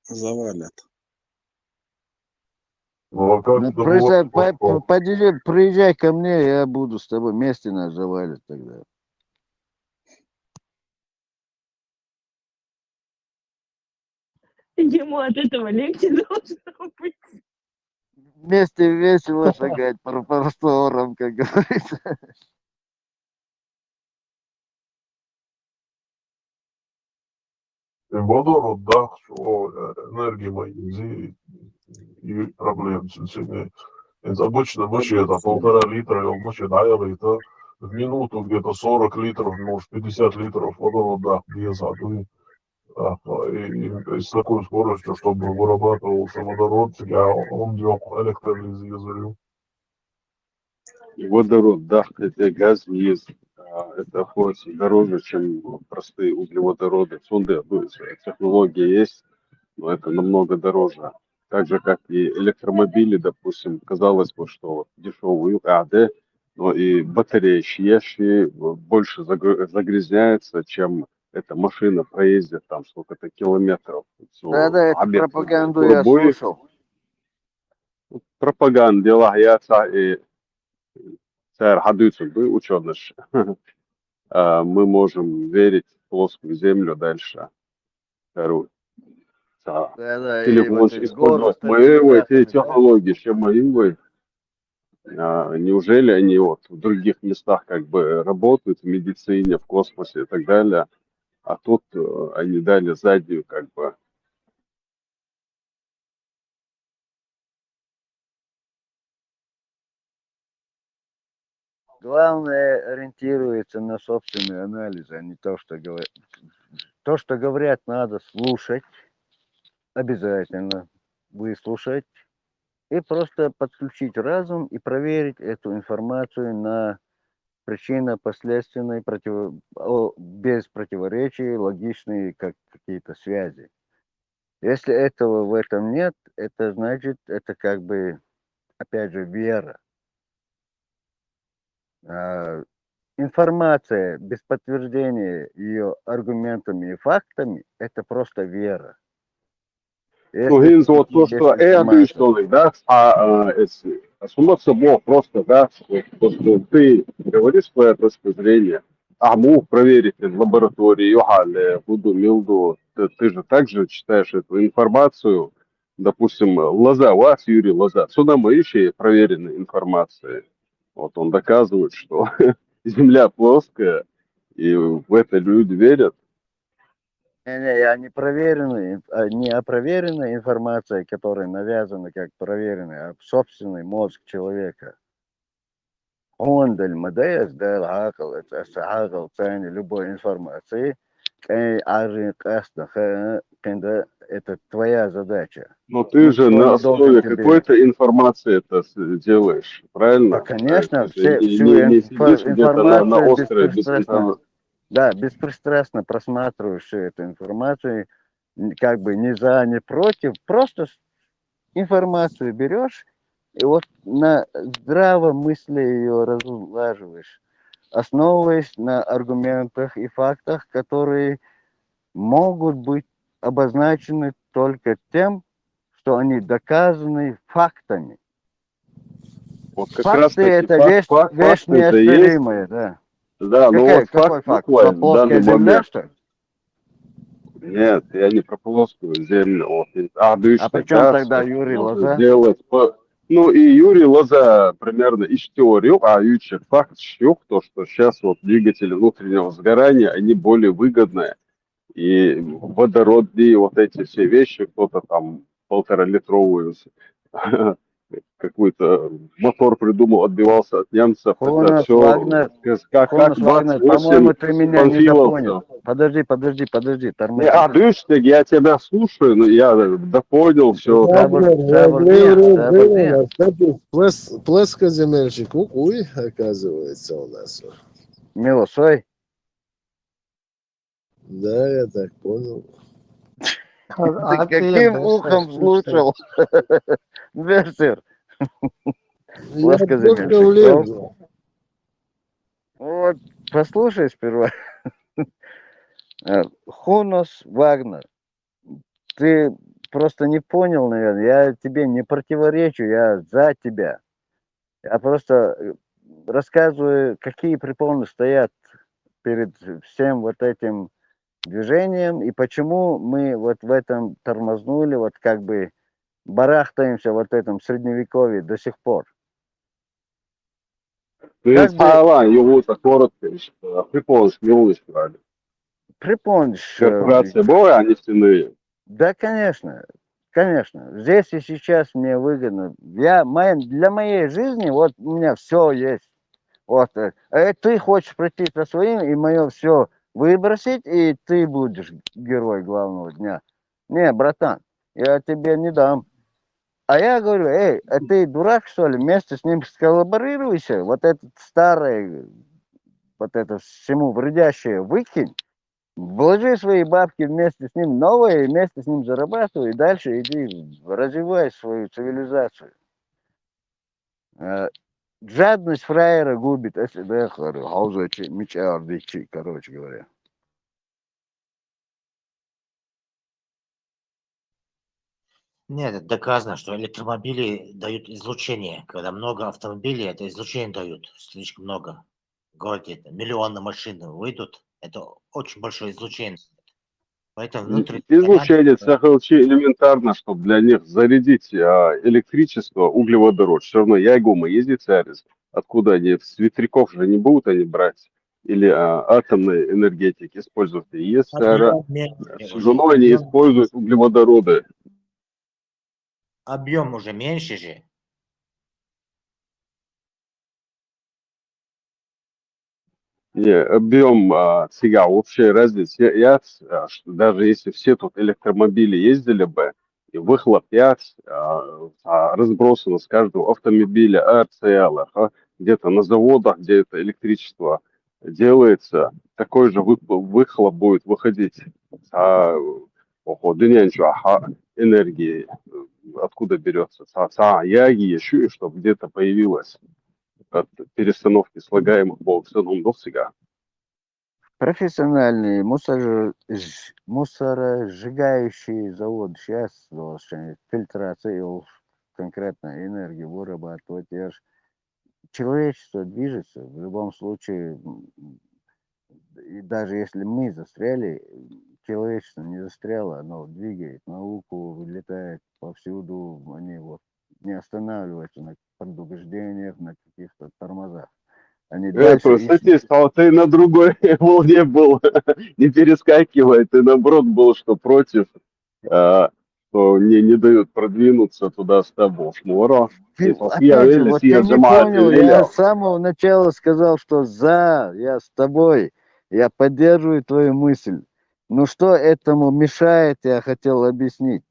Завалят. Ну, приезжай ко мне, я буду с тобой вместе нас завалить тогда. Ему от этого легче должно быть. Вместе весело шагать по просторам, как говорится. Водород, да, що енергії і проблем з цими. Więc обычно мыши это 1,5 литра, или мыши дали, это в минуту где-то 40 литров, может 50 литров водорода без воды. И с такой скоростью, чтобы вырабатывался водород, он делал электролиз язырю. И водород, да, это газ есть. Это хоть дороже, чем простые углеводороды. Технологии есть, но это намного дороже. так же, как и электромобили, допустим, казалось бы, что вот дешевые АД, но и батареи шьеши больше загрязняется, чем эта машина проездит там сколько-то километров. Да-да, эту Обед пропаганду я турбует. слушал. Пропаганда, я и царь Хадыцин был ученый. Мы можем верить в плоскую землю дальше. Вторую. Да-да, и вот Телефон эти горы использовать с мои эти сертификатами, да? технологии, чем мои. Неужели они вот в других местах как бы работают в медицине, в космосе и так далее, а тут они дали заднюю как бы. Главное, ориентируется на собственный анализ, а не то, что говорят. То, что говорят, надо слушать, обязательно выслушать, и просто подключить разум и проверить эту информацию на причинно-последственной, без противоречий, логичные как какие-то связи. Если этого в этом нет, это значит, это как бы, опять же, вера. Информация без подтверждения ее аргументами и фактами – это просто вера. Ну, Если Гинз, вот то, есть что информация. отдышь, да, суматься Бог просто, да, вот, то, что ты говоришь твоя точка зрения, а мог проверить в лаборатории, Йохале, Буду, Милду, ты же также читаешь эту информацию, допустим, Лоза, у вас Юрий Лоза, сюда мы ищем проверенной информации. Вот он доказывает, что Земля плоская, и в это люди верят. Не, я не проверенная, не опроверенная информация, которая навязана как проверенная, а собственный мозг человека. Он даль мадаяс дал акал, это акал цены любой информации, это твоя задача. Но ты же Никто на не должен основе тебе. какой-то информации это делаешь, правильно? Конечно, Ты же всю не сидишь где-то на информацию острове без интернета. да, беспристрастно просматриваешь всю эту информацию, как бы ни за, ни против, просто информацию берешь и вот на здравом мысли ее разлаживаешь, основываясь на аргументах и фактах, которые могут быть обозначены только тем, что они доказаны фактами. Вот как раз Факты таки это вещь факты-то есть. неоспоримая, да. Да, ну вот Какой факт факт? Что буквально в плоская данный земля, момент. что ли? Нет, я не про плоскую землю. Вот, А дышно, при чем да, тогда сколько Юрий можно Лоза? сделать. Ну и Юрий Лоза примерно из теории, а Ючек факт щук, то, что сейчас вот двигатели внутреннего сгорания, они более выгодные. И водородные вот эти все вещи, кто-то там 1,5-литровую какой-то мотор придумал, отбивался от немцев, тогда Хонас все как Вагнер, по-моему, 28 ты меня недопонял. панфиловцев. Подожди, Не, тормози. Дышник, я тебя слушаю, но я допонял все. Плоскоземельщик, укуй, оказывается, у нас. Милосой? Да, я так понял. Ты каким ухом слушал? Берсер. Я только влезу. Вот, послушай сперва. Хонос Вагнер. Ты просто не понял, наверное. Я тебе не противоречу, я за тебя. Я просто рассказываю, какие препоны стоят перед всем вот этим движением и почему мы вот в этом тормознули, вот как бы барахтаемся вот в этом средневековье до сих пор. Ты сказала, его-то коротко, припомнишь, не вышли. Припомнишь. Корпорации боя, а нефтяные. Да, конечно. Конечно. Здесь и сейчас мне выгодно. Для моей жизни вот у меня все есть. Вот. Ты хочешь прийти со своим и мое все выбросить, и ты будешь герой главного дня. Не, братан, я тебе не дам. А я говорю, а ты дурак, что ли? Вместе с ним сколлаборируйся. Вот этот старый, вот это всему вредящее выкинь. Вложи свои бабки вместе с ним, новые, вместе с ним зарабатывай, и дальше иди, развивай свою цивилизацию. Жадность фраера губит, если да, короче говоря. Нет, это доказано, что электромобили дают излучение. Когда много автомобилей, это излучение дают. Слишком много. В городе это миллионы машин выйдут. Это очень большое излучение. Поэтому внутри Излучение ЦХЛЧ элементарно, чтобы для них зарядить электричество, углеводород. Все равно яйгома ездит царис. Откуда они? С ветряков же не будут они брать. Или атомной энергетики использовать. Если все равно они используют углеводороды. Объем уже меньше же. Не, объем сега вообще разница. Даже если все тут электромобили ездили бы, и выхлоп 5 разбросано с каждого автомобиля РЦЛ, где-то на заводах, где это электричество делается, такой же выхлоп будет выходить. Энергии откуда берется? Яги еще, чтобы где-то появилось от перестановки слагаемых по аукционам сега. Профессиональный мусоросжигающий завод сейчас фильтрацию конкретно энергии вырабатывать. Человечество движется в любом случае, и даже если мы застряли, человечество не застряло, оно двигает науку, вылетает повсюду, они вот не останавливаются на предубеждениях, на каких-то тормозах. Они дальше ищут. Статист, а ты на другой волне был, не перескакивай, ты наоборот был, что против, что не дают продвинуться туда с тобой. Опять же, вот ты не понял, я с самого начала сказал, что я с тобой, я поддерживаю твою мысль. Но что этому мешает, я хотел объяснить.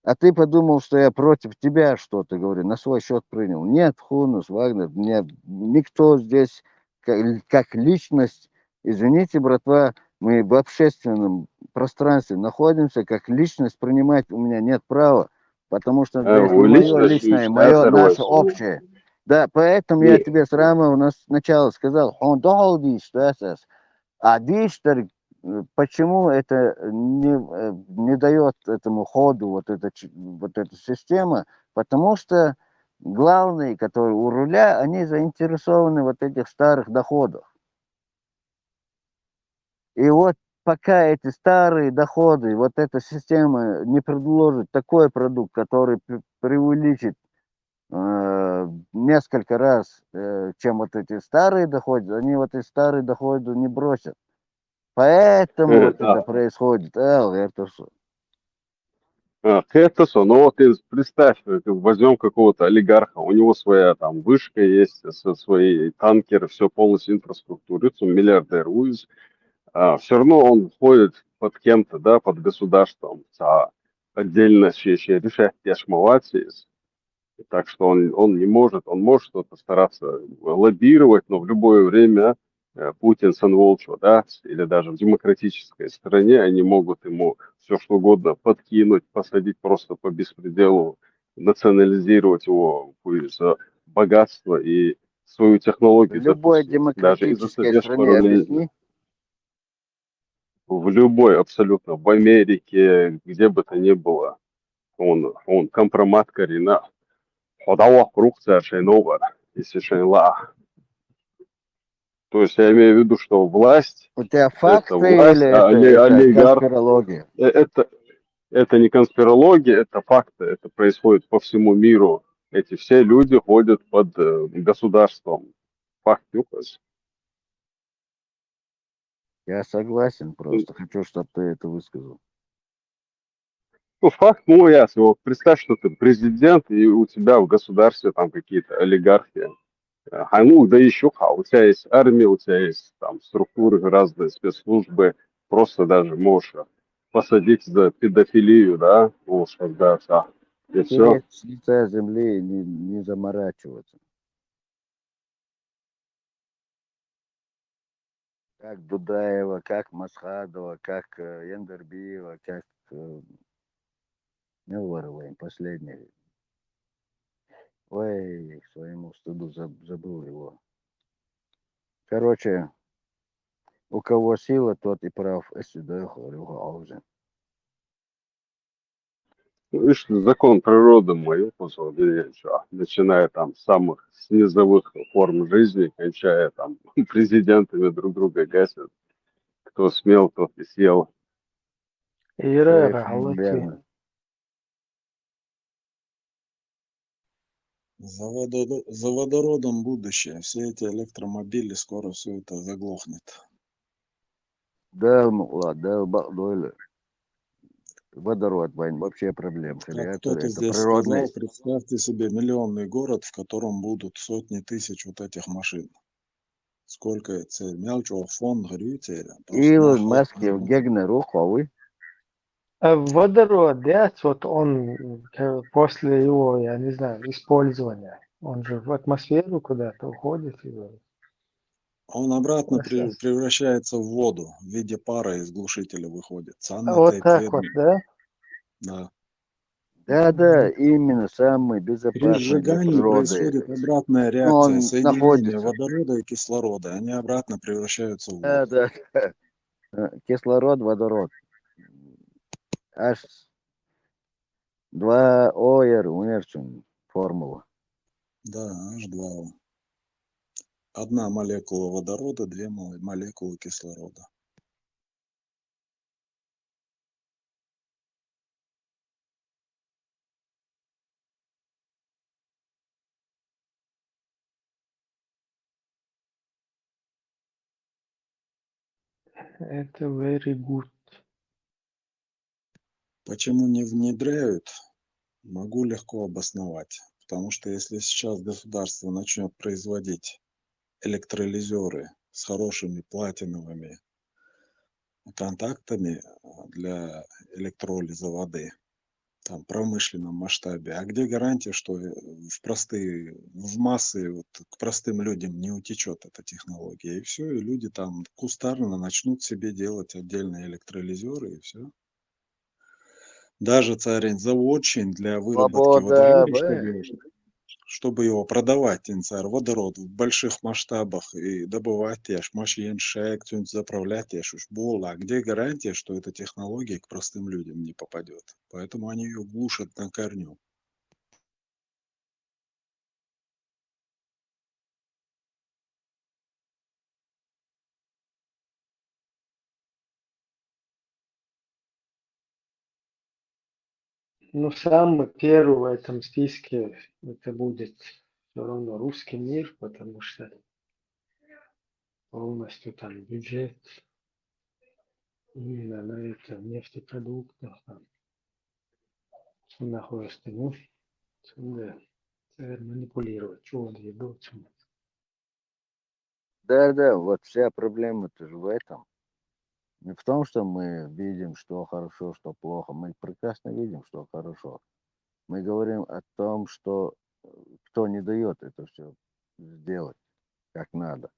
А ты подумал, что я против тебя что-то говорю, на свой счет принял. Нет, Хунус, Вагнер, никто здесь как личность, извините, братва, мы в общественном пространстве находимся, как личность принимать у меня нет права, потому что здесь не мое личное, мое, наше общее. Да, поэтому я тебе с самого начала сказал, почему это не дает этому ходу вот эта система? Потому что главные, которые у руля, они заинтересованы в этих старых доходах. И вот пока эти старые доходы, вот эта система не предложит такой продукт, который преувеличит несколько раз, чем вот эти старые доходы, они вот эти старые доходы не бросят. Поэтому вот это происходит. Это что? Это что? Ну вот представь, возьмем какого-то олигарха, у него своя там вышка есть, со своей танкеры, все полностью инфраструктура, миллиардер, все равно он ходит под кем-то, да, под государством, отдельно решать тяжмоваться. Так что он не может, он может что-то стараться лоббировать, но в любое время Путин, Санволчо, да, или даже в демократической стране они могут ему все что угодно подкинуть, посадить просто по беспределу, национализировать его богатство и свою технологию В любой запустить. Даже из-за демократической стране, объясни. В любой абсолютно, в Америке, где бы то ни было, он компромат Карина. То есть я имею в виду, что власть, У тебя это факты власть, или а это олигарх, конспирология? это не конспирология, это факты, это происходит по всему миру. Эти все люди ходят под государством. Факт, Юхас. Я согласен, просто хочу, чтобы ты это высказал. Ну, факт, ну, ясно. Вот представь, что ты президент, и у тебя в государстве там какие-то олигархи. Ну, да еще у тебя есть армия, у тебя есть там структуры, разные спецслужбы. Просто даже можешь посадить за педофилию, да, можешь когда и все. С лица земли не заморачиваться. как Дудаева, как Масхадова, как Яндербиева, как Милварова, последний. Ой, к своему стыду забыл его. Короче, у кого сила, тот и прав. Ну, видишь, закон природы мою позволяет, начиная там с самых низовых форм жизни, кончая там президентами друг друга гасят. Кто смел, тот и съел. Совершенно верно. За водородом будущее. Все эти электромобили, скоро все это заглохнет. Да, ну ладно, да, водород, Вань, вообще проблем. Как Реакторы кто-то это здесь природный. сказал, представьте себе миллионный город, в котором будут сотни тысяч вот этих машин. Сколько это? Мелчего фонд, говорите, Илон Маск Гегнер уховый. А водород, да, вот он после его, я не знаю, использования, он же в атмосферу куда-то уходит. Он обратно превращается в воду, в виде пара из глушителя выходит. Вот так вот, да? Да. Да, именно самый При безопасный для сжигании природы. происходит обратная Но реакция, он соединение находится. водорода и кислорода. Они обратно превращаются в воду. Да. Кислород, водород. H2O умершим формула. Да, H2O. Одна молекула водорода, две молекулы кислорода. Это very good. Почему не внедряют, могу легко обосновать. Потому что если сейчас государство начнет производить электролизеры с хорошими платиновыми контактами для электролиза воды, там, в промышленном масштабе, а где гарантия, что в массы, вот, к простым людям не утечет эта технология, и все, и люди там кустарно начнут себе делать отдельные электролизеры, и все. Даже заводчик для выработки Свобода, водорода, чтобы его продавать, водород в больших масштабах и добывать, машин, что-нибудь заправлять, а где гарантия, что эта технология к простым людям не попадет? Поэтому они ее глушат на корню. Ну, самый первый в этом списке это будет все равно русский мир, потому что полностью там бюджет именно на это нефтепродуктах, там, находится, ну, манипулировать, чего еду, Да, вот вся проблема-то же в этом. Не в том, что мы видим, что хорошо, что плохо. Мы прекрасно видим, что хорошо. Мы говорим о том, что кто не дает это все сделать как надо.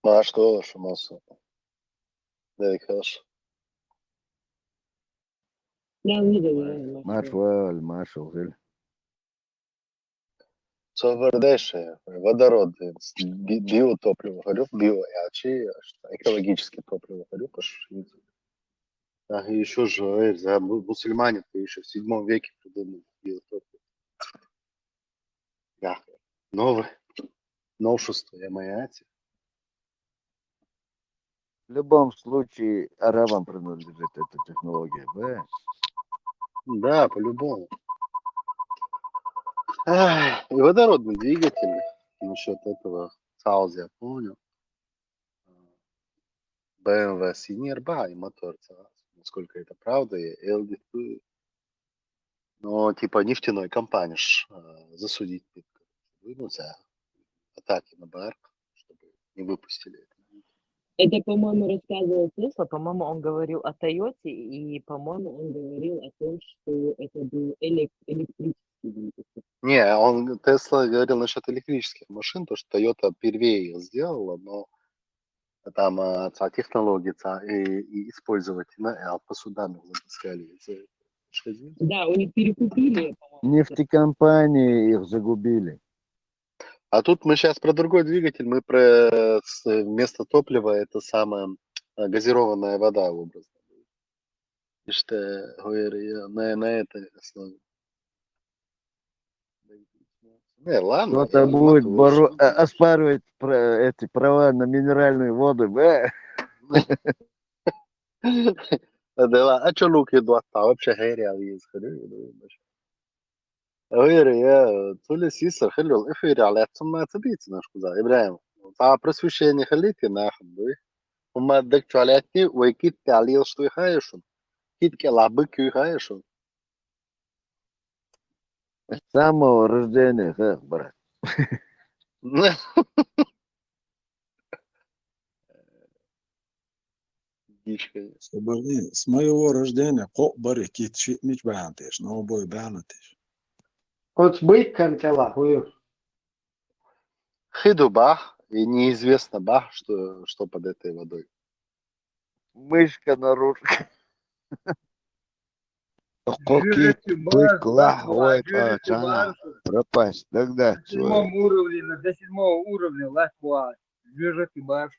Maaşlı olması. Değişir. Маршал, Современные водород, биотопливо, говорю, экологическое топливо, говорю, а еще же за мусульмане еще в 7 веке придумали биотопливо. Да. Новшество, я моя. В любом случае, арабам принадлежит эта технология, да? Да, по-любому. И водородный двигатель. Насчет этого Цауза я понял. BMW Синерба и мотор Цауза. Насколько это правда, и LDP. Но типа нефтяной компании засудить за атаки на БР, чтобы не выпустили это. Это, по-моему, рассказывал Тесла, по-моему, он говорил о Тойоте, и, по-моему, он говорил о том, что это был электрический двигатель. Не, он Тесла говорил насчет электрических машин, то что Toyota первее их сделала, но там технологии и использовать по судам их запускали. Да, у них перекупили, по-моему. Нефтекомпании их загубили. А тут мы сейчас про другой двигатель, мы про вместо топлива это самая газированная вода образно. И что на этой основе. Не, ладно, Кто-то я будет мотор. оспаривать эти права на минеральные воды, да? Да, а что Луки дуата? Вообще гениал есть. غير يا تونس يسر خلوا الإفيري على ثم تبيت نشكوزا إبراهيم تاع просвещение خليتي ناخذ بي وما دكتش عليتي ويكيد عليه شتو يخايشون كيد كلعبك يخايشون С самого рождения, как, брат? Дичь, конечно. Соболезную. С моего рождения бари кит шит мич бантеш, но бой бантеш. Вот быть кантела, хуй. Хиду бах, и неизвестно бах, что под этой водой. Мышка наружка. Жижик Кокит, бар, быкла, лахуа, ой, жижик бар. пропасть, тогда На седьмом уровне, до седьмого уровня лахуа, жижик бар.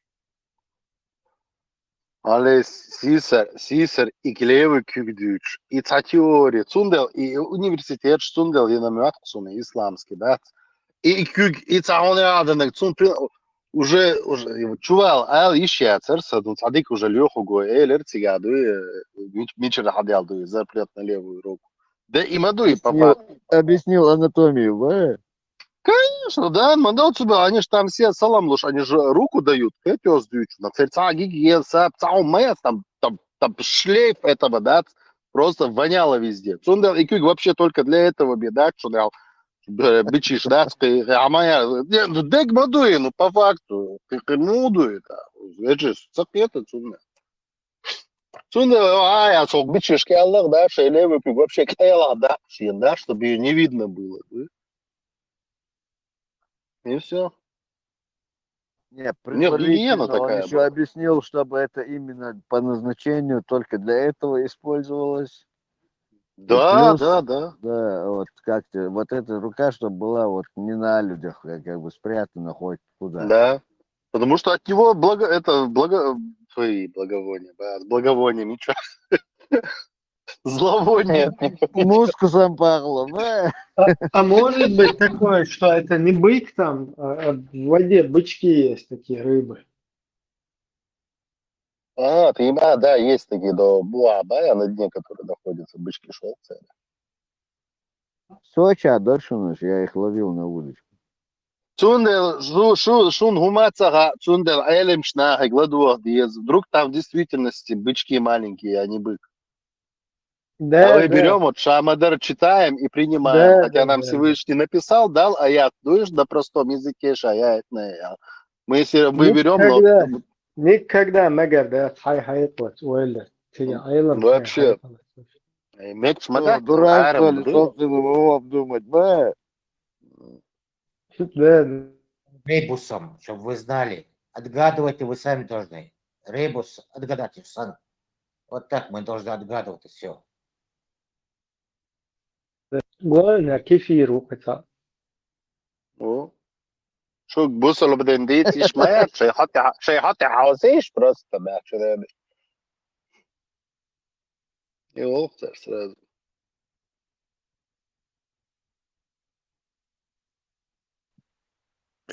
Але сисер и клевы кюгдюч. И та теория цундел, и университет цундел, и намет ксуны, исламский, да. И кюг, и та он рядом, цун уже чувал, а еще церса, ну цадик уже леху го, элер цигаду, мичер хадялду, запрет на левую руку. Да и маду и по объяснил анатомию, да? Конечно, да, мандал сюда, они же там все салам луж, они же руку дают, пёс дючу, на церца гигиенса, цау мэс, там шлейф этого, да, просто воняло везде. Цундал и кюг вообще только для этого беда, что дал, бичиш, да, а моя, ну дек мадуи, ну по факту, ты мудуи, это же цапета цундал. Цундал, я сок бичиш, кяллах, да, шейлевый кюг вообще кяла, да, чтобы ее не видно было, да. И все. Не, Нет, предварительно гигиена он такая еще была. объяснил, чтобы это именно по назначению только для этого использовалось. И Да, плюс, да. да, вот как-то, вот эта рука, чтобы была вот не на людях, как бы спрятана хоть куда. Да. Потому что от него твои благовония, да, с благовониями, ничего. Зловоние от него. Мускусом пахло, да? А может быть такое, что это не бык там, а в воде бычки есть такие рыбы. Да, есть такие до Буабая на дне, которые находятся, бычки шелцы. Сочи, а дальше я их ловил на удочку. Цундел, шун гумацага, цундел, элем шнахи, гладуах диез. Вдруг там в действительности бычки маленькие, а не бык. А Да, мы да, берем, вот Шамадар читаем и принимаем. да, Хотя да, нам да. Всевышний написал, дал аят. Дуешь на простом языке шаят. Мы если мы берем, но Никогда Мегер хай хайтлас уэллер. Тия айлам хай вообще, хайтлас. мекс Что, мага, дурак, что ли, да? собственным умом думать, да? Да, Ребусом, чтобы вы знали. Отгадывайте вы сами должны. Ребус, отгадайте сам. Вот так мы должны отгадывать все. главное кефир وقتها. شو بوصلوا بدهم ديت يشمات شي حط حواسيش просто да, что да. И локтер сразу.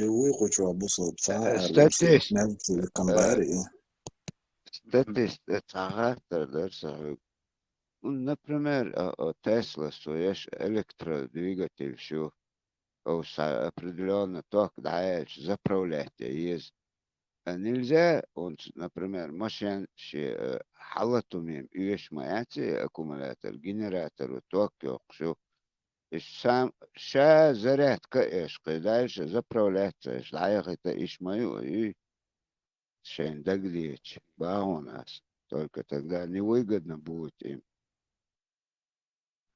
ويقوشوا بوصل بساعة Statist. نفس كمباري. Statist характер, да, ну, например, Тесла, что есть электродвигатель, все определенно ток дальше заправлять есть. Нельзя, он, например, машин халатумим, вещь маяти, аккумулятор, генератор, ток, все. И сам зарядка, дальше заправляться, это ишь мою, и шейн дагдич, у нас. Только тогда невыгодно будет им.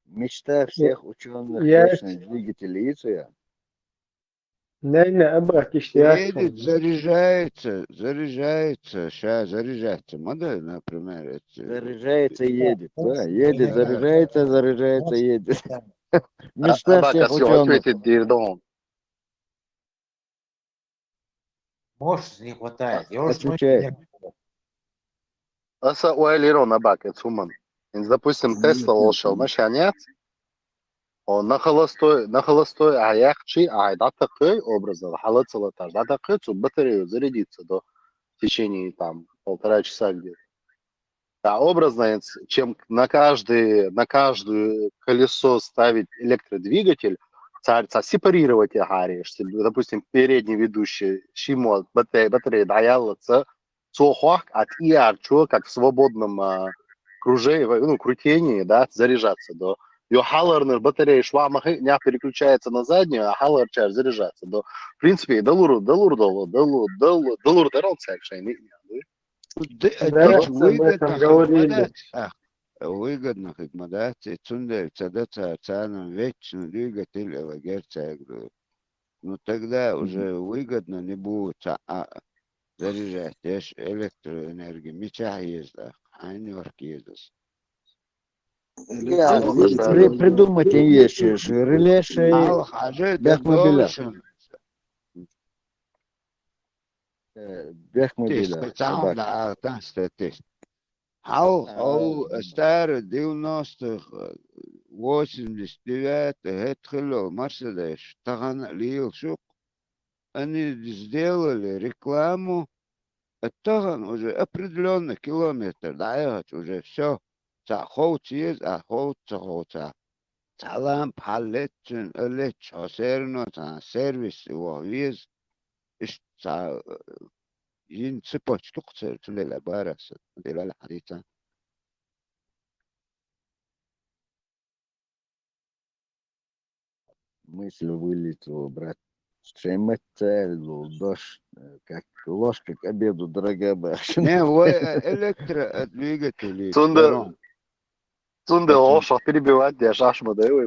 Мечта всех ученых Я вечный двигатель яйца. не أبغى Едет, اشتراك заряжается, сейчас заряжается. Модель, например, Заряжается и едет. Да, едет, заряжается, едет. А Мечта всех Абакас, ученых. ответит Дирдон. Может, не хватает. Я уже Отвечай. Аса уайлирон Абакас, Уман. Допустим, Тесла ошел машинец, он на холостой аякчи, датакы образно, халацалатаж, датакы, батарею зарядиться в течение там 1,5 часа где-то. Да, образно, чем на каждое колесо ставить электродвигатель, сепарировать агари, допустим, передний ведущий, шимо батарея даялся, цохуах от иарчо, как в свободном кружении, ну, крутении, да, заряжаться до. Ее халарная батарея швамахи не переключается на заднюю, а халар чар заряжаться до. В принципе, долур дарал цекшей, не. Да, Дичь об этом выгодно говорили. хикмадать. Выгодно хикмадать. Цундель цадаться цаном вечный двигатель эвагерца. Ну тогда уже выгодно не будет заряжать электроэнергию. Меча езда, а не ездас. Я придумать и есть релешей бехмобиля. Бехмобиля. Хау старый 90-х, 89-х, это Мерседес, Таган Лил Шук. Они сделали рекламу, Таган уже определенный километр, да, уже все. Хоуц есть, а хоуца. Салам палетчин, элеч, осерно, сервис его виз, ين цепочку تلي بارس إلى الحديثة. Мысль вылетела, брат. Чем это дождь, как ложка к обеду, дорогая башня. Не, вы электродвигатели. Цунде лоша перебивать, держашь модели.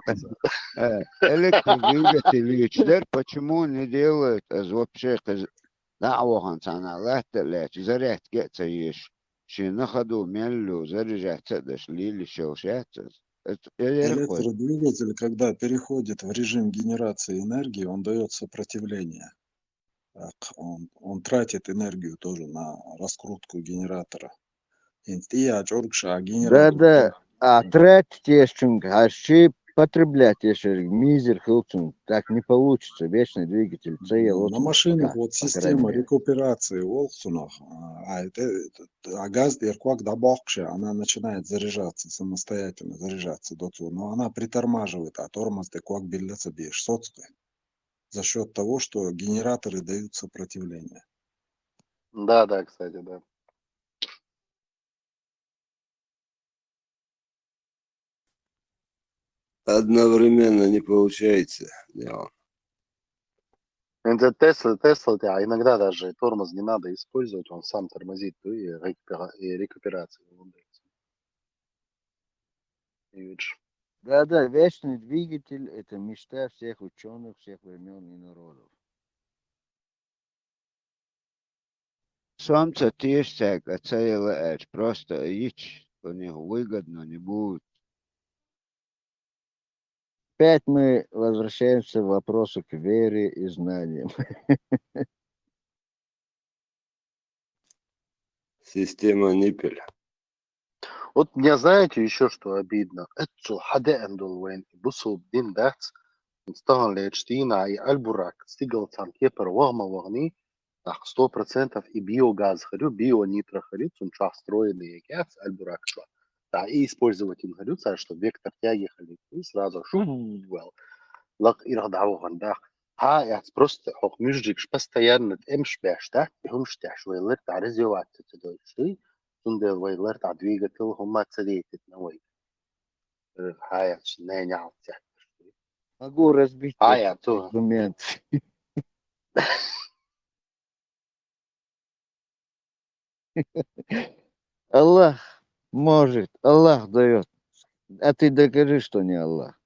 Электродвигатели. Почему не делают вообще دعوة أنا لا تلاش زرعت جأت يش شي نخدو ميلو زرجع تدش ليلي شوشات Электродвигатель, когда переходит в режим генерации энергии, он дает сопротивление. Так, он тратит энергию тоже на раскрутку генератора. Да, а тратить еще, а щи потреблять еще мизер хилтун. Так не получится. Вечный двигатель. На машинах вот система рекуперации Волксунах, а газ Ирквак Дабокше, она начинает заряжаться, самостоятельно заряжаться до того, но она притормаживает, а тормоз Ирквак бельдется беш соцкой за счет того, что генераторы дают сопротивление. Да, кстати, да. Одновременно не получается дело. Это Тесла, иногда даже тормоз не надо использовать, он сам тормозит, и рекуперация. Да, вечный двигатель – это мечта всех ученых, всех времен и народов. Солнце тишься, целое, просто ич, у них выгодно не будет. Опять мы возвращаемся к вопросу к вере и знаниям. Система Ниппель. Вот мне, знаете, еще что обидно. Это حدا وين بصوا بدين دات نستغل ليشتينا اي البراك стигал там кепер вагма вагни так 100% и биогаз харю, бионитро харю, цунча встроенные газ альбурак шла. Да, и использовать им харю, что вектор тяги харю, и сразу шувел. Лак и радаву гандах. Я просто хок мюжик постоянно эмш бэш, да, бихумш тяш, вейлер та развиваться туда шли. Тунде вейлер та двигатель хума цадетит на вей. Я не нялся. Могу разбить Я то. аргумент. Аллах может, Аллах дает. А ты докажи, что не Аллах.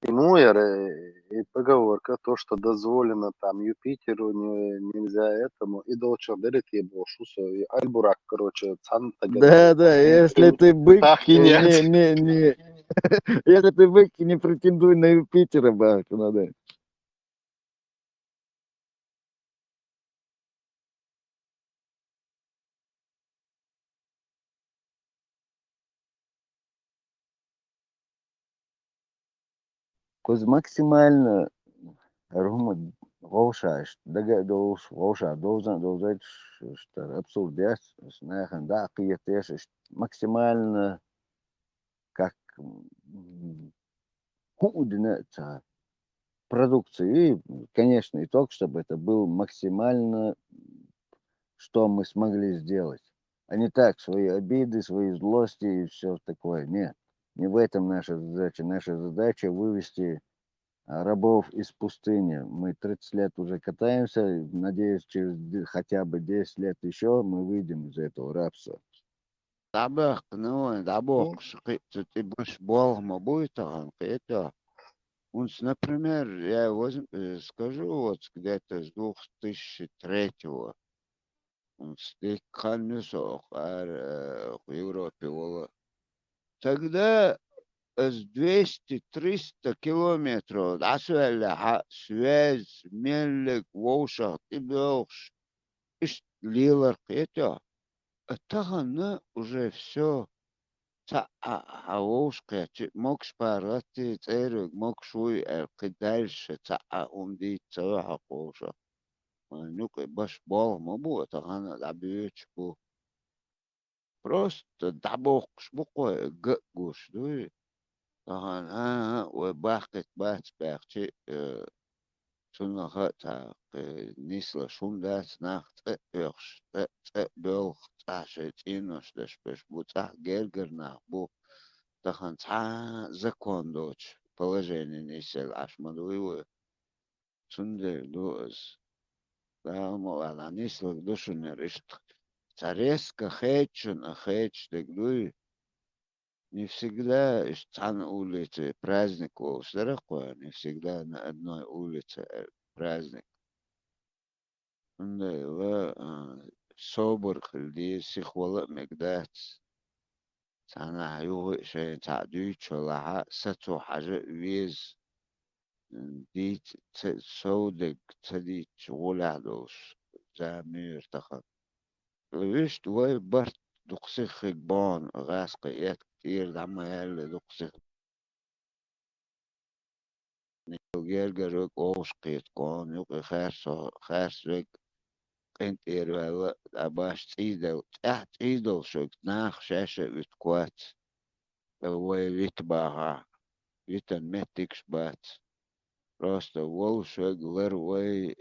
Ну, и поговорка, то, что дозволено там Юпитеру, нельзя этому. И долчо берет ебо шусо, и альбурак, короче, цан Да, да, если ты бык, так и нет. не. Если ты бык, не претендуй на Юпитера, бак, надо. Көз максимально румы غوشاش دقا دوش غوشا دوزать что абсурд дес снехан да киетеш максимально как худина продукции и, конечно, итог, чтобы это был максимально, что мы смогли сделать. А не так, свои обиды, свои злости и все такое. Нет, не в этом наша задача. Наша задача вывести рабов из пустыни. Мы 30 лет уже катаемся. Надеюсь, через хотя бы 10 лет еще мы выйдем из этого рабства. Табах, ну, табах, ты будешь Богом будет, это. Например, я скажу, вот где-то с 2003-го, стыканнусох в Европе было. Тогда с 200-300 километров асфальта, связь, мелик, волшах, ты бьешь, иш лилар, это. А тогда уже все. Аушка, мокш парати, церк, мокшуй, дальше, умди, цаха коша. Ну-ка, баш бол, мобу, это гана дабьюч бу. Просто дабокш букой, гуш, дуй. Таган, бахкет бац бахчи, сунахата, нисла шундас нахт, бёрш, бёрх, цашет, инош, дашпеш, буцах, гергер нах, бу. Тахан закон дочь положение несел аж мадуевы сунде дуз да мала несел душу не решит цареска хечун а хеч дегдуй не всегда на улице праздник у старахуя не всегда на одной улице праздник сунде в собор хилди сихвала мегдат أنا يوغ شيء تعدي شلها ستو حاجة ويز دي سودك تدي شغل عدوش زامير تخن لويش دوي برت دقسيخ بان غاس قيات كتير دعما يالي دقسيخ نيوغير جروك اوش قيت قان يوغي خارس ويك قنت إيروالا أباش تيدل تحت تيدل شوك ناخ شاشة وتكوات ويتباها يتن متكش بات راستا والشوك لروي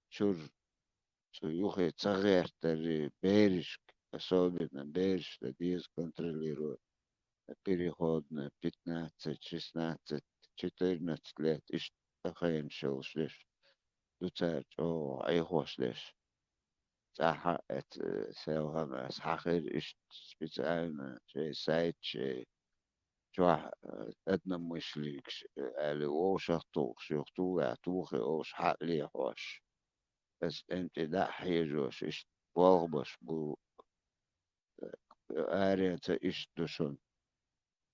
تشور يوخي تصغير تري بيرش особенно бейрш дадиз контролирует переходно 15, 16, 14 лет иш тахаем шел шлеш дуцарч о айхош леш صح سوهم حقير إيش специально شيء سايت شيء شو أدنى مش ليكش اللي وش أختوش يختو يعتوخي وش حق لي خوش بس أنت دا حيجوش إيش واغبش بو آرينتا إيش دوشون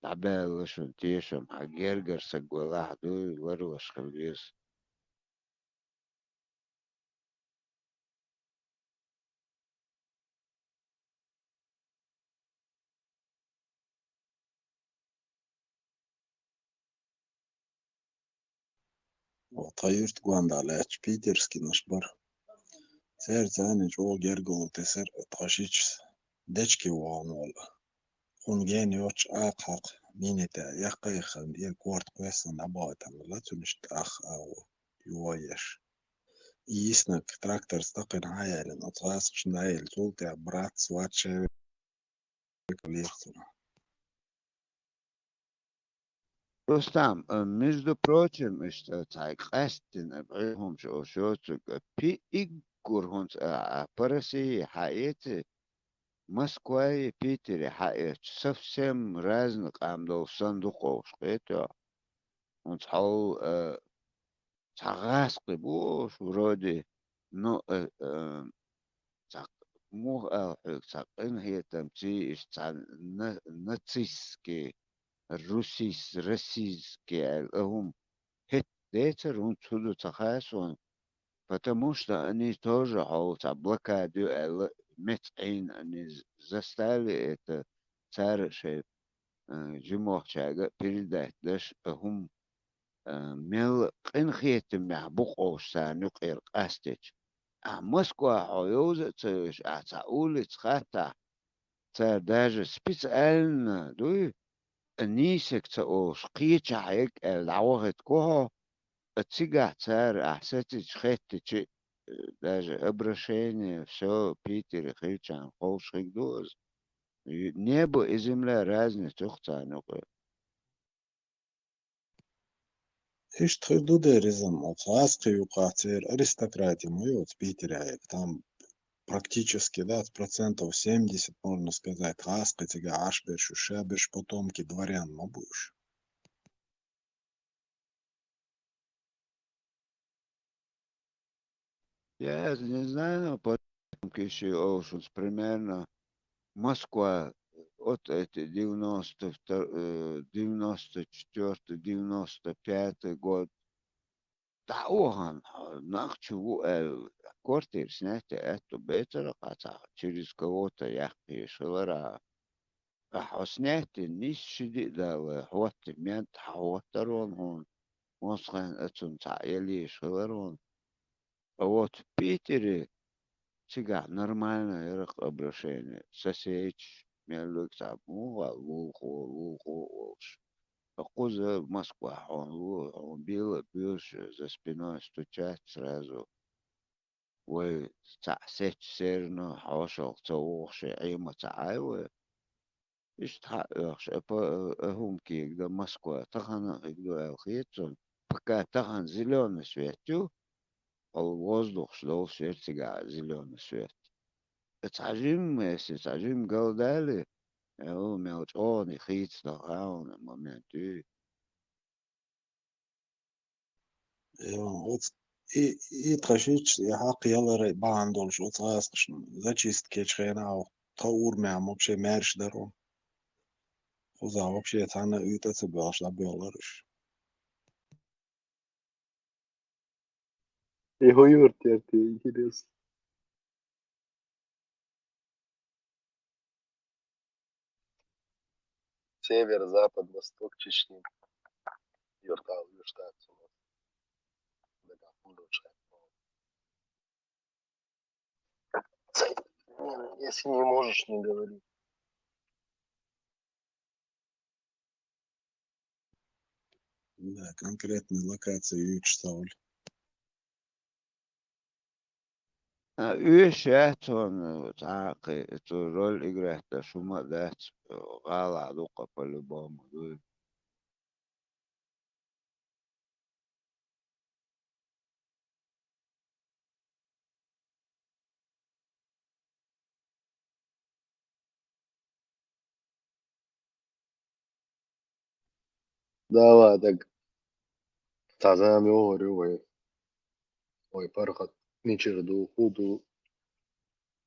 تعبال لشون تيشم حقيرجر سجولاح دوي وروش خليس وطيرت قواند على بيترسكي نشبر سير تاني جو جرجل تسر تخشيش دشكي وامول خونجين يوتش آقاق مينيتا يقي خم يكورت قويسن أباوتا لا تنشت أخ أو يويش يسنك تراكتر استقن عايل أطغاس شنايل تولتي برات سواتشي كليختنا Рустам, между прочим, что так Астин, هم شو في إيجور هون по России Москва и Питере совсем разных صندوق это он сказал цагаасгүй бууш вроде но муу энэ хэтам чи нацистские российские хет детер он чудо цагаасан потому что они тоже блокаду мецин они заставили это царь جموعة передать даже мел قنخيتم بقوش نقير قاستش Москва حيوزة أتقول تخاطع даже специально نيسك تقوش قيتش هيك العوغة كوها تسيقع تار أحساتش خيتش даже обращение все Питер خيتشان قوش خيك دوز небо и земля разные тухца نقير Иш тхырду деризм, царский юкатер, аристократия, мы вот в Питере, там практически, да, процентов 70, можно сказать, хаски, тига, ашбеш, шабеш, потомки дворян, мабуш. Я не знаю, потомки еще Оушенс, примерно Москва от эти 94 95 год. Да, он нахчу квартир снять, это бетер, через кого-то я шелара. А снять не сиди, да, вот мент, вот он, Москва, это или шеларон. А вот в Питере всегда нормальное обращение. Сосечь, мелок, луху. Акуза Москва, он бил, за спиной стучать сразу. Ой, сечь серно, хошел, цаухши, има цаайвы. Иш тхаёхш, хумки, когда Москва, тахана, когда алхитсон, пока тахан зеленый светю, воздух шел светига зеленый свет. تعجيم تعجيم قال هو ملطون يخيط طهاون моменту. Вот и тхашич, я хак ялары баандолш, вот раскшн, зачистки чхенау, таур мям, вообще мерш даром. Хуза, вообще, тана это цебаш, лабеларыш. Его юртер, ты интересно. Север, запад, восток, Чечни. Юртал, юртал. Если не можешь, не говори. Да, конкретные локации читал. Уещатон تعاقي رول إجراء شو ما ذات غالى عدوقة بالبوم Давай, так. Тазами говорю, ой, пархат, ничерду, худу,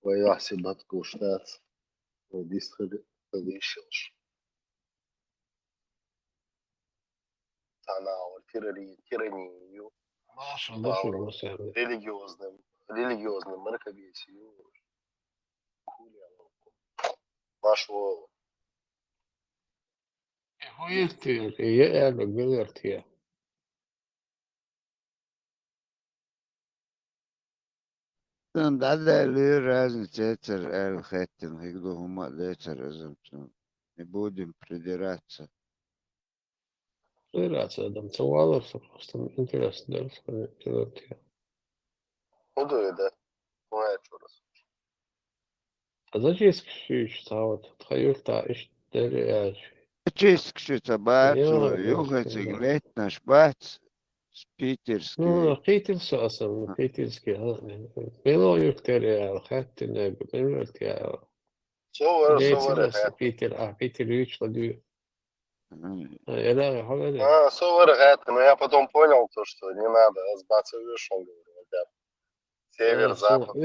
ой, ахси батку штат, ой, дистхали, подыщешь. Тана, тиранию, религиозным мракобесию, нашу Там да ли разница хеттин, когда хума летер не будем придираться. Придираться, там целоваться, просто интересно, да, сказать. буду, да, моя чурас. А зачем еще читал? Тхаюрта, Зачистки табацу, يلا югацик летна шпац, No, питерский. Kiitels asem, Kiitelski. Meillä on yhteydellä, Hättinen, Meillä صور Deetsi صور vasta غات Peter Yksla du. Я говорю, صور غات, но я потом понял то, что не надо, сбаться вышел, говорю, ребят. Север, запад.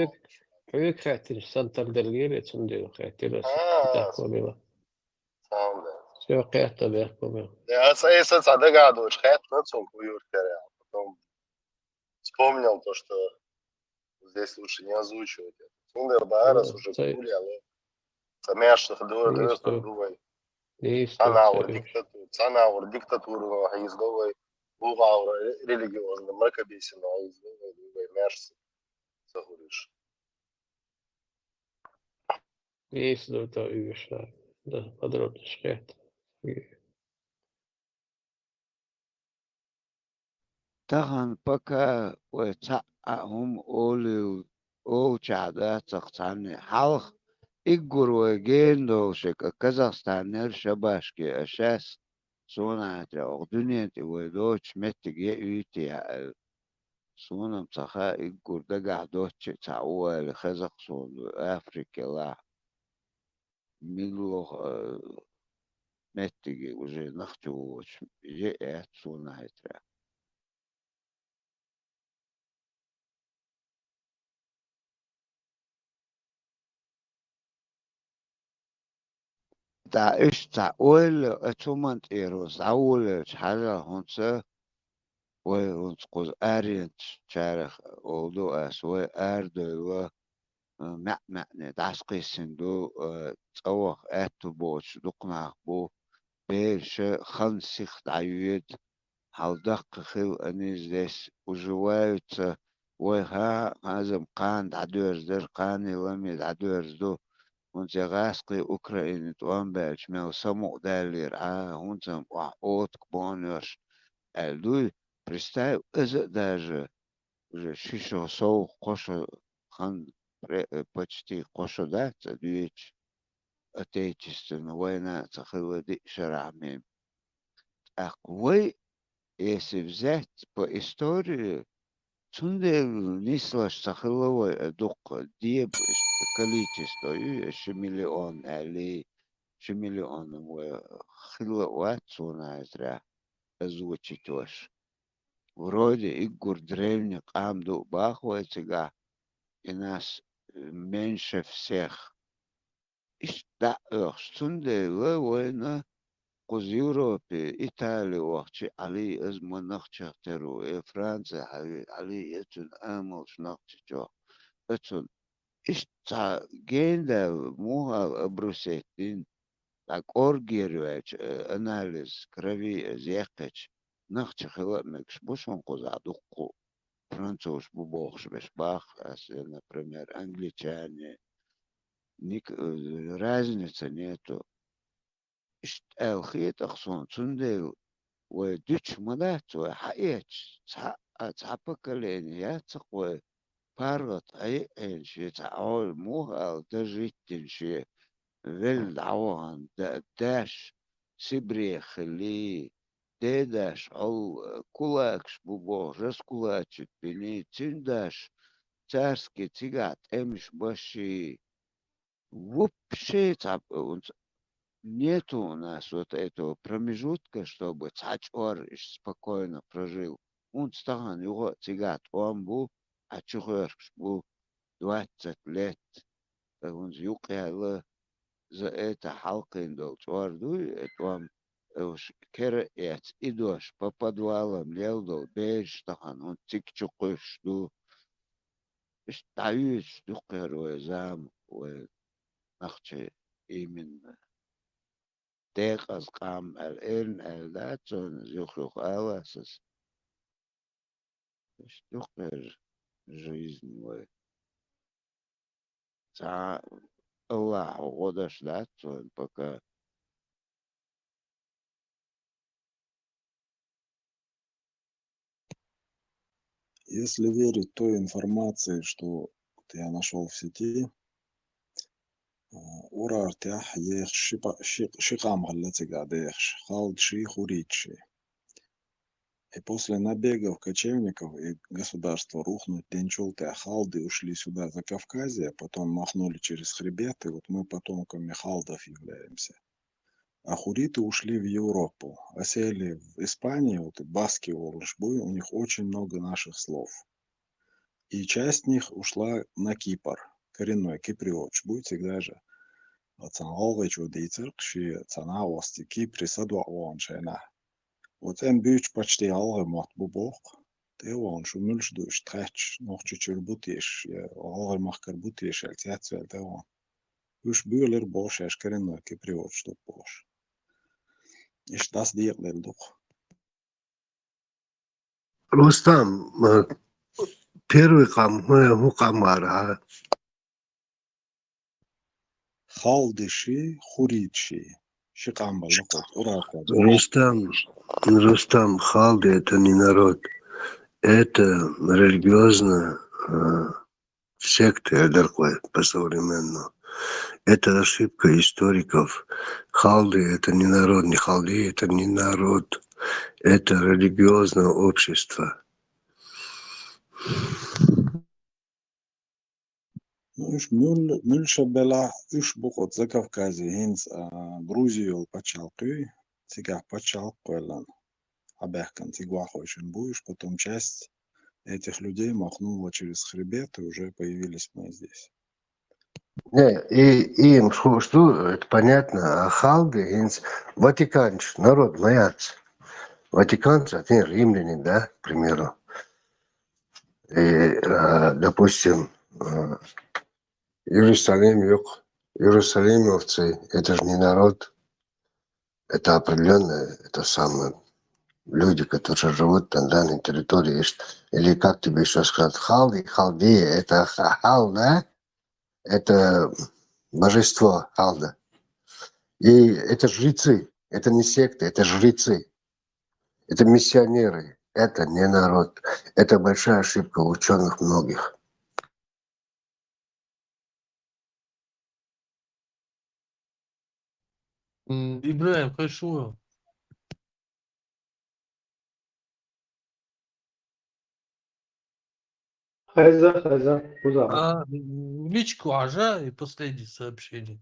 Hyvin Hättin Santander som du Hättin. Саунда. Se on Hättin. Я если догадываюсь, хэт на цунку юркеря. Потом вспомнил то, что здесь лучше не озвучивать это. Сундер Барас уже кули, але самяшных дувай. Цанаур диктатуру гайздовой бугаура религиозно мракобесина гайздовой дувай мяшцы загуриш. Есть это Yksla. Да, подробно Hätt. Tahan пока هم أولي أو شعبات تقطعني حلق إجور وجين دوشك كازاخستان شباشكي أشاس سونا ترى دنيا ودوش متجي يتي سونا مصخا إجور دقع دوش تعوى لخزاخستان أفريقيا لا ميلو متجي وجي نختو جي سونا ترى داعش تعول اتومنت ايروس اول حاجة هونسا وهونس قوز ارينت شارخ اولدو اسوي اردو معنى دعسقي سندو تصوخ اتو بوش دقنا بو بيش خنسيخ دعيويد هالدق خيو انيزدس وجوايت وها هذا مقان دعدورز در قاني ومي دعدورز دو هونت غاسقي أوكرانيا توامبالش ماو سمو دالير هونت وعوت كبونيوش الدوي بريستايو إذا داج شيشو سو قوشو خان почти قوشو دات دويتش أتيتشستن وينا تخلو دي شرعميم أقوي يسيب ذات بإستوري Цунде нислаш сахилова дук диеб количество миллион али миллион хиловат цуна зря озвучить ваш. Вроде игр древних амду бахуется и нас меньше всех. Иш да цунде война قوز يوروبي إيطاليا وقتي علي أزمة نقطة ترو فرنسا علي أتون أموش نقطة جو أتون إيش تا جيندا موها بروسيتين تاك أورجيرواج أناليز كرافي زيقتش نقطة خلا مكش بوش قوز عدوكو فرنسوش ببوخش بش باخ например англичане разницы нету الخيط أخصون تندل ودش مدات وحقيقش تعبك لأن يتقوى فارغت أي شيء تعول موها تجريت شيء ذل عوان داش سبري خلي داش أو كولاكش بوبو جس كولاكش بني تنداش царский тигат эмш баши вообще تعب нету у нас вот этого промежутка, чтобы цачор спокойно прожил. Он стаган его тигат, он был, а чухерш был 20 лет. Он юкяла за это халкин дол чварду, это он кера эц идош по подвалам лел дол беж стаган, он тик чукыш ду. Стаюсь дукерой зам, нахче именно. Tegas kam in el dat zo'n zoek alles is toch weer жизнь way. Та Allah годаш dat zo'n пока. Если верить той информации, что я нашел в сети, урартях ех шикам галлацега дех халдши хуричи. И после набегов кочевников и государства рухнуть Денчулты, халды ушли сюда за Кавказье, потом махнули через хребет, и вот мы потомками халдов являемся. А хуриты ушли в Европу, осели в Испании, вот и баски Орлышбуй, у них очень много наших слов. И часть них ушла на Кипр, коренной киприот, шбуй всегда же. Цаналович удейцер, ши цанаости Кипри садва оаншена. Вот en büyük почти алгы мат бу бок. Те он шу мülш душ трач нох чучур бутиш, алгы махкар бутиш, альтяцвел те он. Уж бюлер бош эшкерен киприот что бош. Иш das диерлер дух. Рустам, первый камара. Халдыши, хуричи. Шикамбал локот, урака. Рустам, халды это не народ. Это религиозная секта такой по-современному. Это ошибка историков. Халды это не народ, не халды это не народ. Это религиозное общество. Ну, уж мülшä бела уж бухот за Кавказе, хинц Грузию почалкы, цигах почалкуэлан. Абяхкан цигуахойшин буешь, потом часть этих людей махнула через хребет, и уже появились мы здесь. Не, и им что, это понятно, а халды, инс, ватиканч, народ, маяц. Ватиканцы, это римляне, да, к примеру. И, допустим, Иерусалим, иерусалимовцы, это же не народ, это определенные, это самые люди, которые живут на данной территории. Или как тебе еще сказать, халдеи, это хал, да? Это божество халда. И это жрецы, это не секты, это жрецы, это миссионеры, это не народ. Это большая ошибка ученых многих. Ибраим, хорошо. Хайза, куда? В личку Ажа и последнее сообщение.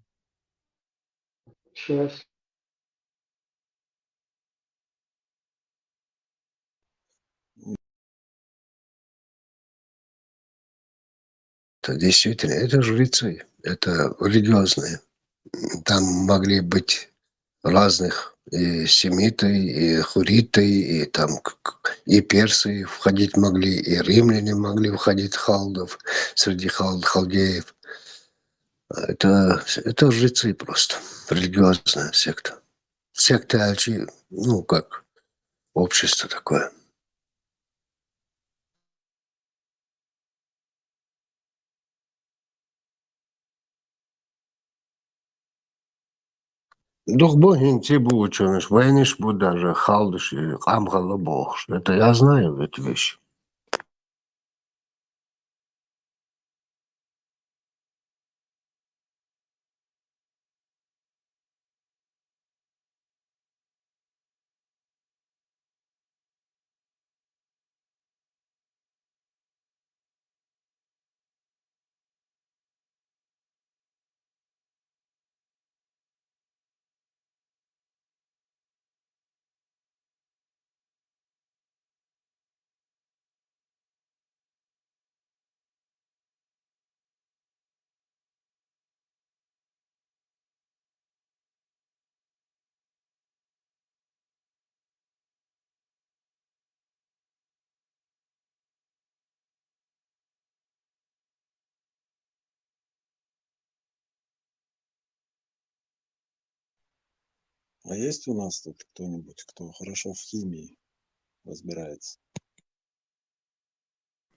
Сейчас. Это действительно, это жрецы, это религиозные. Там могли быть разных и семиты, и хуриты, и там и персы входить могли, и римляне могли входить халдов среди халдеев. Это жрецы просто, религиозная секта. Секта Альчи, ну как, общество такое. Дух богин те ученыш, войниш даже халдыш и амгала бог. Это я знаю эти вещи. А есть у нас тут кто-нибудь, кто хорошо в химии разбирается?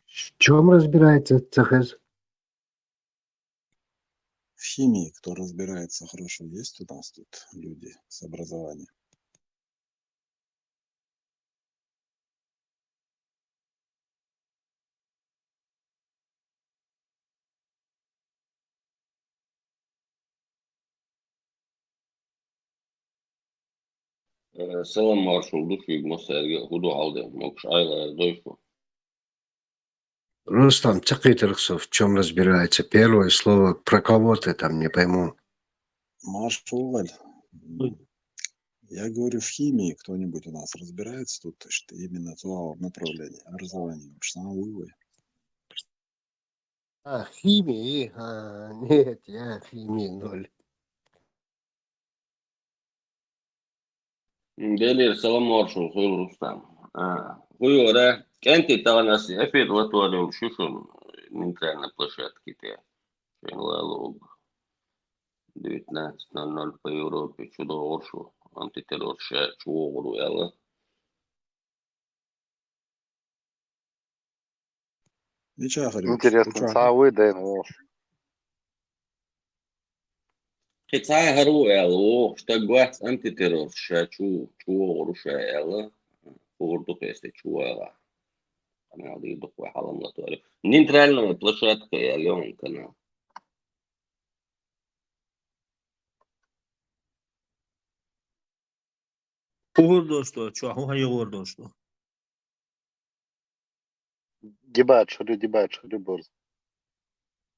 В чем разбирается ЦХС? В химии кто разбирается хорошо? Есть у нас тут люди с образованием? Selam marshal души мосерге худу алды мокш айла дойфу. Рустам Цакитерцев в чем разбирается? Первое слово про кого ты там, не пойму. Маршал, я говорю, в химии кто-нибудь у нас разбирается тут, что именно то направление образования, что она выводит. А, химии? Нет, я химии 0. Delir selam marshal soy Rustam. Хуй да. Кенти таланас эфир латуалем шушун нейтральной площадке те. Лалог 19:00 по Европе. Чудо оршу. Антитеррор ше чуогру яла. Интересно, цавы ДНО. Кицай гару яла. Что гвац антитеррор ше чуогру ше яла. Форду песте чуала. Она дыдох вахалам латуалем. Нейтральная площадка я лён канал. Угордошту, чуху хайгордошту. ديباتش برز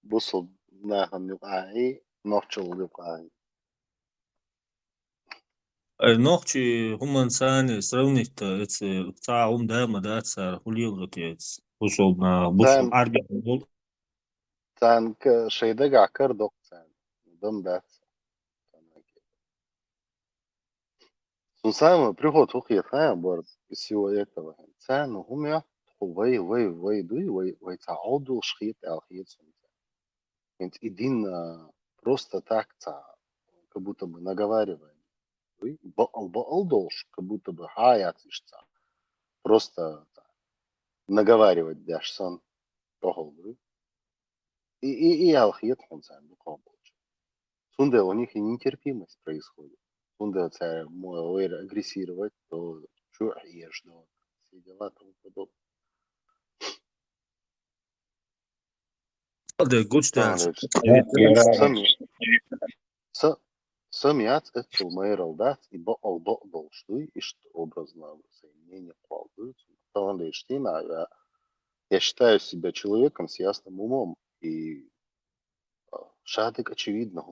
بصل ناهم يقعي نوفشل يقعي Нохчи хумансани сравнить эти цаум дама да цар хулилгатец. Бусол арби бол. تان شيدا قاكر دوق تان دم بات سنسام приход ухи тан برز из всего этого تان هم وي دوي وي تعودوا شخيط алхит انت идин просто так как будто бы наговариваем бал долж как будто бы хаятишься просто наговаривать дашсан тохол и алхит он сам буквально сунда у них и нетерпимость происходит сунда царь мой агрессировать то что ешь да все дела тому подобное. Да, гучтар. Самиац это мейралдат и бал что и что образно соединение квалдуется. Я считаю себя человеком с ясным умом и шадык очевидно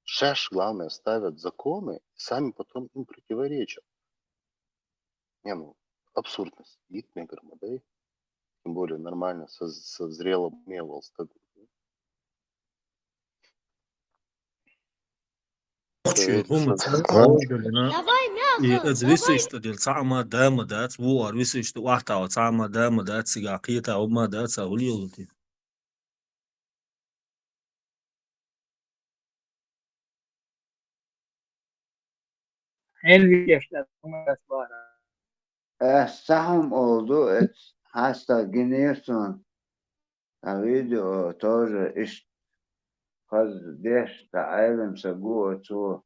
Шаш, главное, ставят законы, сами потом им противоречат. Абсурдность. Вид мегармодей. Тем более нормально, со зрелым умелым стадом. И это висит, что дел сама дама дать, вот висит, что вахта сама дама дать, сигареты, ума дать, саулилути. Sahum oldu. Hasta giniyorsun. Video тоже قديش تعلم سقوطه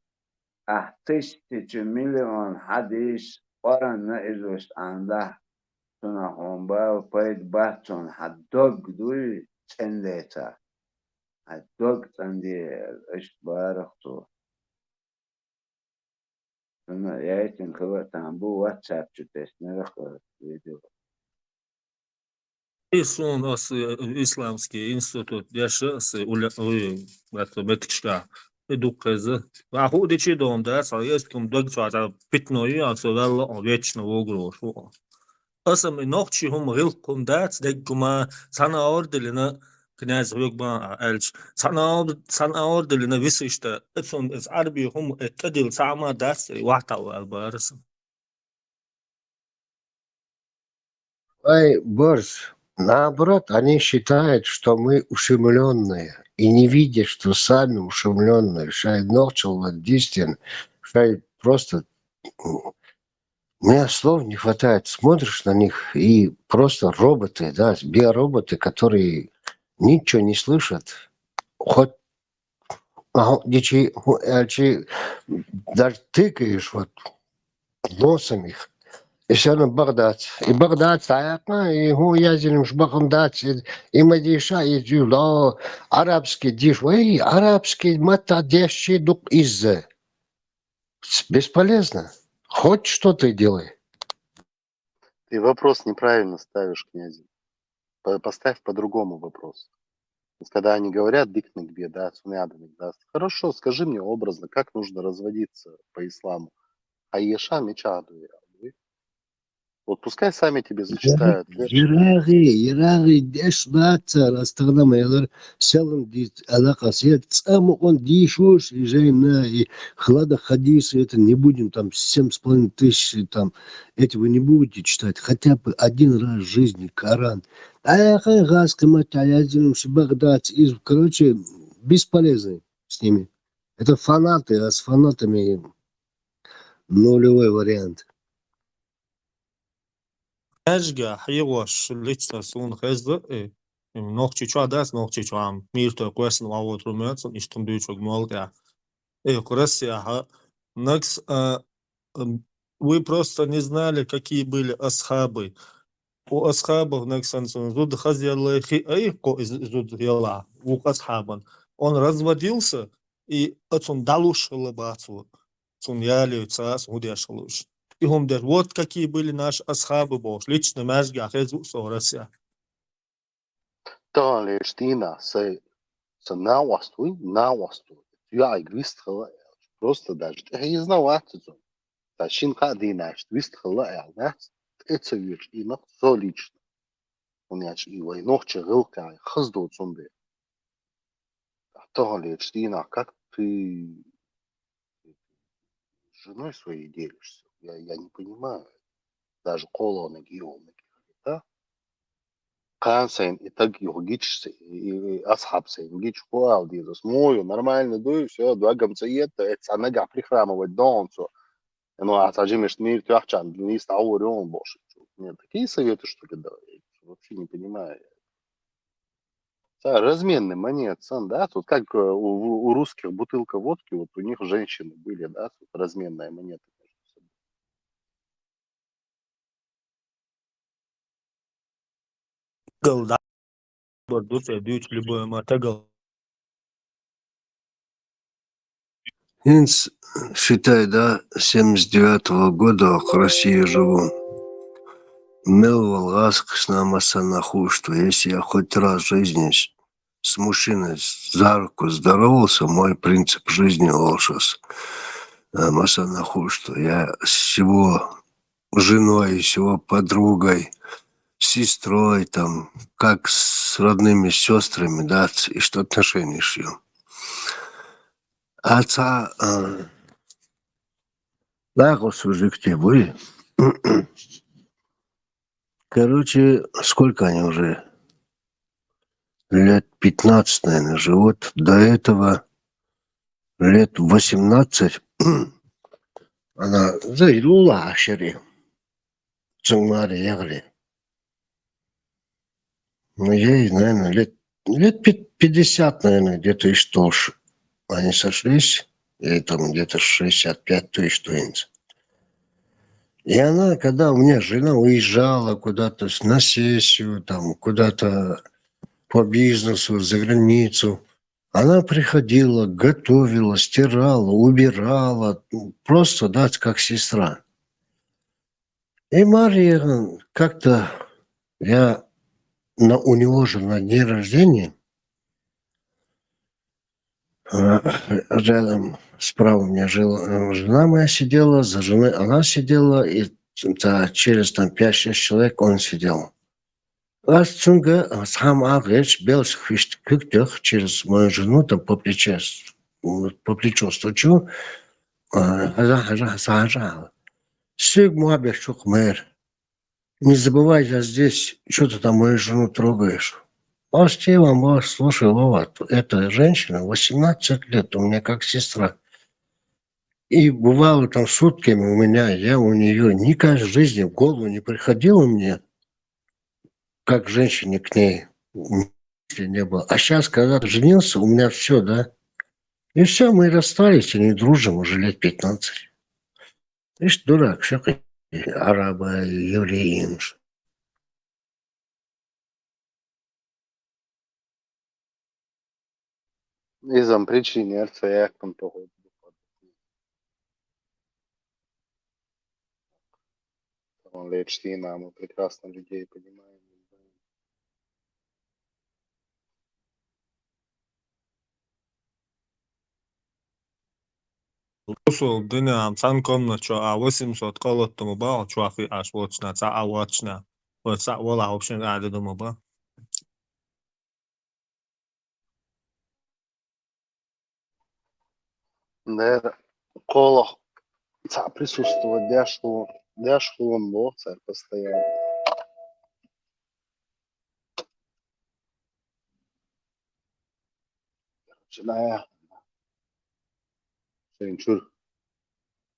1000 مليون حديث قرن إذا عنده تناهم با بايد باتون حدوق دوي تنديتا حدوق تندي إيش بارختو أنا يايتن كوات عمبو واتساب تشتيس نرخو فيديو Исон исламский институт яшас это бетишка эдукеза. А худи чи дом да, есть ком догцата питной, а совело вечно вогрошу. Асам нохчи хум рилком дат дегма сана орделина князь Рюгба Эльч. Сана орделина висишта. Эсон из арби хум этадил сама дат вахтау албарс. Ай, Борс, наоборот, они считают, что мы ушемленные, и не видят, что сами ушемленные. Шай ночел дистин, шай просто... У меня слов не хватает. Смотришь на них, и просто роботы, да, биороботы, которые ничего не слышат. Хоть даже тыкаешь вот носом их. И все равно Багдад. И Багдад саятна, и هو يازل مش بغداد. И мадиша يجوا арабский диш. Ой, арабский мата деши дук иззе. Бесполезно. Хоть что-то и делай. Ты вопрос неправильно ставишь, князь. Поставь по-другому вопрос. Вот когда они говорят «дик нигде», да, «сунядник», да, хорошо, скажи мне образно, как нужно разводиться по исламу. Аеша мечаду. Вот пускай сами тебе зачитают верши. Yiraği deşbatsa rastağlamayalar selin dit алакасы саму он дишуш и жена и хлада хадисы это не будем там 7,5 тысяч там эти вы не будете читать хотя бы один раз в жизни Коран. Багдад и короче бесполезны с ними. Это фанаты, а с фанатами нулевой вариант. Ежга, хиош, лично сун хезда, ногчи чуадас, ногчи чуам, мирто квесн вавот румятсон, иштун дючок молга. Курасия, накс, вы просто не знали, какие были асхабы. У асхабов наксансон, зуд хазиаллахи, ко зуд яла, у асхабан. Он разводился, и отцун далуш лабацу, цун яли, цас, удяшалуш. И он говорит, вот какие были наши асхабы, Бог, лично Мэжга, Хезу, Сорася. Та лештина се навастуй. Я и гвистхала. Просто даже. Я не знал атцу. Та шинка динаш. Гвистхала я, да? Это вещь. И на все лично. Он яч и вой ногче гылка. Хазду цумбе. Та лештина, как ты с женой своей делишься? Я не понимаю. Даже колоны геомы. Да? Кансен и так юргич и асхабсен гич хуал дизус мою нормально дую все два гамцаета это нага прихрамывать донцу ну а сажимешь мир тяхчан не стауры он больше нет такие советы что ли давай вообще не понимаю разменный монет сан да тут как у русских бутылка водки вот у них женщины были да тут разменная монета Голда, Бордуция, Дюч, любой матагал. Инц, считай, да, 79-го года в России живу. Мелвал ласк с нами нахуй, что если я хоть раз в жизни с мужчиной за руку здоровался, мой принцип жизни лошас. Маса нахуй, что я с его женой, с его подругой, с сестрой, там, как с родными сестрами, да, и что отношения шью. Отца, да, служите были. Короче, сколько они уже? Лет 15, наверное, живут. До этого лет 18 она заявила ашери. Цумари ягли. Ну, ей, наверное, лет 50, наверное, где-то и что ж. Они сошлись, и там где-то 65 тысяч туинц. И она, когда у меня жена уезжала куда-то на сессию, там, куда-то по бизнесу, за границу, она приходила, готовила, стирала, убирала, просто, да, как сестра. И Мария как-то, у него же на дне рождения, рядом справа у меня жила жена моя сидела, за женой она сидела, и через там 5-6 человек он сидел. Астунга сам Агрич белс через мою жену там по плечу стучу. Не забывай, я здесь, что ты там мою жену трогаешь. Слушай, Вова, эта женщина 18 лет, у меня как сестра. И бывало там сутками у меня, я у нее никогда в жизни в голову не приходило мне, как женщине к ней не было. А сейчас, когда женился, у меня все, да. И все, мы расстались и не дружим уже лет 15. Ты ж дурак, все араба, евреи. Izam причине RCA там того. Он Лейбштейна, мы прекрасно людей понимаем. Usul dinām sankomna čo a 800 kolottomu ba čo afi až vočna ca a vočna. Vočna vola option ade domu ba. Да, коло присутствовать, дяшлу он был, царь постоянно. Начиная,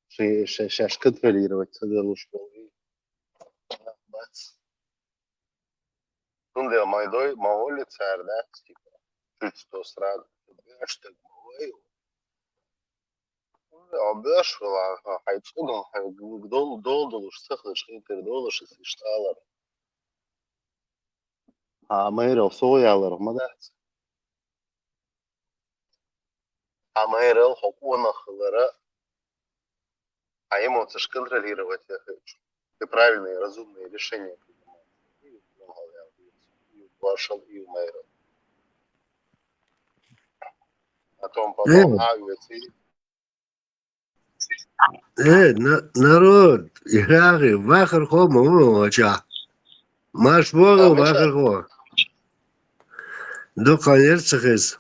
сейчас контролировать целую школу. Ну, молодой царь, да, типа, чуть что сразу. Что такое? Обешвала, хайцугал, долдолуш, цехлыш, интердолуш, ишталар. А мэрил соялар, мадაც. А мэрил хокуанахлара, а ему цеш контролировать я хочу. Ты правильные, разумные решения принимаешь. И вошел, и мэрил. А том потом авиации. народ, Ирахи, вахар хо мовача. Маш бога вахар хо. До конец хез.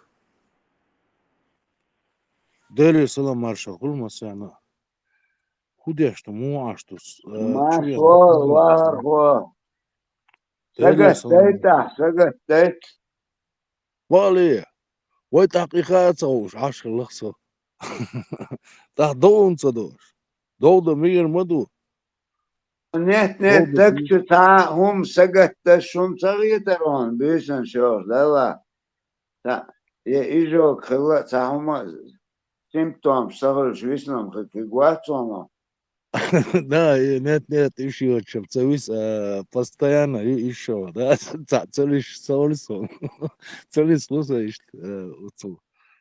Дали салам маршал, хулмасяна. Худя что муаштус. Машо, вахо. Сагастайт. Вали. Вой такиха цауш, ашхи лахсо. Так доун цадош. Доуда мигер маду. Нет, так что هم سقط شوم صغيرون بيسن شور لا تا يجوا خلا تاهم سيمптом صغر شويسنم خكيغواتوما. Да, нет, еще чем целись постоянно еще, да, целишь солнцем, целишь слушаешь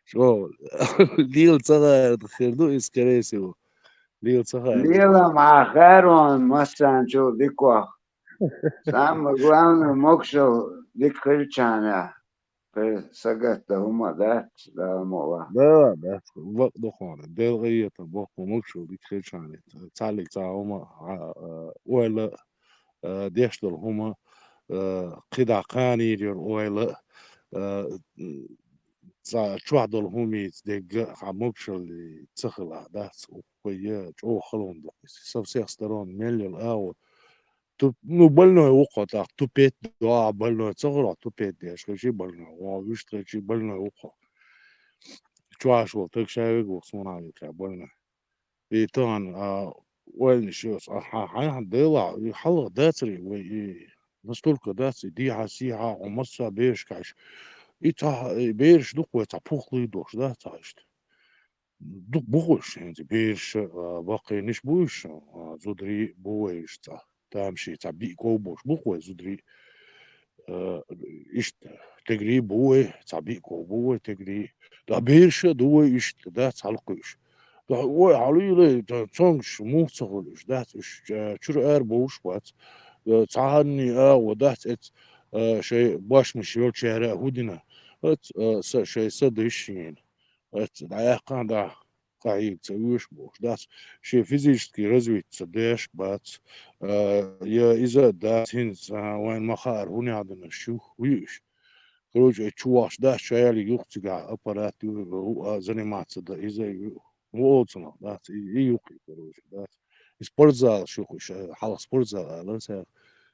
что лил цара херду и скорее всего лил цара. Лила махарон мастан чё дикох. Самое главное мокшо дикхричана. Сагата ума, да, мова. Да, вот дохоне, делает это бог мокшо дикхричана. Цалик цаума, ойла ديشتر هما قدا قانير ويلا شوادل همي دق عمبشل تخلا داس ويا جو خلون دق سبسيخ سترون مليون أو نو بلنا وقع تاع توبيت دوا بلنا تغرى توبيت ديش كشي بلنا ووش تشي بلنا وقع شواش وتك شايق وصونا عليك بلنا بيتان وين شوس حين ديلا يحلق داتري وي настолько даци диха сиха омаса беш каш ита беш дук та пухлы дош да таишт дук буш энди беш бакы ниш буш зудри буэш та тамши та би кобош бухой зудри ишт тегри буэ та би кобуэ тегри да беш дуэ ишт да цалкыш да ой халиле та цонш мухцогулш да чур эр буш бат تعهني ودهت شيء باش مش يقول شهراء هودنا شيء صدقين العلاقة ده قاعد تسويش بوش ده شيء فيزيكي развить صدقش بات يا إذا ده هنز وين مخار هوني عندنا شو ويش короче чуваш да шаяли юхтига аппарат заниматься да إذا волцно да и юхи короче да спортзал شو خوش حالا спортзал لسه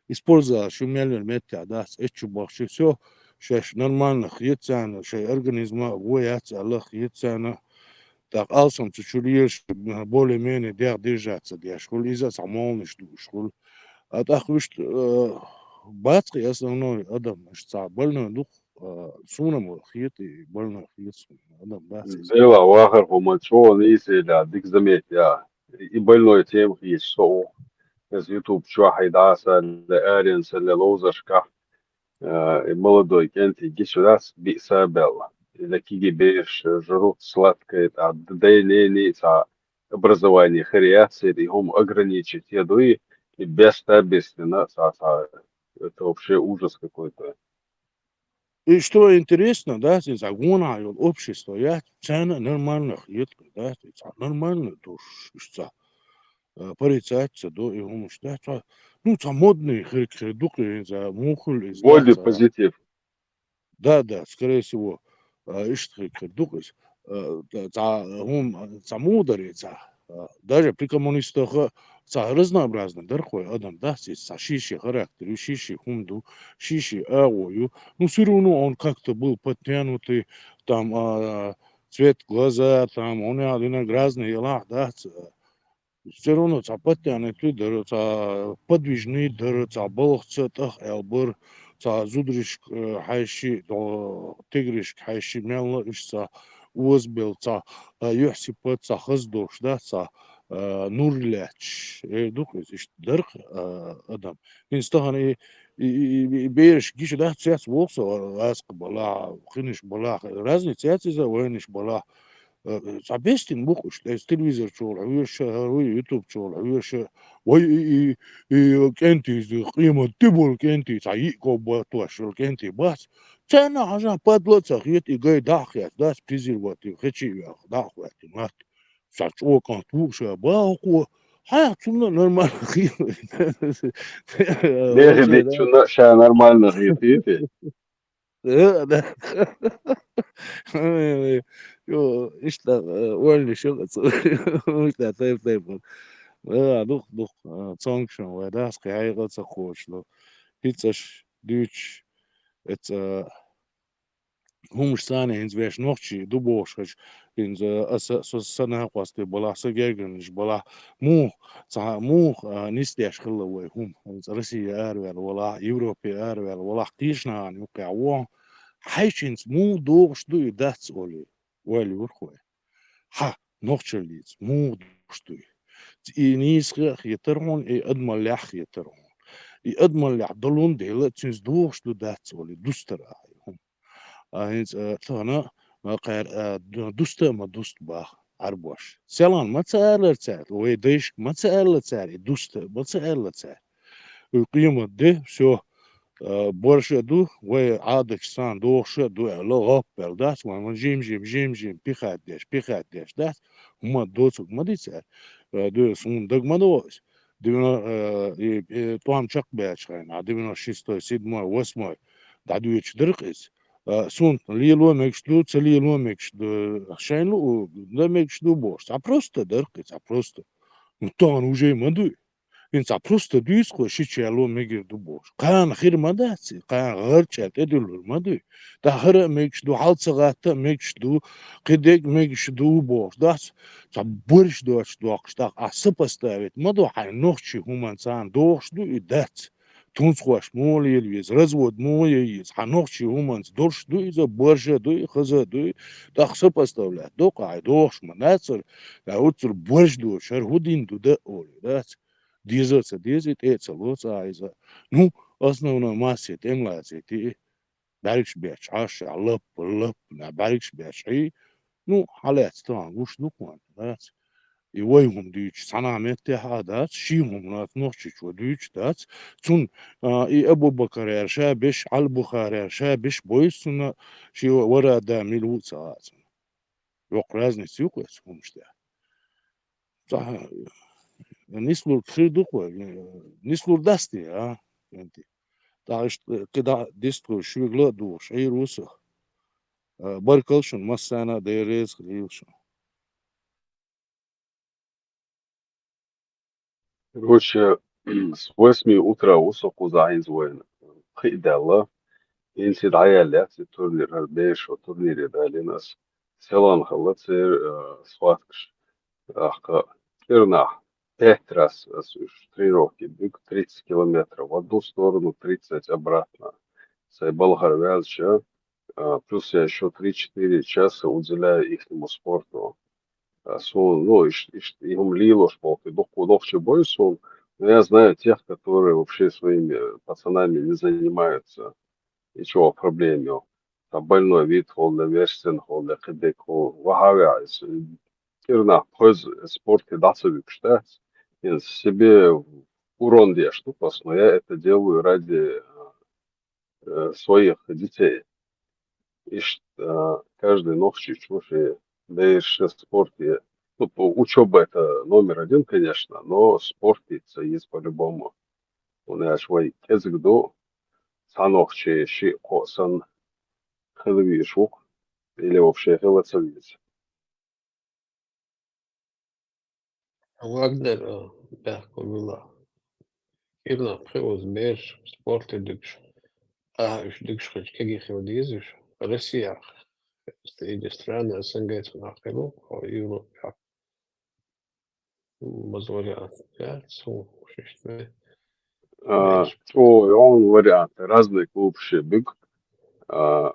использовал шумели метя да эчу бахши все шеш нормально хьетсана шей организма вояц аллах хьетсана так алсам чучулиеш более-менее держаться для школы из-за самого школы а так вишь бацкий основной адам что больной дух сунам хьети больной хьет адам да Зела вахар помочо нисе да дик замет я и больной тем есть что из YouTube شو حيدعسة لأرينس اللي لوزشكا молодой кенти гисюдас бисабелла. إذا كيجي بيش جروت сладкое отделение образования хриасери هم ограничить ядуи И без табестина, это вообще ужас какой-то. И что интересно, да, здесь загона общество, я цена нормальных едко, да, нормально душ, что порицается до и он что, ну, модный духи за мухуль из Боди позитив. да, скорее всего, ишь духис, за за мудрец, даже при коммунистах за разнообразно дорогой адам, да, здесь за шиши характер, шиши хумду, шиши авою, ну, все равно он как-то был подтянутый, там, цвет глаза, там, он один грязный, да, все равно подтянутый, подвижный, балахцатах, элбор, зудриш хайши, тигриш хайши, мелно ишца, узбел, юхсипат, хаздош, да, нурляч, духлес, иш дырх адам. Инстаган и берешь, гиш, да, цвет волса, аск бала, хиниш бала, разные цветы за воениш бала. Забестин бухуш, телевизор чола, YouTube чола, и кенти, има тибул кенти, ко батуашил кенти бас. Цена хажа падлоцах ет и гай дахят, да, презерватив, хачивях, дахват, мат. Сачо кантуша, баку, цуна нормально. Вообще, да. Чуна, ща нормально говорит, Да. İşte öyle şey işte tabii. Дух цонкшн, да, скайгаться хочло. Пиццаш дюч, это хумш сане инз веш ночи дубошш инз сана хвасты была сагерген была му нистяш хловой хум инз Россия арвел вала Европе арвел вала тишна нюкаво хайчинс му догш ду дац оли оли урхой ха ночелиц му догш ду и нисгах етерон и адмалях етерон и адмалях долун дела цинс догш ду дац оли дустара هينز ثانا قير دوست ما دوست با عرباش سلام ما تسأل تسأل ويديش ما تسأل تسأل دوست ما تسأل تسأل القيمة ده شو برشة دو وعادك سان دوخش دو على غابل داس وما جيم بيخدش داس هما دوتك ما دي تسأل دو سون دق ما دوس دينا توام شق بيشخين عدينا شيستوي سيدموي واسموي دعدو يشدرقس сун лило мекшду, целило мекшду, шайну, да мекшду бош. А просто дыркать, а просто. Ну то он уже мадуй. Инца просто диско шичало мегерду бош. Кан хир мадаци, кан гарчат эдулур мадуй. Да хира мекшду, халцагата мекшду, кидек мекшду бош. Дас, са борщ дуачду акштак, а сопоставить маду хай нохчи хуманцан дошду и дац. Тунсхуаш моли елвиз, развод моли есть, ханохчи уманс, дорш дуй за боржа дуй, хаза дуй, так сопоставлять, докай, дошма, нацер, да уцер борж дуй, шаргудин дуда оли, да, дизаться, дизит, эца, лоца, айза. Ну, основная масса темлается, ты барикш бяч, аш, лап, на барикш бяч, и, ну, халец, там, уж дукман, да, и войгум дүйч санамет дат шимум нат нохчич дүйч дат цун и Абу Бакр ярша беш ал Бухари ярша беш бойсуна ши вара да милу саат yok разницы yok умшта нислур кридук нислур дасти энти да когда дистру швигла душ ай руса баркалшун массана дерез хлившун. Короче, с 8 утра وصلوا زعين زوين خيد الله ينسي العيال التورنير هالبيش والتورنير ده لناس سلام خلص سواتكش أحقا كيرنا пять раз тренировки бег 30 километров в одну сторону, 30 обратно. Сай болгар вязча, плюс я еще 3-4 часа уделяю ихнему спорту. Ну, им лилош полки, дохче бойсон. Но я знаю тех, которые вообще своими пацанами не занимаются. И чего проблеме? Там больной вид, холда версен, холда кидек, вахавя. Кирна, пойз спорте дацевик, что? Себе урон дештупас, но я это делаю ради своих детей. И каждый ночью чуши, да и в спорте, ну, учеба это номер один, конечно, но спорт есть по-любому. У меня швей кезгду, санохче ши косан хелвишук, или вообще хелацалиц. Wagner Berkolula. Irna prevoz беш спорт идыш. Аж дыш хоть каких удизишь. Россия. Эти страны СНГ нахилу, а Европа. Позволяет. Я слушаю. Он варианты. Разный клуб Шебек. 5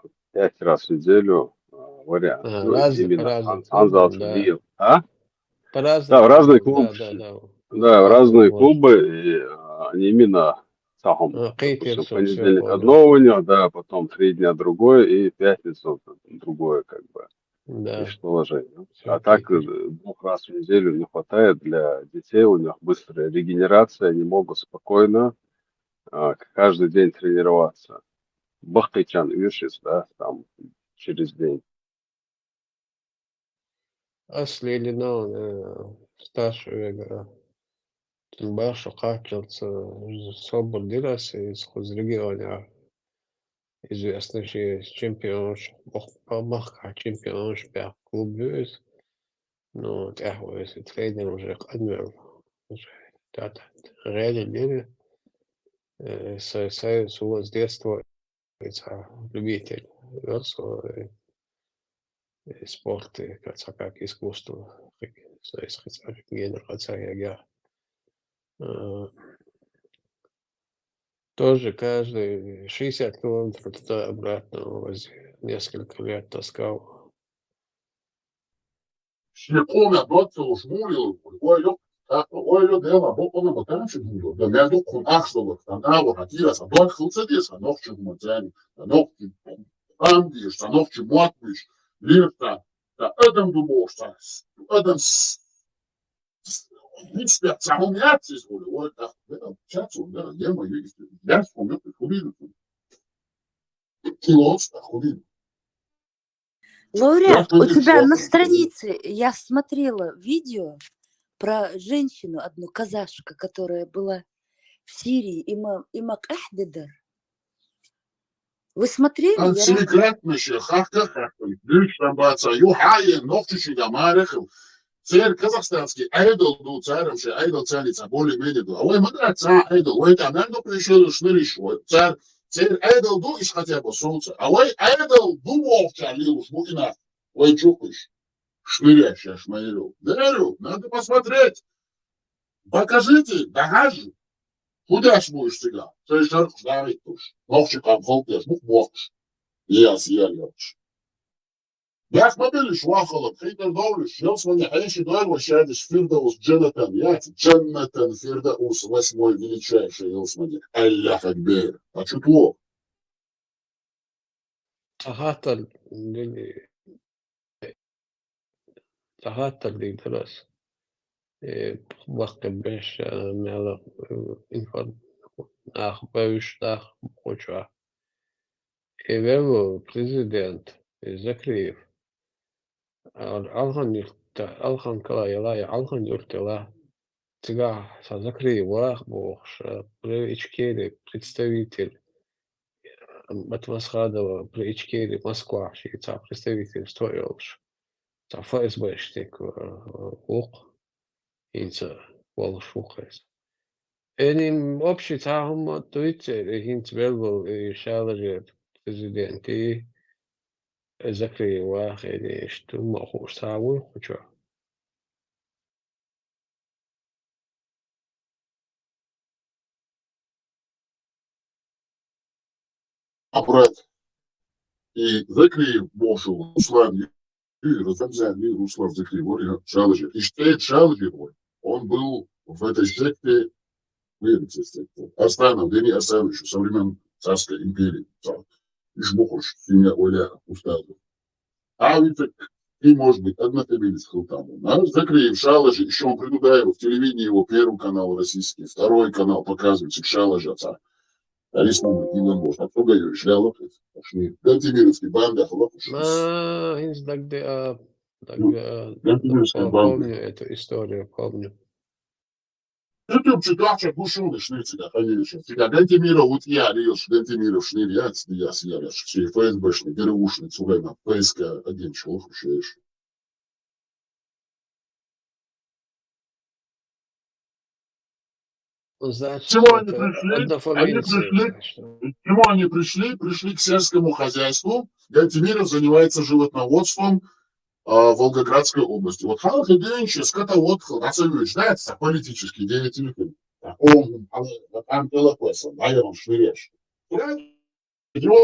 раз в неделю вариант. Ну, именно Анзалс Лил. А? Да, в разные клубы. Да, в разные клубы. И они именно допустим, понедельник одно у них, да, потом 3 дня другое, и пятницу другое, как бы, положение. А так 2 раз в неделю не хватает для детей, у них быстрая регенерация, они могут спокойно каждый день тренироваться. Бахтайчан Виршис, да, там через день. Следено старшего Башу Хакелца Собор Дирас из региона известный чемпион, Бахка чемпион шпях клуб но тяхуя тренер уже адмирал уже реально деле союз с детства любитель спорта как искусство генерация тоже каждый 60 километров туда-обратно несколько лет таскал. Шлекомя доцелу шмулил, ой, дела, бокона батанчи було, да не докон ахшоло, там аво хатира, са док хлцедис, а нохчи гуматяни, а нохчи амдиш, а нохчи муатвиш, лирта, да эдем дубошта, эдем Nispet самым яцис, ой, да, чацу, да, я мою историю, я вспомнил, худину. Килоста, худину. Лауреат, у тебя на странице я смотрела видео про женщину, одну казашку, которая была в Сирии, Имак Ахдедар. Вы смотрели? Царь казахстанский айдол был царем, что айдол царица более-менее был. А ой, мадра царь айдол, ой, там айдол пришел, шныриш, царь айдол был из хотя бы солнца. А ой, айдол думал, чалил, шмукина, ой, чукаешь, шнырящая шмаилю. Дарю, надо посмотреть. Покажите, докажи. Куда ж будешь всегда? Царь шарк шнарит туш. Новчиком холтеш, мухмохш. Яс, яльоч. Бях мобили швахала, хейтер довлюш, елсмани хайши дойва шадиш Фирдаус Джонатан, Джонатан Фирдаус, 8-й величайший елсмани, Аллах Акбер. А чутво? Тахатал лидерас. Вақт беш мела информ ахбавиш дах хоча. Эвело президент Закриев. Алхан Калаялая, Алхан Юртела, Тига Закриев, Вахбохш, при Ичкере представитель Батмасхадова, при Ичкере Москва, представитель Стоилш, ФСБшник Ух, Инца Волшухес. Эним общий там Твиттер, Хинцвелл и Шалажет, президент, и Закриев, Вахеди, что могу саву, хочу. Брат, и Закриев бошел, Руслан, и Разамзян, и Руслан Закриев, Шалажет. И что Шалажет, он был в этой секте, Арстанов, Дени Арстановичу, со времен Царской империи. Ишбухуш, семья Оля Устазов. А ведь и, может быть, однотабилец Халтаму. Закрыли в Шалаже, еще он предудаем в телевидении его первый канал российский, второй канал показывается в Шалаже отца. Республики Лангош. А кто говорит, шляла, пошли. Гантимировский банда, Гантимировская банда. помню эту историю, помню. YouTube читача бушуны шнырцыга, конечно. Всегда Гантимиров, вот я, Риош, Гантимиров, шныр, я ФСБшный, ГРУшный, Цугайна, ПСК, агент, шелох, ушеешь. Значит, Чего они это пришли? однофамильцы, значит. Чему они пришли? Пришли к сельскому хозяйству. Гантимиров занимается животноводством в Волгоградской области. Вот Халк Евгеньевич, скотовод, Хацевич, знаете, политический деятель. Он, там Пелопеса, наверное, швырешь. Его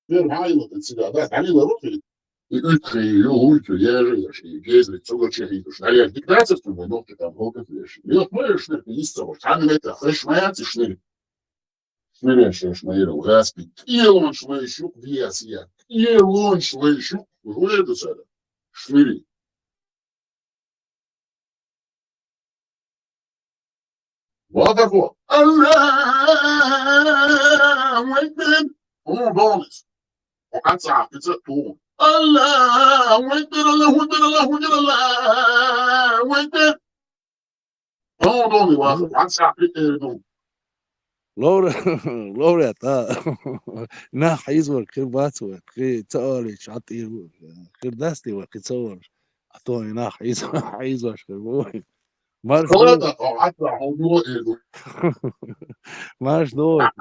вермайло от себя, да, Далила руки, и утри, и луйки, ежи, и гезли, цугачи, шнаряш, диктацию, мы ногти там, волка флеш. И вот мы шнырки, есть того, там это, хэшмаяц, и шнырь. Шнырящая шнырил, гаспи, и лон шлыщу, вес я, и лон шлыщу, уже это сада, шныри. Вот так вот. Аллах, мой бен, он донес. Отца, это тун. Аллах, мой бен, Аллах, мой бен, Аллах, мой бен, Аллах, мой бен. Он донес, ваху, отца, это لوري تا نا حيزور كير باتو كي تقولي شاطي كير داستي وكي تصور اتوني نا حيزور كير بوي مارش دور Ладно, отца, он донес. مارش دور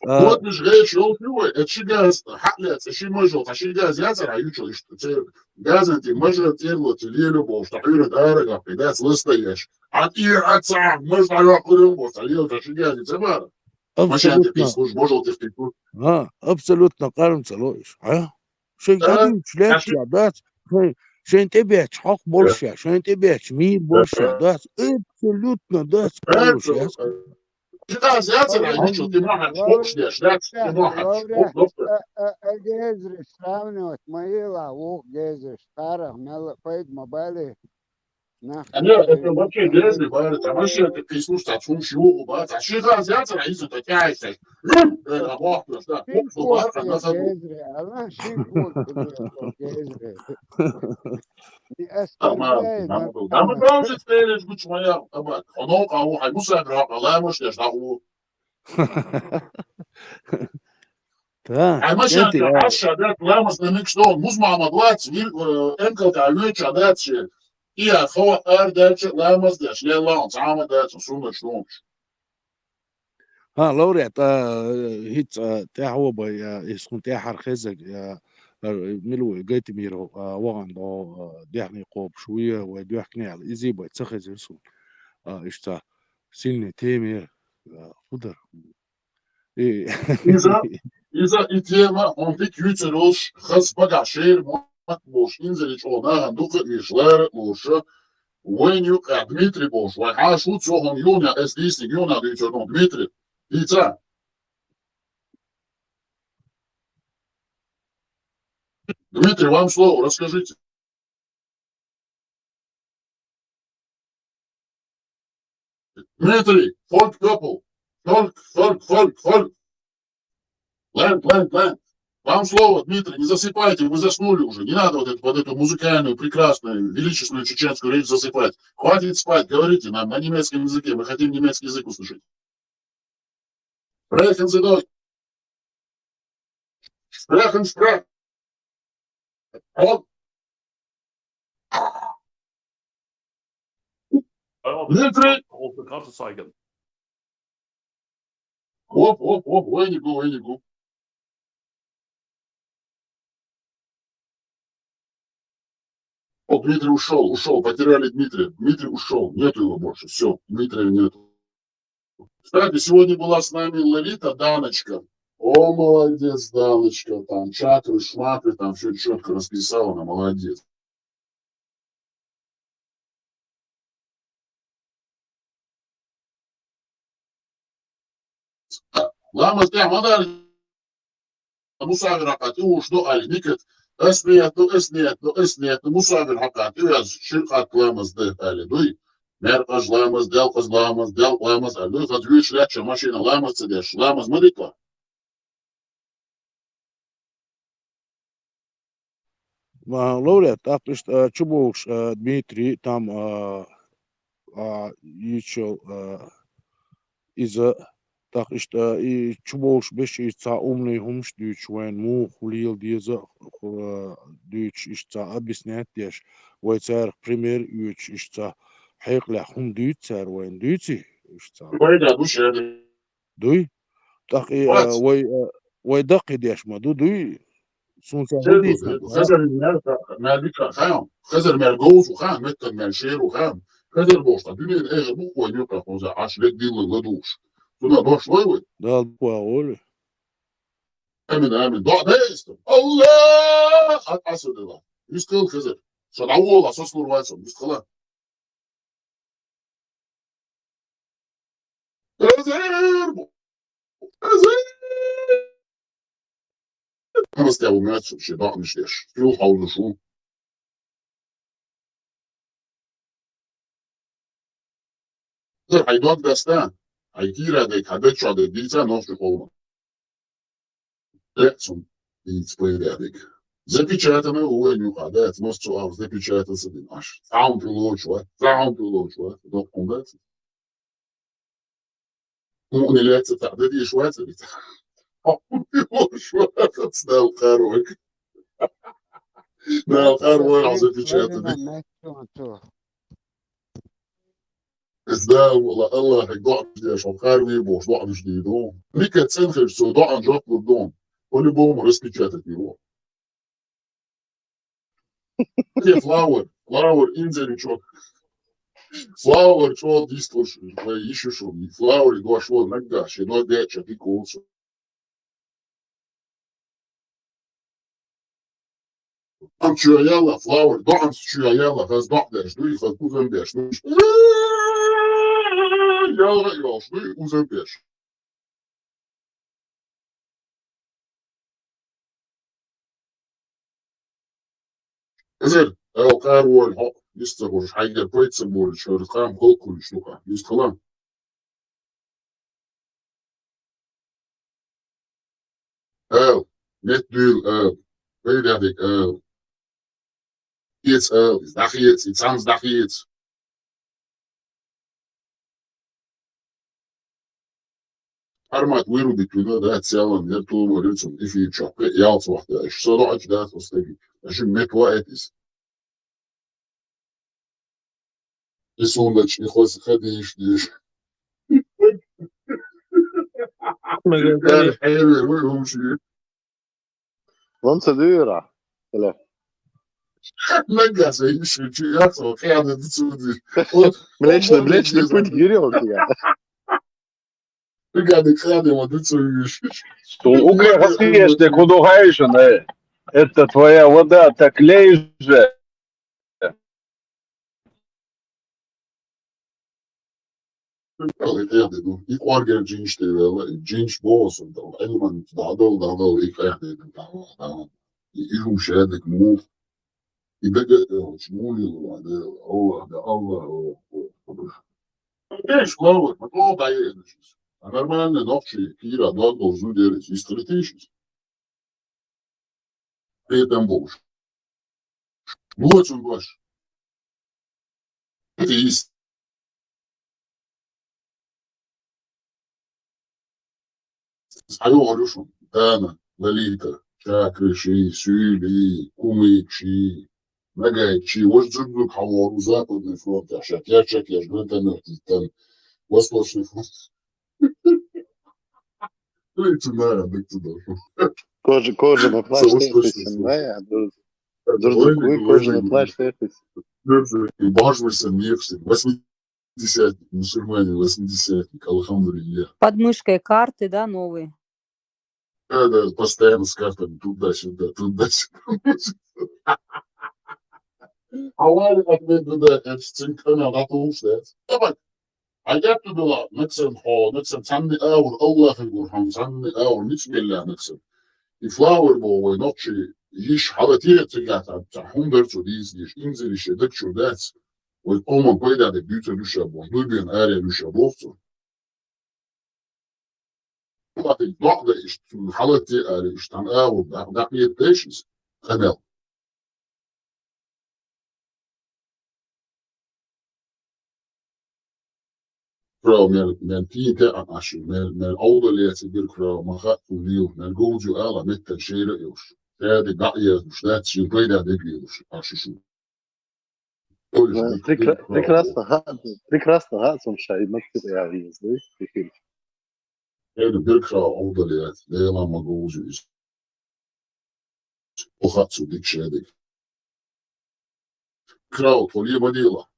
Вот між речі, он плює, это газ, хатлец, это можжот, это газ, я цара ючу, что газен ти можжот терло, ти любов, что ты дорого, когда слышишь, а ты отца, можно любовь, а я это газ, это бар. Машин ты пишешь, можжот ты пишешь. абсолютно قارن تلوش شن قديم شلات دات شن تبيع حق بولشا شن تبيع مير بولشا دات абсолютно دات قالوش Gaz, я цара ючу, ты можешь покшнешь, да, ты можешь, Gezri, sravnot, maila, gezri, starah, paid mobile. это вообще грязный бар, а вообще это прислушаться, а чум шоу, бар, а что газ, я цара ючу, то тяйся. Работаешь, да, покшу бар, а на забыл. Gezri, Allah şinkul gezri. Tamam. Ama daha önce söyleriz güç maya ama onu kavu hay bu sefer Allah'mış ya şu. Hay maşa aşağıda kulağımız demek ki o muz Muhammed bir enkel tavuk çadat şey. İya hava derçe kulağımız da şey lan tamam da sonra şu olmuş. لوري تا هيت تا هو باي يسكن تا حرخزك ملو جيت ميرو وغن دو ديعني قوب شوية وديحكني على إيزي باي تسخز يسون إشتا سنة تيمير خضر إيه İza itiyema ontik yüçeroş khas baga şehir mat boş inzeliç ona duka işler boşa Веню Дмитрий Бош, а шут согон юня эсдисник юна дичерон Дмитрий. Лица. Дмитрий, вам слово, расскажите. Дмитрий, фольк couple. Фольк. Ленд. Вам слово, Дмитрий, не засыпайте, вы заснули уже. Не надо вот под эту музыкальную, прекрасную, величественную чеченскую речь засыпать. Хватит спать, говорите нам на немецком языке, мы хотим немецкий язык услышать. Sprechen Sie Deutsch. Sprechen. Дмитрий. Оп, войнику. О, Дмитрий ушел, потеряли Дмитрия. Дмитрий ушел, нету его больше, все, Дмитрия нету. Кстати, сегодня была с нами Лолита Даночка. О, молодец, Даночка, там чакры, шмакры, там все четко расписала, она молодец. Лама, مسافر حقات وش دقل نكت اسنيت مسافر حقات ياز شرقات لامز ده قال دوي مرقج لامز دلقز لامز دلق لامز قال دوي تدويش لاتش ماشينا لامز تدش لامز مريطة Laureat, так что чубуш Дмитрий там еще из так что и чубуш биш из умный хумш дюч вен му хулил diese дюч из объяснять деш войцер пример юч из хекла хум дюцер вен дюци из ويدا دوش يعني дуй так и وي دق دеш ما дуй سونسا هديس خزر مالك خام خزر مالجوز وخام متر مالشير وخام خزر بوش الدنيا الاخر مو هو يبقى خوزا عش لك دي لدوش تنا دوش وي ده القواول امن ضاع بيست الله حصل ده يسكل خزر صدعوا اساس نوروايسون يسكلا خزر خمس تعويمات شي ضاع مش ليش شو حاولوا شو هيدوك دستان هيكيرا ديك هدتشو ديك ديتا نوش قوما لأسهم يتسبوي ديك زي بيتشاتنا هو يقعدات نص سؤال زي بيتشاتا سبين عش تعاون بلو شوي دوك قومات مؤني لا تتعددي شوي شوي تسنال قاروك نال قاروك عزي بيتشاتا دي ازاي والله الله هيقعد ليش وخاربي بوش ضاع مش ديدون ميكا تسنخر سو ضاع جاك بالدون كل بوم رسكي تشاتك يروح كيف فلاور انزل شو فلاور شو ديستوش يشو شو فلاور يدوا شو نقاش يدوا ديتش في كولس ام شو يلا فلاور ضاع شو يلا غاز ضاع داش دوي غاز كوزن داش يلا يلا شوي وزن داش زين لو كان هو الحق يستغل حاجة كويسة بول شو القام كل شلوكا يستغل net duel weet dat ik iets iets anders dag iets armat wiru bituna da tsalan ya to moritsum ifi chok ya waqta so da da tostegi عشان met وقتس يسونش يخوز خديش ديش حلو وين شي وانت ديرة لا نقع زي شي يا اخو قاعد تسودي ملечный путь гирёк я قاعد ما تسويش Угрехаешь ты кудугаешь, это твоя вода, так лей же. Ik orger jinch te wel, jinch boos en dan helemaal dadel, ik echt dan ik shad ik move. Ik ben het moeilijk de Allah. Is geloof maar al bij je dus. Normaal nog je hier dat door zo der is strategisch. Beter boos. Nooit zo boos. Het is هيعرفوا انا لاليتا شاكر شي سولي كوميك شي مجايد شي واش جبلك حوارو زاكو نفوت شاكيا جبنتا نرتيتان وصلش نفوت ليتو نارا دكتور Кожа на плащ кожа на плащ бажмырся мирсы 80 мусульмане 80 алхамдулилля. Под мышкой карты, да, новые? Да, постоянно с картами туда-сюда. حوالي أكبر بدأ تنكنا نطوش ده. طبعا حاجات تدلا نكسب نكسب سنة أول الله في القرآن سنة أول بسم الله نكسب. Die Flower boy notchi yish halatiert gat ta 100 zu dies yish inzelische dikchu das und oma koida de büte dusha bo dubien area dusha bofu wat ik dachte is halati area is dan ook dat meer patients gemeld Vrouw met tiete aan asje met oude leertje bir vrouw maar gaat voor nieuw met goedje alla met de schere is ja de dat je dat je bij dat ik is asje Прекрасно, Сумшай, материализм, да? ja de bir vrouw oude leert de helemaal goedje is of gaat zo dik schere vrouw voor je badila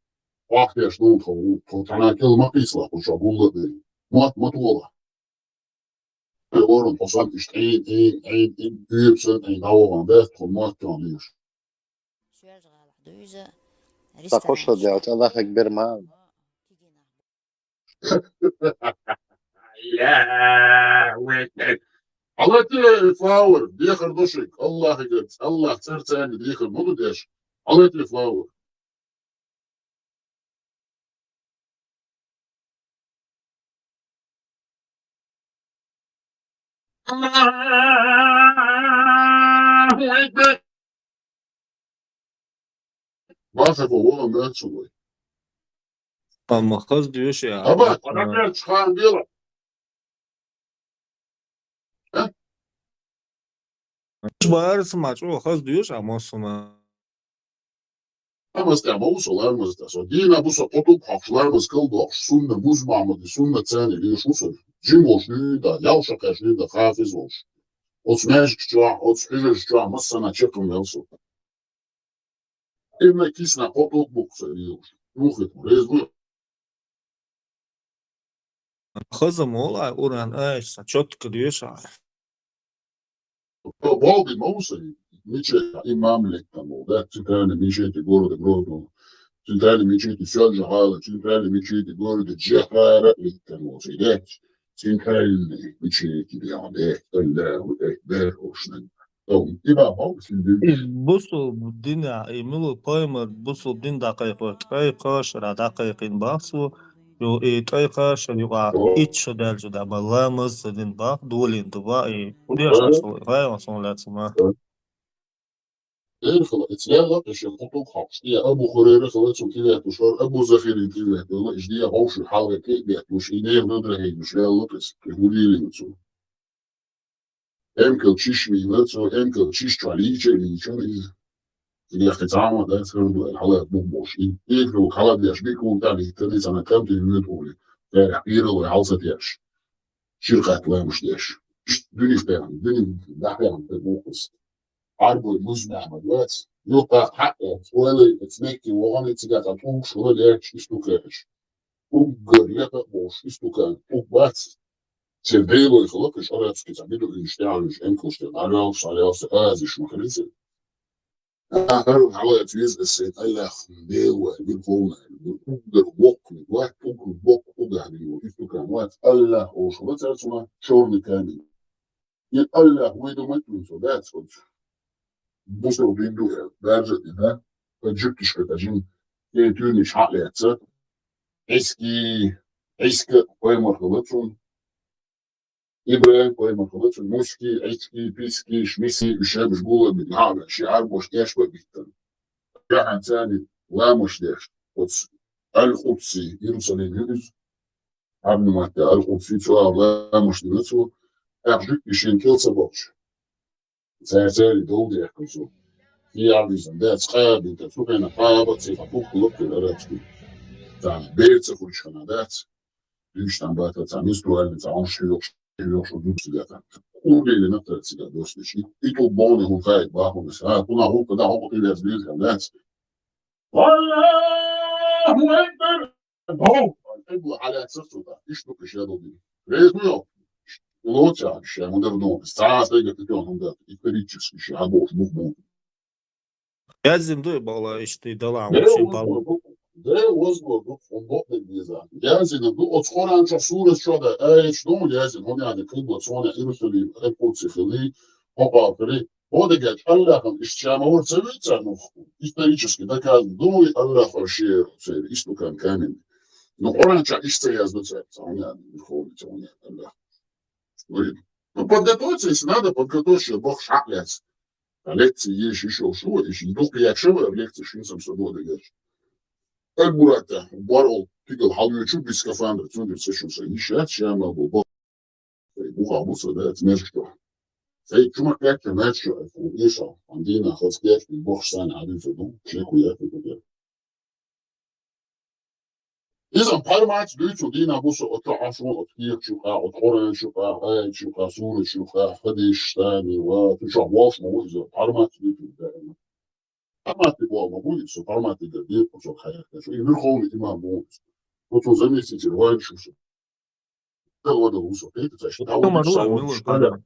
wacht eerst nog voor tana kelma pisla voor zo goede mat wola Oren procent is 1 uurtje en nou aan best voor mat kan is تخش دلوقتي الله أكبر معانا. يا ويك الله تي فلاور بيخر دشك الله يقد الله ترتاني بيخر مو بديش الله تي فلاور الله يكبر ما في والله ما تسوي Ama kız diyor şey ya. أبا أنا كان بيلا Bağırırsın maç o kız diyor ama sonra. Ama işte mausolarımız da so dina bu so potup haflarımız kıldı sunna muzmamı sunna tane diyor şu so cimboş da yavşak da hafiz olmuş. Osmanlı çağ, Osmanlı çağ masana çıkım yalso. Evne kisna potup bu söylüyor. Ruhit rezbu. Kızım olay oran aysa çok diyor şey. Boldi Mosey, Miče imam lektamo, da centralne mičeti gore brodo, centralne mičeti sjođa hala, centralne mičeti gore de džahara lektamo, da centralne mičeti bjade, Allahu ekber hoşnan. Tamam, İmam Mosey Busul din ya emilu paymer busul din dakika kaç dakikın bahsu yo kaç yo iç derece da balamız din bak dolin duva diyor şey vay sonra sonra خلا اتلاقى الشيخ خطوب حقش دي ابو هريره خلاص كده تشار ابو زخير كده والله ايش دي هوش حاجه كده مش ايديه نقدر هي مش لا لطس يقولي لي متسو امكل تشيش مي متسو امكل تشيش تعليجه اللي كان اللي اختتامه ده سر الحلقه بوش ايه لو حلقه دي اشبيك وتاني تاني سنه كام دي نقول ده اخير اللي عاوزه ديش شركه لا مش ديش دنيا فاهم دنيا ده فاهم بوكس عربو المزمع دلوقتي يبقى حقه ولا تنكي وغني تجات عطوك شغل ايش استوكاش وقر يتقوش استوكان وبات تبيلو يخلقش أرادس كتعملو يشتعلش انكوش تبعلوش عليوس آزش مخلصة أهرو على تيز السيد الله خمبيوة بالقومة وقر وق وقت وقر وق وقر استوكان وقت الله وشغلت رسونا شورن كامل الله ويدو متنسو that's what بوصلوا بيدو درجة ده فجبتش كتاجين توني شحال يتسا عسكي قويمة خلطهم إبراهيم قويمة خلطهم موسكي عسكي بيسكي شميسي وشاب جبولة بالعالة شعار بوش داش ببيتن جاعن ثاني لا مش داش القدسي يروساليم يونس عبد مكة القدسي سؤال لا مش دمتو أرجوك يشين كيل سبوش سيرتالي دولدي يحكمسو في عبيزن ده تخاب انت تفوق انا قابة تفوق قلوك الاراتكو تاع بيت تفوق شخنادات ليش تنباتا تاع مستوى تاع عنشيوش شو دوبس داتا قولي اللي نبتا تسيقا دوست شي ايتو بوني هو خايب باقو مساعد كنا هو كدا هو كده يزبيل خلات الله اكبر هو القبلة على اساسه ده ايش دوك الشهادة دي ريز ميو لوتشا الشيء مدرنون الساعة سيقا تتيون ده يفريتشس الشيء عبوش مخبوط Yazdım diyor valla işte dalam şey bağlı. ده وزنه فندق الميزان جازن الضوء أتخون عن شخصورة شهداء آيش دون جازن هم يعني قبلة صانع إرسلي القدس خلي Попалкали. Вот и говорит, Аллахом ищамаур цивица, ну, исторически доказано. Думаю, Аллах вообще цель, истукан камень. Ну, оранча ищца я сдуцается, у меня выходит, у меня Аллах. Говорит, ну, подготовиться, если надо, подготовься, Бог шаклять. А лекции есть еще шо, еще только я шева, лекции шинсам свободы, говорит. Как бурата, борол, тигл, халмючу, без скафандра, цундер, сешумса, ищат, шама, бог, бухалбуса, да, это между что. Hey, чума кляки начо, ишо, андина, хоцкляки, бог сань, один федун, чеку яки, кудер. Изам пармац дүйцу дина бусу отро ашун, от кир чука, от орен чука, ай чука, суры чука, хадиш штани, ва, туша волш муизо, пармац дүйцу дайна. Пармац дүйцу муизо, пармац дүйцу дүйцу хайяка, шо и верховный имам муизо. Вот он заместитель ваншуса. Телвада усо, это значит, Тома Руа, Мило,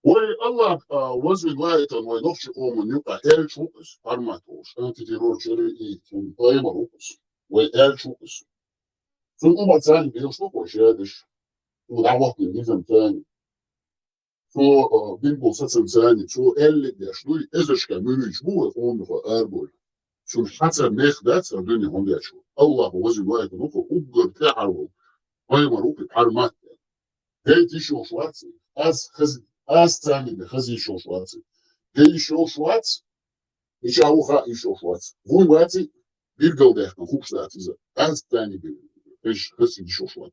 Ой, Аллах возвелает он мой новчик ому нюка эль чукас, арматуш, антитеррор чери и поэма рукас. Ой, эль чукас. Сун ума цани бил что пошедешь. Су давахни низам цани. Су бимбул сацам цани. Су элли деш. Ну и эзешка мюнич буэ омнуха арболь. Су хацар нех даца дыни хондячу. Аллах возвелает он уха уггар тяарвол. Поэма руки армат. Гейт еще шварцы. Аз цами хази еще шварцы. Гей еще шварц. Ich auch ich auch was. Wo war sie? Wir gehen nach Hubstadt diese. Ganz kleine Bild. Ich hasse die schon.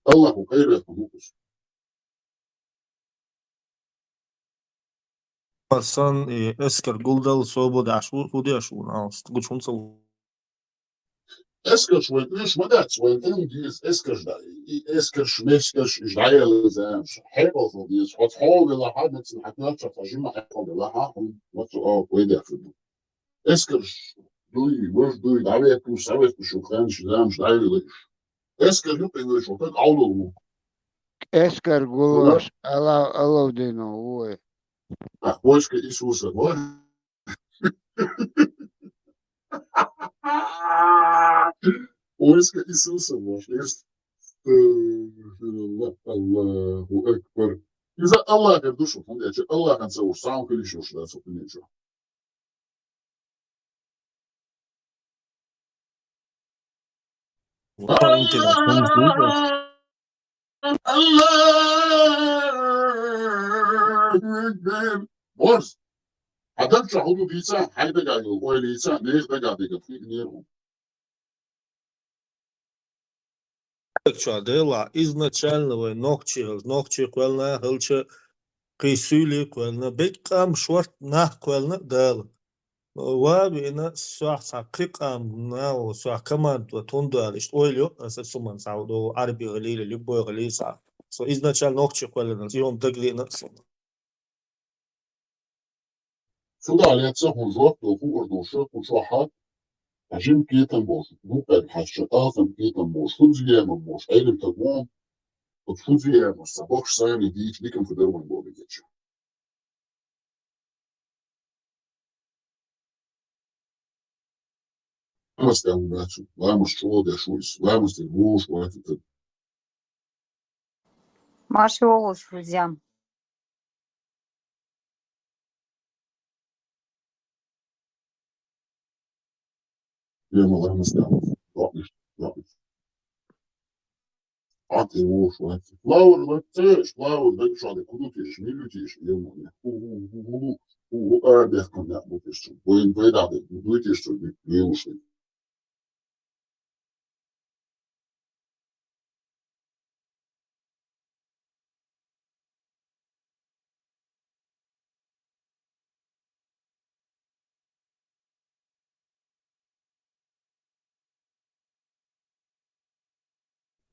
Allah khayr yakhluqus. Marsan esker guldal sobo dashur khudi ashur ast guchun so Esker شوي ليش ما دات شوي انجليز اسكر اسكر شمسكر جايل زين حيبل فوديس حط حول لا حد حكيت ترجمه حول لا حد وتو ويدا في اسكر دوي وش دوي دعوه تو سويت شو كان شدام جايل اسكر يبقى شو تك عولو Eskar gulaš, alavdino, oj. Войско Иисуса. Войско Иисуса, может. Аллаху Акбар. Из-за Аллаха душу, Аллах он целуешь, сам количество, что это ничего. Борс. А дальше худу лица, хайда гадил, ой лица, не их догадыга, фигнеру. Дела изначально ногчи квелна хелче кисули квелна бекам шварт на квелна дел وابينا سواء ساقيقام ناو سواء كمان توندو عليش اويلو اساسومن ساودو عربي غليل ليبو غليل سا سو изначально ногчи квелна يوم دغلينا Сюда летца хужот, то хугар душа, кучахат, ажим кетен бош, нукад хашчатазам кетен бош, худзиема бош, эйлем тагмон, от худзиема, сабок сами дить, никам федерман боби геча. Vamos ter gato, vamos toda шуйс, vamos ter буш, vamos ter. Маши Олус, друзья. Vamos ter. Vamos. А ты буш, vamos ter. Flower, let's flower, дай шады, куда ты ешь, не лютишь, я могу. Арбех коня, будешь. Воин поедады, лютишь, что не ушли.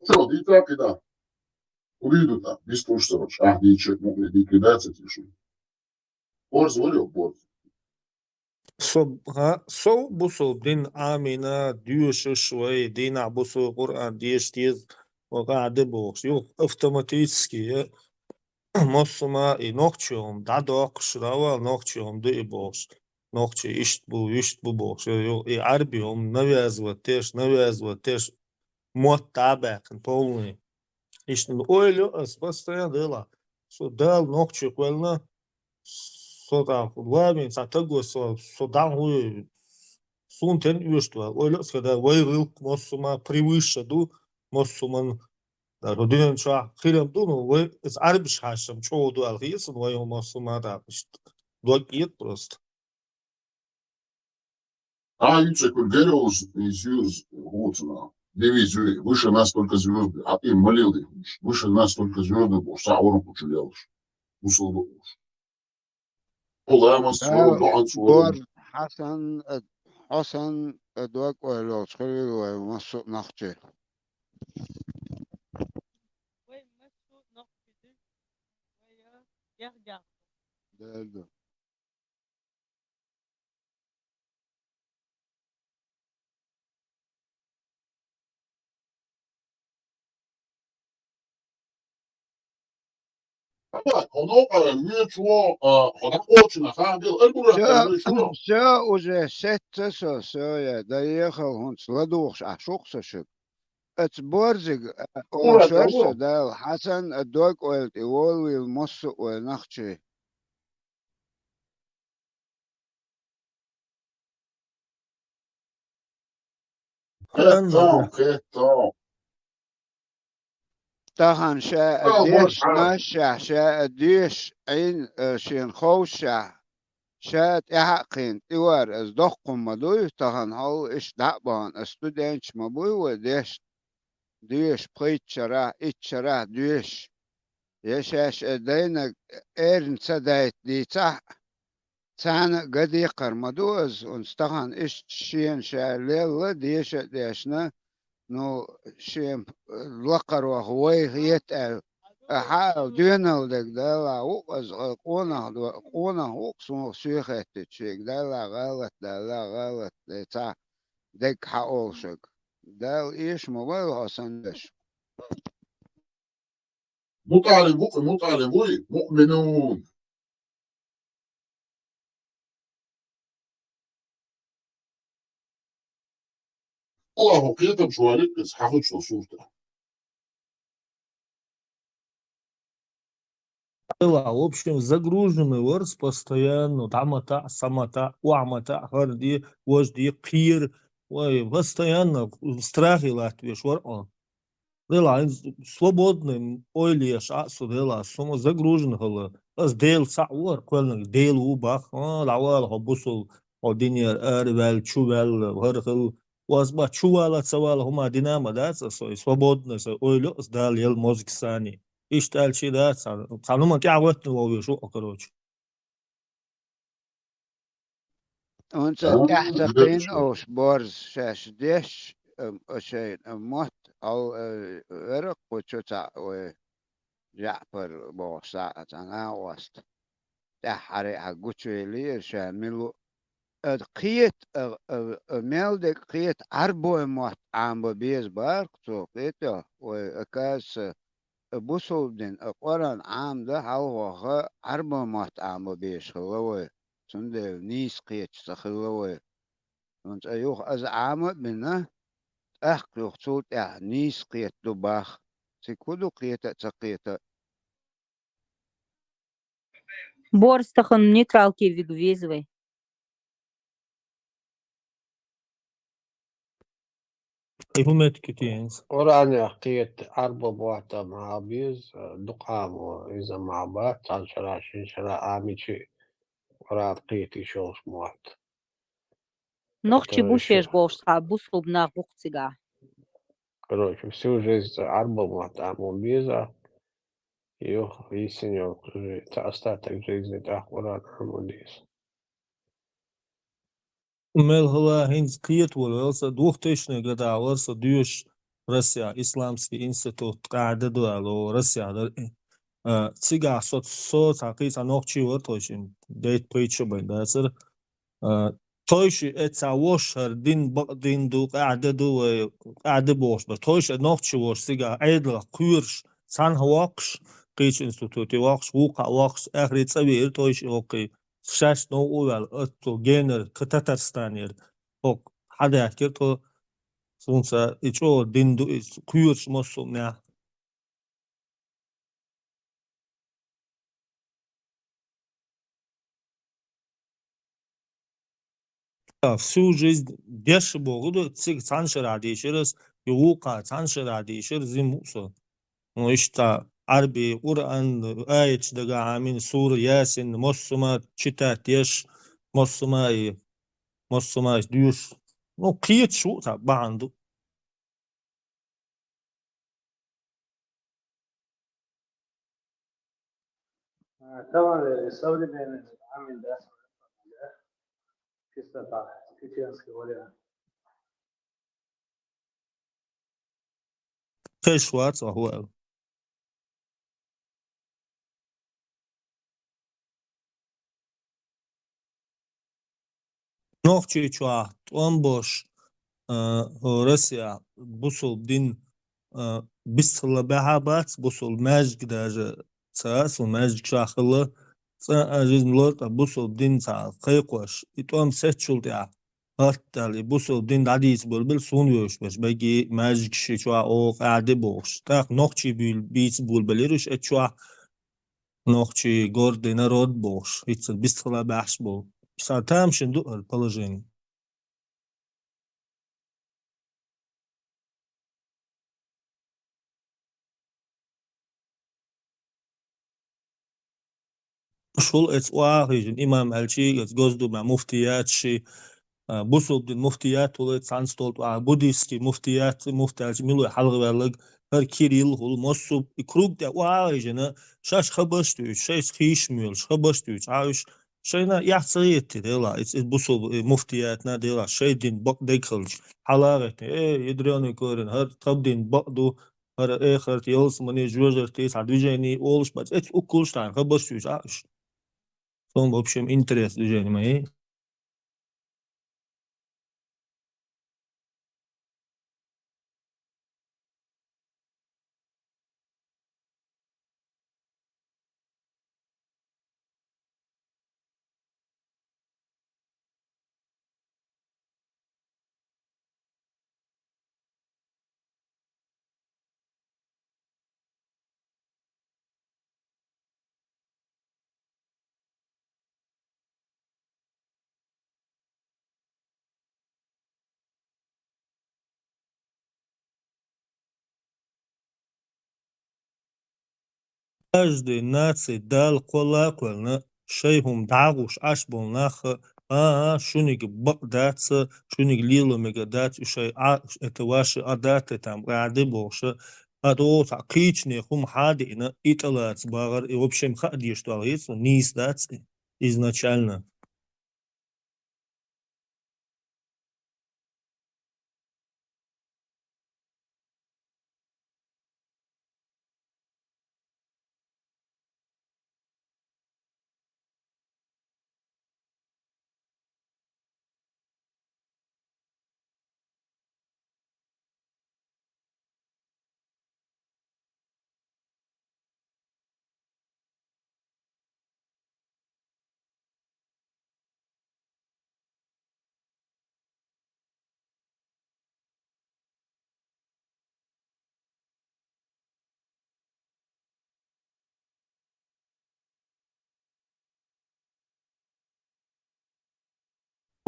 Что, и так, и да. Увидят, да, без того, что дичек мог ликвидация тишу. Борз волел, борз. سو بوسو دين آمينا ديوش شوي دين عبوسو قرآن ديش تيز وقاعد بوش يو автоматически مصما نوكشيوم دادوك شراوا نوكشيوم دي بوش نوكشي اشت بو بوش يو عربيهم навязывать теш мот табак полный ишт ойлю постоянно дела دال نوخشي قولنا صوتا وامين ساتقو صدام هو сунтен юштва ойлос когда вайрыл моссума превыше ду моссуман родинен ча хилем ду ну вы с арбиш хашам чоуду алгис вай моссума да блокиет просто Юцекуль Гериус из Юз Гуцина. Дивизию выше нас только звезды, а ты молил их, выше нас только звезды, сауру кучулялыш. Усулдуш. Олемас, بور حسن دوك ولا خلي ومسو نخجي ده Все уже сетте все я доехал он сладух шухса шик اتبرزق وشرسه ده حسن الدوك والتيول والمص والنخشي طهن شاء الديش نشع شاء الديش عين شين خوشع شاء تحقين تيوار از دقم مدوي طهن هو اش دعبان استودنش مبوي وديش ديش بقيت شرع اتشرع ديش يشاش دينا ايرن سدايت دي تح تانا قد يقر مدوز ونستغن اش شين شاء ليلة ديش ديشنا نو شيم لقر وهوي يتأل حاول دينال دك دالا وقز قونا وقسمو سيخت تشيك دالا غلط تا دك حقولشك دال ايش موبايل حسندش مطالبوي مؤمنون الله كتب شوالك بس حاخد شو صورته в общем, загруженный ворс постоянно, тамата, самата, уамата, харди, вожди, пир, ой, постоянно в страхе латвиш, вор, дела, свободным, ойлеш, дела, сума загружен хала, аз дел сауар, квелнак, дел убах, лавал, хабусул, одинер, эрвел, чувел, хархил, وأصبح شوالا سوالا هما ديناما داس свободно ойлю сдал ел мозг сани اشتغل شي داس قانون ما تعودت وهو شو короче انت تحتقين او سبورز شاش ديش شيء موت او ورق وشتا وجعفر بوساعة انا وست تحري حقوشي لي شاملو قيت ميلدك قيت عربو موت عم بيز بارك تو قيته وكاس بوسودن قران عام ده هو عربو موت عم بيش خلوه سند نيس قيت سخلوه انت ايوه از عام منه احق صوت نيس قيت دباخ سيكودو قيت تقيت Борстахан нейтралки вигвизвай. حكومات كتينز وراني حكيت أربع بواتا مع بيز دقام وإذا مع بات عن شراشين شراء آميشي وراد قيتي شوش موات Нохчи бушеш борста буслуб на бухцига. Короче, всю жизнь арба мота биза и сеньор остаток жизни так уран амудис. ملغلا هنز قيت والوصا 2000 года ورصا ديوش روسيا إسلامский институт قاعدة دوالو روسيا تيجا صوت عقيت نوخشي ورطوشين ديت بريتشو بين داسر تويش اتساوش دين دو قاعدة بوش تويش نوخشي وش تيجا عيدلا قيرش سان هواقش قيش انستitúti واقش وقع واقش آخر تصوير تويش اوكي شاش نو اول اتو جينر كتاترستانير اوك حدا يحكي تو سونسا ايشو دين دو قيرش مصو نه всю жизнь дешево было, цик цаншера дешерес, юка цаншера дешер зимусо. Ну işte Арби, Уран, Айч, Дагамин, Сур, Ясин, Моссума, читать, Еш, Моссума и Моссума, Дюш. Ну, киет шу, та банду. طبعا современный عامل ده чистота, чеченский вариант. Кэшвац, ахуэл. Нохчи чуа, Томбош, Россия, Бусул, Дин, Бисла Бахабац, Бусул, Мэжик даже, Цас, Мэжик Шахала, жизнь лота, Бусул, Дин, Ца, Кайкош, и том сечултя. هاتالی بوسو دین دادیس بول سونیوش بس بگی ماجیک شیچوا او قاعده بوش تا نوچی بیس بول بلیروش اتشوا نوچی گورد نرود بوش هیچ بیستلا بخش بو ساتام شندو положение شول اتوا هیچ امام الچی از گزدو ما مفتیات شی بوسو دین مفتیات ولت سانستولت بودیستی مفتیات میلو حلق ورلگ هر کیریل هول موسو کروگ ده واجنه شاش خبشتوش شاش خیشمیل خبشتوش عاش شينا يحصيت ديلا بوسو مفتيات ناديلا شي دين بق ديكلج حلاغت يدريوني كورن هر تبدين بقدو هر اخر يولس مني جوجر تيس движение олш бац эт укулштан خبشتوش عاش в общем интерес движения мои каждый нации дал колокольно шейхум дагуш аш болнах шуник бакдаца шуник лило мегадац шей это ваши адаты там рады больше а то такичные хум хадина италац багар и в общем хади что есть не издать изначально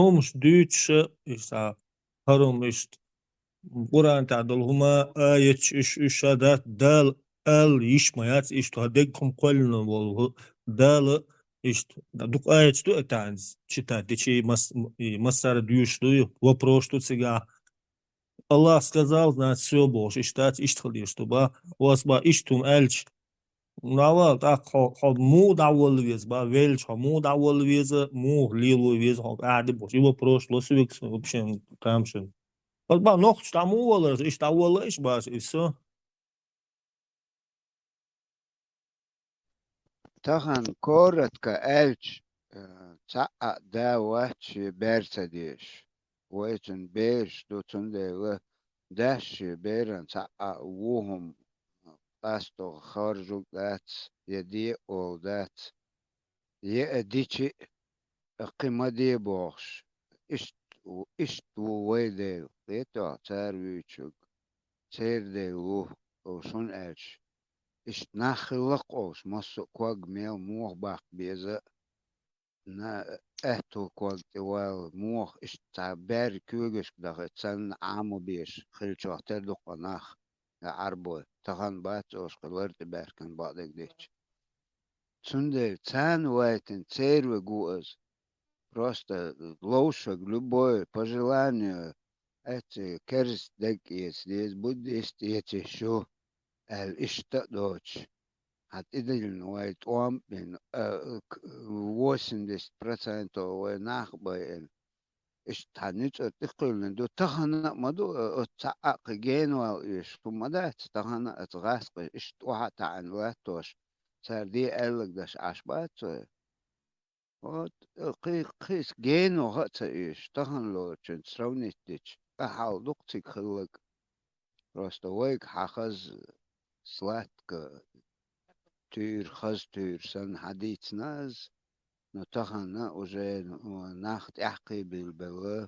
Помощь Deutsche ist warum ist Quran تعدل هما آية إشادات دال ال يشميات إشتو هديكم قلنا والله دال إشتو دوك آية что это читать дичи массар дюшлю вопрос что сега Аллах сказал значит все больше читать иштхали чтобы у вас ба иштум элч Навал так му давал вес ба велч му давал вес му лилу вес ади бош его прошло свикс в общем там что вот ба нох там уволер ich давал ich ба и все Tahan koratka elç ta'a davat bersadiş. Vaytun beş dutun dewa dash beran ta'a wuhum asto kharjuk dat yedi ol dat ye adichi qimadi boş. İşt bu vayde leto tarvichuk serde lu olsun elç. إيش ناخلق أوش مصو كواج ميل موه باق بيزا نا اهتو كوالتي وال موخ اشتا بار كوغش دغه تسن عامو بيش خل شوحتر دو قناخ عربو تغن بات اوش قلورت باركن بعدك ديش تسندر تسان وايتن تسير وقوز просто лошадь любое по желанию эти керс дек есть здесь будет эти еще اشتا دوتش هتقدر وايت اوم من 80% وناخبين اشتانيت تقول دو تخنا مدو اتسعق جينوا ايش ثم ده تخنا اتغاسق ايش توحت عن واتوش صار دي قالك داش عشبات قيس جينو هات ايش تخن لو تشن سرونيتش احاول دقتك خلق просто ويك حخز سلاتك تير خز تير سن حديث ناز نتخنا وجه ناخد احقي بالبوا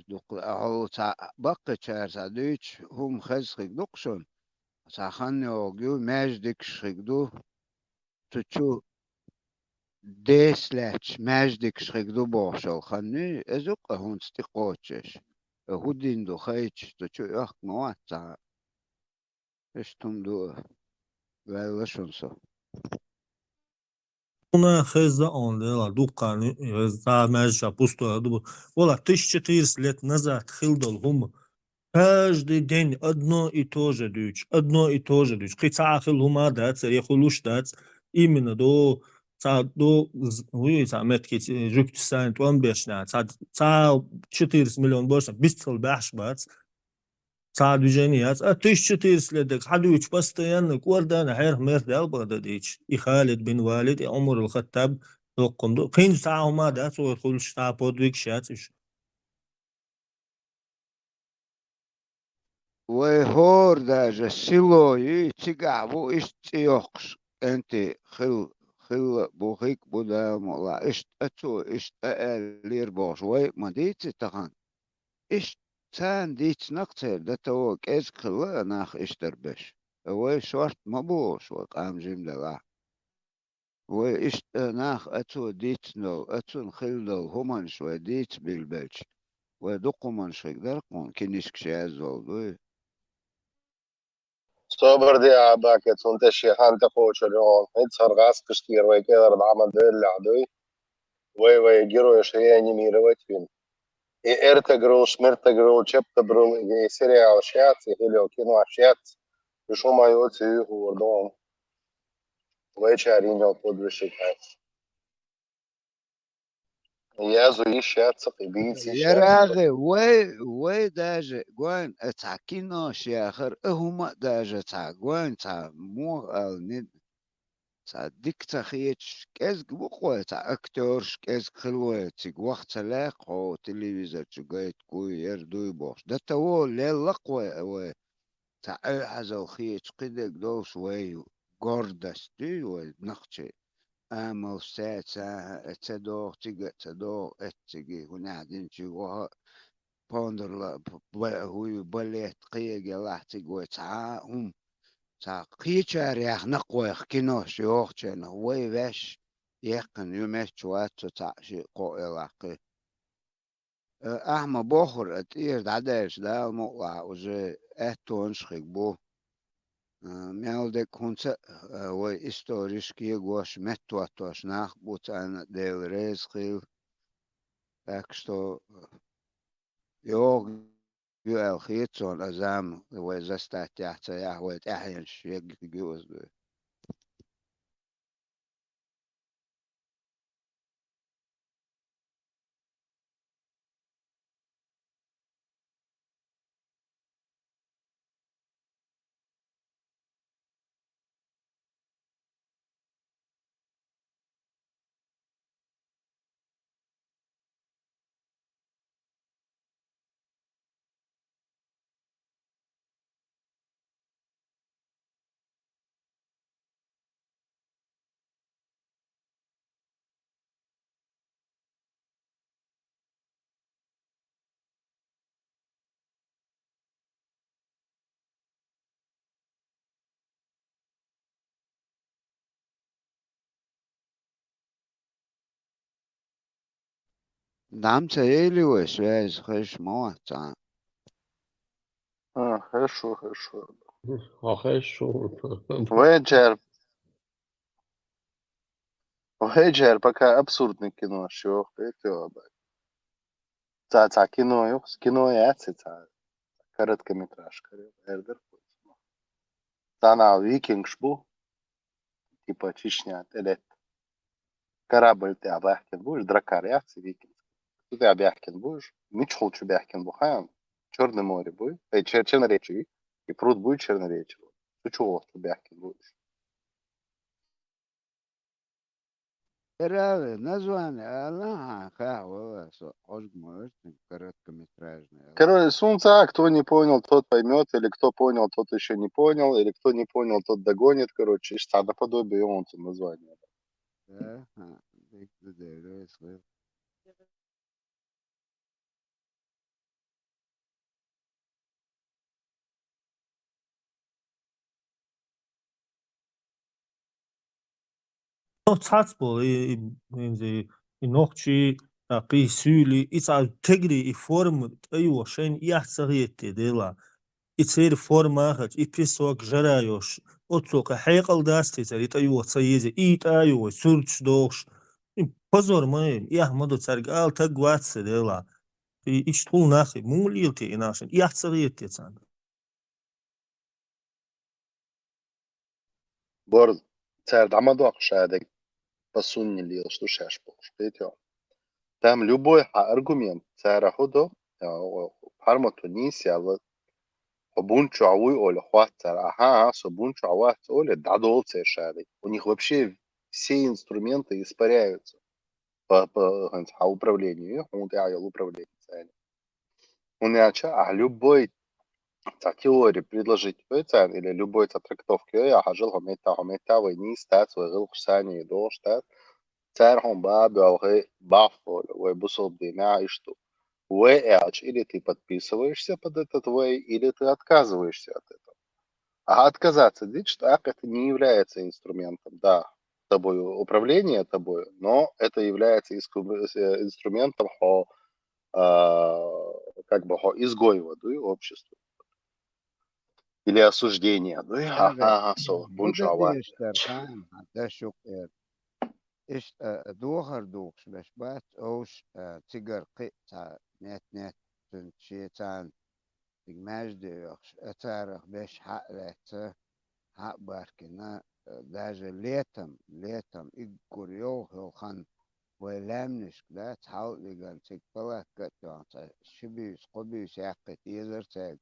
دوق أو تا بقى شهر سادوش هم خز خدوقشون ساخن يوجو ماج ديكش خدو تشو ديسلاتش ماج ديكش خدو بوشل خني ازوق هون استقوتش هودين دو خيتش تشو يخ موات اشتم دو ولا شنسو Una хеза он дела дукани за межа пусто дуб. Вола 1400 лет назад хилдол хум. Каждый день одно и то же дюч, одно и то же дюч. Кицахил хума дац, рехулуш дац, именно до уи за метки жук сайн туан бешна, ca 400 миллион больше, бистл баш бац. Ca движение, 1400 лет, حدوش постоянно, كوردان حير مير دال بغداديش. И Халид бин Валид, и Умар الخطاب, توقم قين ساعة ما دا صور كل شتاع بودويك شاتش. وهور داجا سيلوي تيقعبو اشتيوقش انت خل بوخيك بودا مولا اشت اتو اشت لير بوش وي ما ديتي تخان اشت سان ديت نقتل دا توك از خلا ناخ اشتر بش وي شورت مبوش وقام جيم دلا وي اشت ناخ اتو ديت نو اتو نخل دو همان شوي ديت بالبلش ودقو من شيك درقون كنيشك شازول وي صبر دي عباكت وانت الشيخان تقوش اليوم يتصر غاس كشتير وي كده عمل دول لعدوي وي جيرو يشري نيميروت فين ارتقرو شمرتقرو تشبتبرو سريع وشيات يهلو كينو عشيات بشو ما يوتي وردوم وي شارين جو podwyższyk Jezu, išiet, sakai, bijis يا išiet. راغي وي داجة قوان اتعكينو شياخر اهما داجة تعقوان تع مو الند تع ديك تخيتش كازك بقوة تع اكتورش كازك خلوة تيق وقت لاقو تلفزيون تقايت كوي يردوي بوش دا تو ليل لقوة وي تع حزو خيتش قدك دوش وي قردستي وي نقشي أما وسات تدور تيجي تدور اتجي ونعدين تيجوها بوندر هو بليت قيق الله تيجي تعاهم تع قيشار يخ نقوى كينوش يوخشن هو يبش يقن يمش شوات تع شيء قوي لاقي أحمى بوخر أتير دعداش دا مقلع وزي أتونش خيبو Meldek hunce voi istoriski goš metotos nachbutan del rezchil, так что يوغ يو خيتون أزام وزستات تحت يهوي تحين شيء جوز Нам целевой связь хорошо, Хорошо, хорошо. Хорошо. Voyager пока absurdne kino šo, bet jo, tā kino jāci, tā короткометражка, Эрдер. Tā nav Vikings был, типа Чечня, или корабль ты обяхкен будешь, дракар яцы, Викинг. Ты обяхкен будешь, ничего хочу бяхкен бухаем, Черное море будет, Черноречи, и пруд будет Черноречи. Ты чего бяхкен будешь? Реально, название Аллаха, короткометражный. Короче, Сунца, кто не понял, тот поймет, или кто понял, тот еще не понял, или кто не понял, тот догонит, короче, что наподобие он название. Да, No Salzburg i Nokci, i Süli, tegri i form, أيوة شين يحصريت ديلا. تصير فورما i pisok žarajoš, odsoka hekal dasti car it أيوة تصيزي it أيوة surč doš. Pozor moj, Modo cargal tag vatse dela. Ich tul nachi, mulilti i našen, yaxsariyet car. Борз, царь дамадок шадек, посунни лил, что шаш полш, там любой аргумент царя худо, пармо Тунисия, Бунчу ауи оля хватер, ага, со бунчу ауат оля дадолце шадек. У них вообще все инструменты испаряются по управлению, он реал управление царя. Он любой теории предложить или любой трактовки я хажил همتا و نیست و غل خسانی دوشت царь бабу алгы бафол و бусол бина и что или ты подписываешься под этот way, или ты отказываешься от этого. А отказаться, ведь что это не является инструментом, да, тобой управление тобой, но это является инструментом как бы изгоева общества. Или осуждения. بوده دیشتر خان ده شقیر اش دوخر دوخش بش بات اوش تیگر قطع نت تنشيتان تجمعج ديوخش اتارخ بش حق لحته حق باركنا داجه ليتم اقريو هو خان ولامنش لا تحاول لغان تقبلك قطع شبيس قبيس يحقت يزر تاج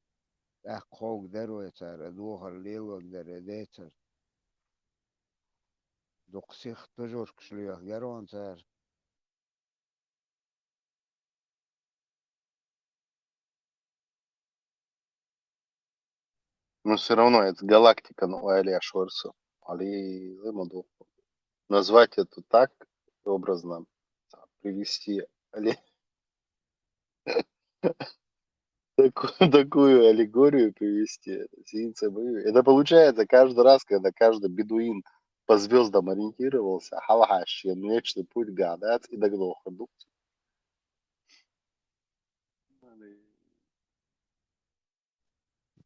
أخوك دروي تار دوخر ليلوك درديتر دوقسيخ تجور كشليوخ جرون تار Но все равно это галактика Али Ашварсу. Али Лымаду. Назвать это так образно, привести Али... такую аллегорию привести. Это получается каждый раз, когда каждый бедуин по звездам ориентировался, халаш, вечный путь гадать и доглох.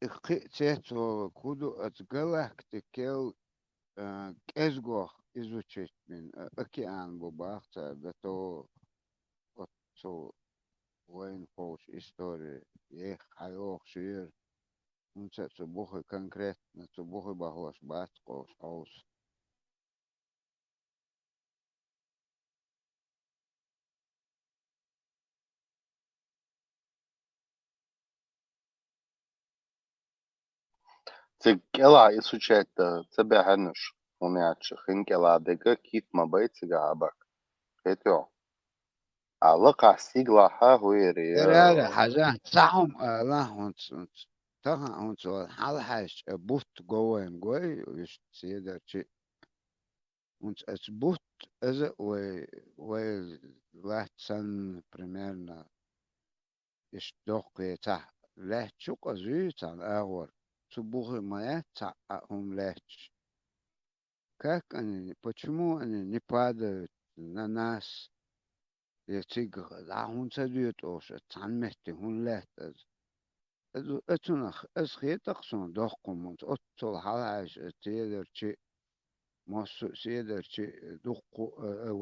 إخيتو كودو اتجلاكتيكيل كأزغوخ изучить من океан бубахта да то отцу وين فوش истории их хайох шир унца цубухы конкретно цубухы баглаш баткош аус Текела изучать тебя гануш. Умяче хинкела дега кит мабайтига абак. Это алака сигла ха хуири. هذا حاجة صحهم لا هونت طبعا هونت حال حاج بوت جوين جوي ويش سيدا شيء هونت اس بوت از و لا تسن примерно إيش دوقي تح لا تشوق زيت عن أول تبوه ما هم легче. Как они, почему они не падают на нас يتيجي لا هون سديت أوش تعنمتي هون لا أتونخ أسخيت أقصون دقم أنت أطول حلاش تيدر شيء مصر سيدر شيء دقو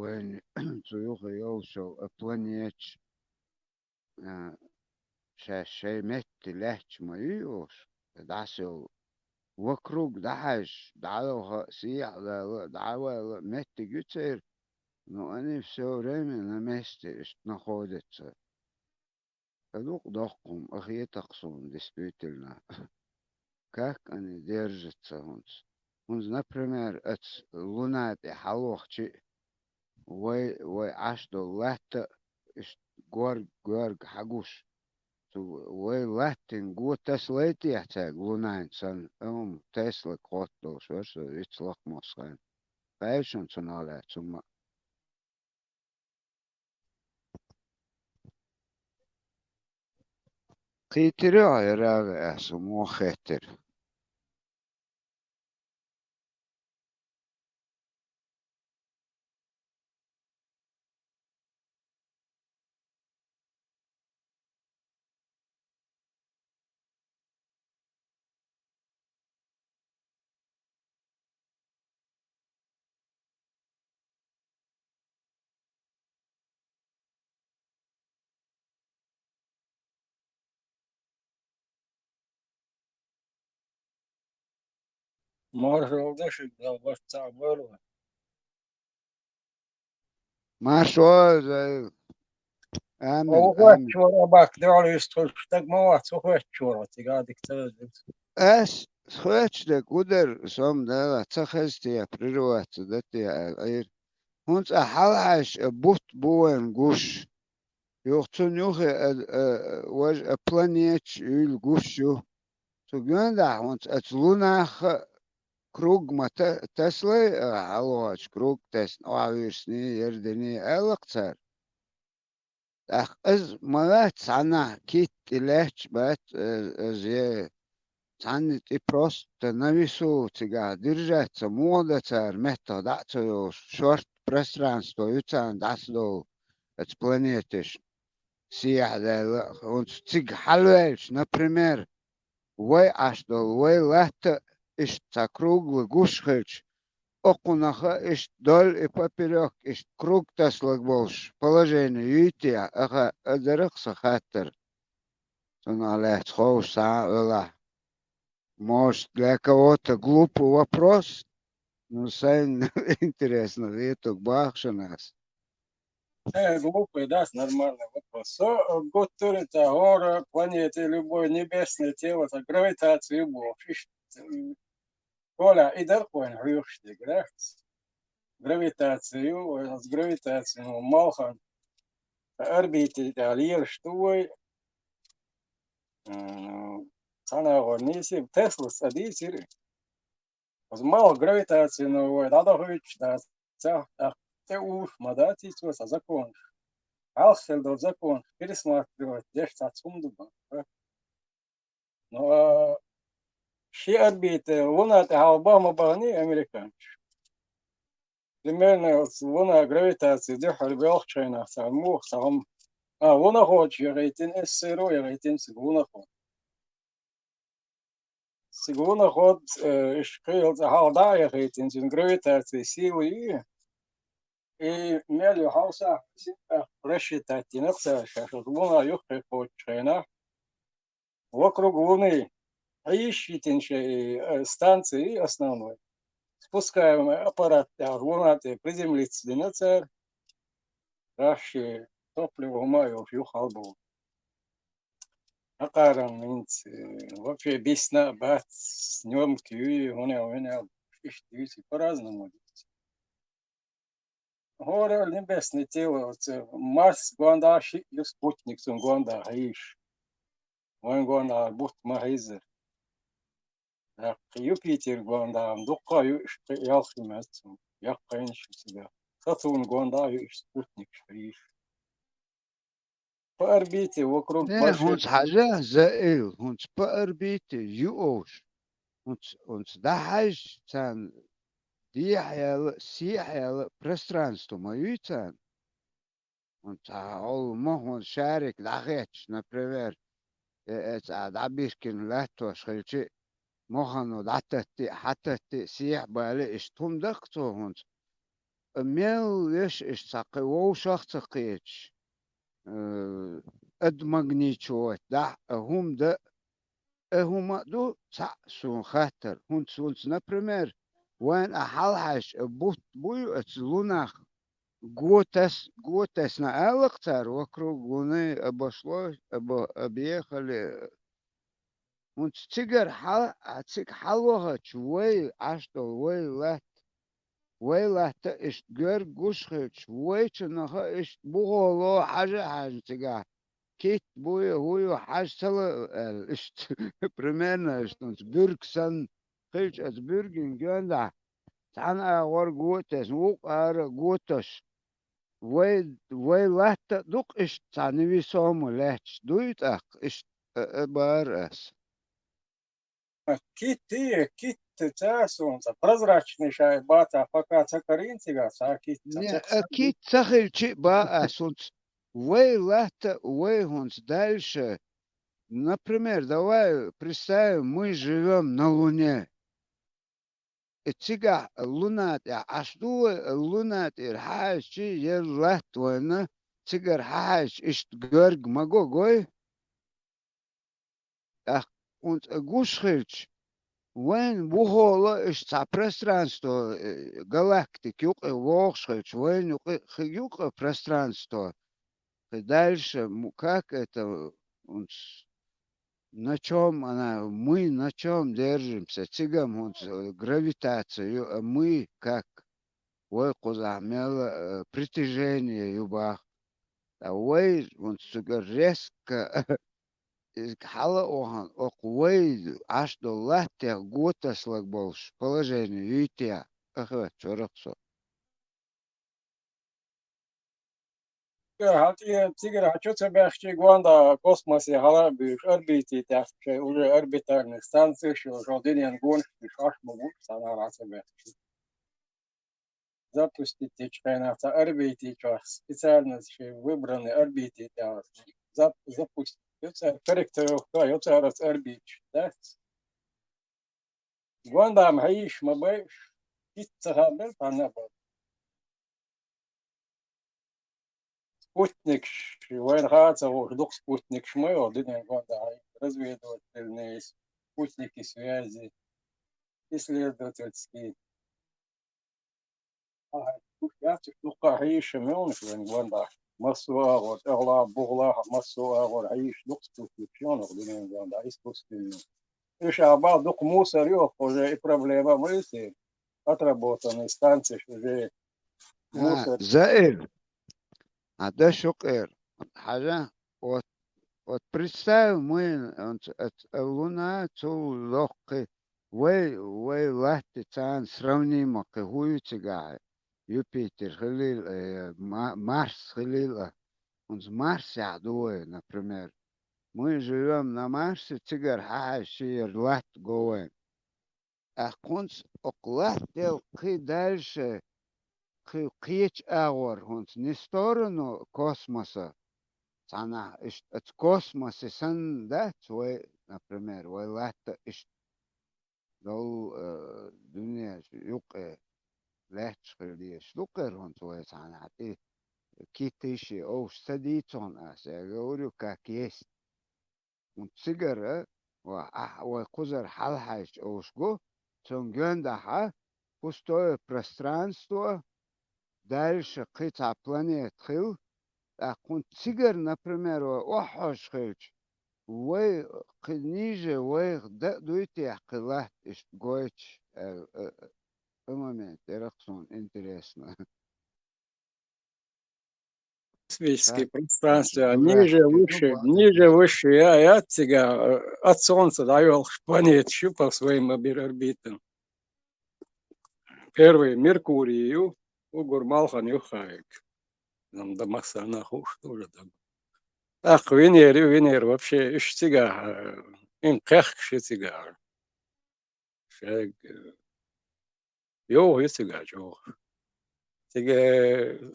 وين تيوخ يوشو أبلانيتش شيء مت لهش ما يوش دعسو وكروك دحش دعوها سيح دعوة مت جتير نو أنا في سوريمي لمستي نخودت أدوق دقم أخي تقصون ديسبيتلنا كاك أنا ديرجت هونس هونس نبريمير أتس لونات حلوخ شيء وي عشدو لات إش جورج حقوش وي لاتين جو تسليتي يحتاج لوناين سن تسلك قطوش ورسو يتسلق مصغين فايشون سنالات ثم قيتري عيراغ أسمو خيتر Marshall Dashik, was Taboro. ما شو زي آمن وقت آمن شورا باك دولي يستوشتك موات وقت شورا تقعد كتاب أس خوش ده قدر سوم ده تخستي يا بريروات دتي يا غير هونس أحلحش بوت بوين قوش يوختون يوخي وج أبلانيتش يل قوشو تقول ده هونس أتلوناخ كروج ما تسلي علوهاش كروج تس وعويرسني يردني ألقتر أخ أز ملات سانا كيت إلهش بات زي سانت إبروس تنويسو تيجا درجة موضة تر مهتا دعتو شورت بريسترانس تو يتان دعتو اتبلانيتش سياح ده ونت تيج حلوش نبريمير وي عشدو وي لات إش تاكروج وغوش خلش أقناخا إش دول إبابيروك إش كروج تسلق بولش положение يتيا أخا أدرق سخاتر تنالي تخوش ساعة ولا Может, для кого-то глупый вопрос, но самим интересно, это бахша нас. глупый, да, нормальный вопрос. Год турит, гора, планеты, любое небесное тело, так гравитацию любовь. Коля, и дорогой, рюшь, гравитацию, с гравитацией, ну, малхан, орбиты, алир, штуй, sana ornisi Tesla sadisiri. Os mal gravitație no dada hoje da te uf madati tu sa zakon. Altfel do zakon, perismat do desta tsumdu ba. No și orbite luna te Obama bani american. Примерно луна гравитация де харби охчайна саму сам. Луна хоче рейтин эссеро рейтин луна хоче. Segunda rod speelt haldaag heet in zijn gravitatie силы и мелю хауса рассчитать инерция, что Луна юхе почена вокруг Луны, ищите станции основной. Спускаем аппарат, Луна приземлится инерция, расши топливо маю юхалбу. أقارن вообще бесна бат съемки هنا ищите по-разному. Гора небесное тело, Марс гонда и спутник сон гонда хаиш. Вон гонда бут махизер. Юпитер гонда дукка ялхимат, яккаинш себя. Сатурн гонда и спутник хаиш. По орбите вокруг Не, большой هونس حاجة زائل هونس بأربيتي يوش هونس ده حاج تان دي حيال سي حيال пространство ما يتان أو مهون شارك لغيتش например دعبيشكن لاتوش خلشي مهنو حتى سيح بالي اشتم دقتو هونت ميل يش اشتاقي وو شخص قيتش اد مغنيتشوت دا هم دا هما دو سون خاطر هونت سونت например وين أحلحش بوت بويو اتلوناخ Gotas на электр вокруг Луны обошлось, объехали. Он цигар халуха чвей, а что вей лат иш гер гушхич, вей чнаха иш буголо حاجة цигар. Кит буя хую حاجة сала иш примерно иш тунц бюргсан, хич от бюрген гönda. Тана вор Gotas, вук ара Gotas. وي لات دوق إش تعني سومو لاتش دويت إش بارس Кит цесунца, прозрачный шай бата, пока цакаринцигас, а кит не أكيد سخل شيء بقى سونس وي لات وي هونس дальше например давай представим мы живем на Луне اتجاه لونات عشدو لونات الحاج شي يلات وانا تجر حاج اشت جرج ماجو جوي اه und гушхич وين بوهولا اشت пространство галактик юк вошхич وين юк пространство дальше как это на чем мы на чем держимся? Цигам гравитацию, мы как кузамел притяжение юбах. А вой он резко хала охан оквой аж до латя гота слаг больше положение видите, ага, чороксо. Тигр, а что тебя в космосе халабишь, орбите, уже орбитальных станций, уже один гон, аж могут санара себя. Запустить на орбите, специально выбранный орбите, запустить. Корректировка, это раз орбит, да? Гонда мхаиш, мабэш, пицца панабал. Спутник, войн хаца, вдруг спутник шмыл, один года разведывательные спутники связи, исследовательские. Я тихо عيش ملون في года. Массуа, вот, Элла, Бугла, Массуа, вот, عيش дух спутник, он один года, искусственный. Ишь, аба, дух мусор, уже и проблема мысли, отработанные станции, уже мусор. زائر هذا شقير حاجة вот представь мы луна легкий وي лахти цан сравнимо كهوي تجاه Юпитер خليل Марс خليل uns Марс عدوه например мы живем на Марсе тигр хашир лат гоем а кунс оклат дел дальше قيتش أغور هونس نستورنو كوسموسا أنا إش كوسموس سن ده توي например وي لات إش دو دنيا يوق لاتش خليش لوكر هون توي أنا عتي كيتيشي أو استديتون أقولوا كاكيس ونتسجر وقزر حلحش أوشكو تونجون ده пустое пространство дальше قطع планет خل أكون تيجر например وحش خلش وي ниже وي دويتي عقلات إيش جويتش момент эраксон интересно Космические пространства, ниже, выше, я от тебя, от Солнца довел планет, щупал своим орбитам. Первый Меркурию, Угурмалхан Юхаек. Нам до Масана хуш тоже там. Ах, Венера вообще штига, им ках штига. Шег, йо, штига, йо.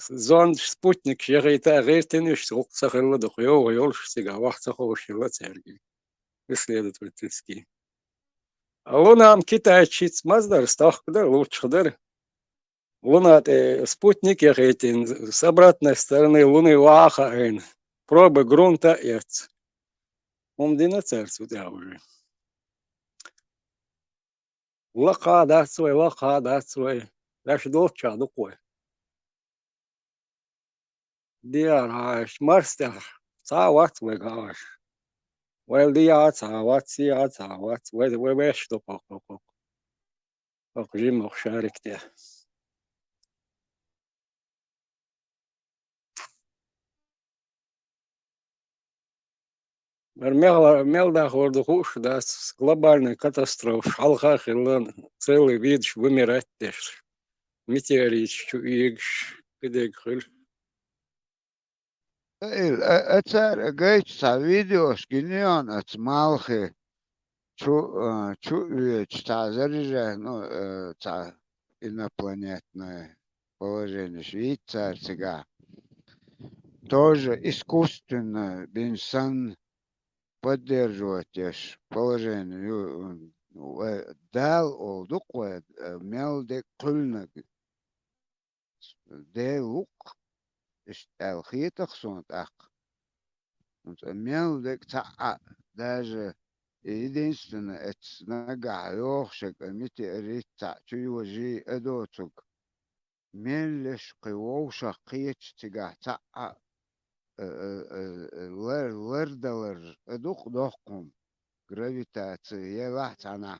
زون سبوتنيك شغيتا غير تنش سخر لدق يولش تيجا واحد سخوش لا تسرقي исследовать тиски. Луна Китай чиц маздар стах куда лучше куда. Луна спутник ехетин с обратной стороны Луны Вахаин. Пробы грунта эрц. Дина церцу уже. Лаха да свой. Даже долча дукой. Диараш марстер. Сават свой гаш. Well, сават, وين что пок. Жим шарикте. Мелда гордухуш, да, с глобальной катастрофой, халхах и целый вид вымирать теж. Метеорит, чуигш, кидегхыль. أتسار جيت تاع فيديو سكينيون أتمالخي شو تاع زرجة تاع инопланетное положение Швейцарца. Тоже искусственно инсан поддерживать положение. Дал олдук мелде кульнак. Де лук الخيطة صنت أق ميل دك تاع даже единственное اتنقع يوخشك متي أريد تاع تيوجي أدوتك ميلش قووشة قيتش تقع تاع لردلر أدوق دوقهم gravitatie يلاحت أنا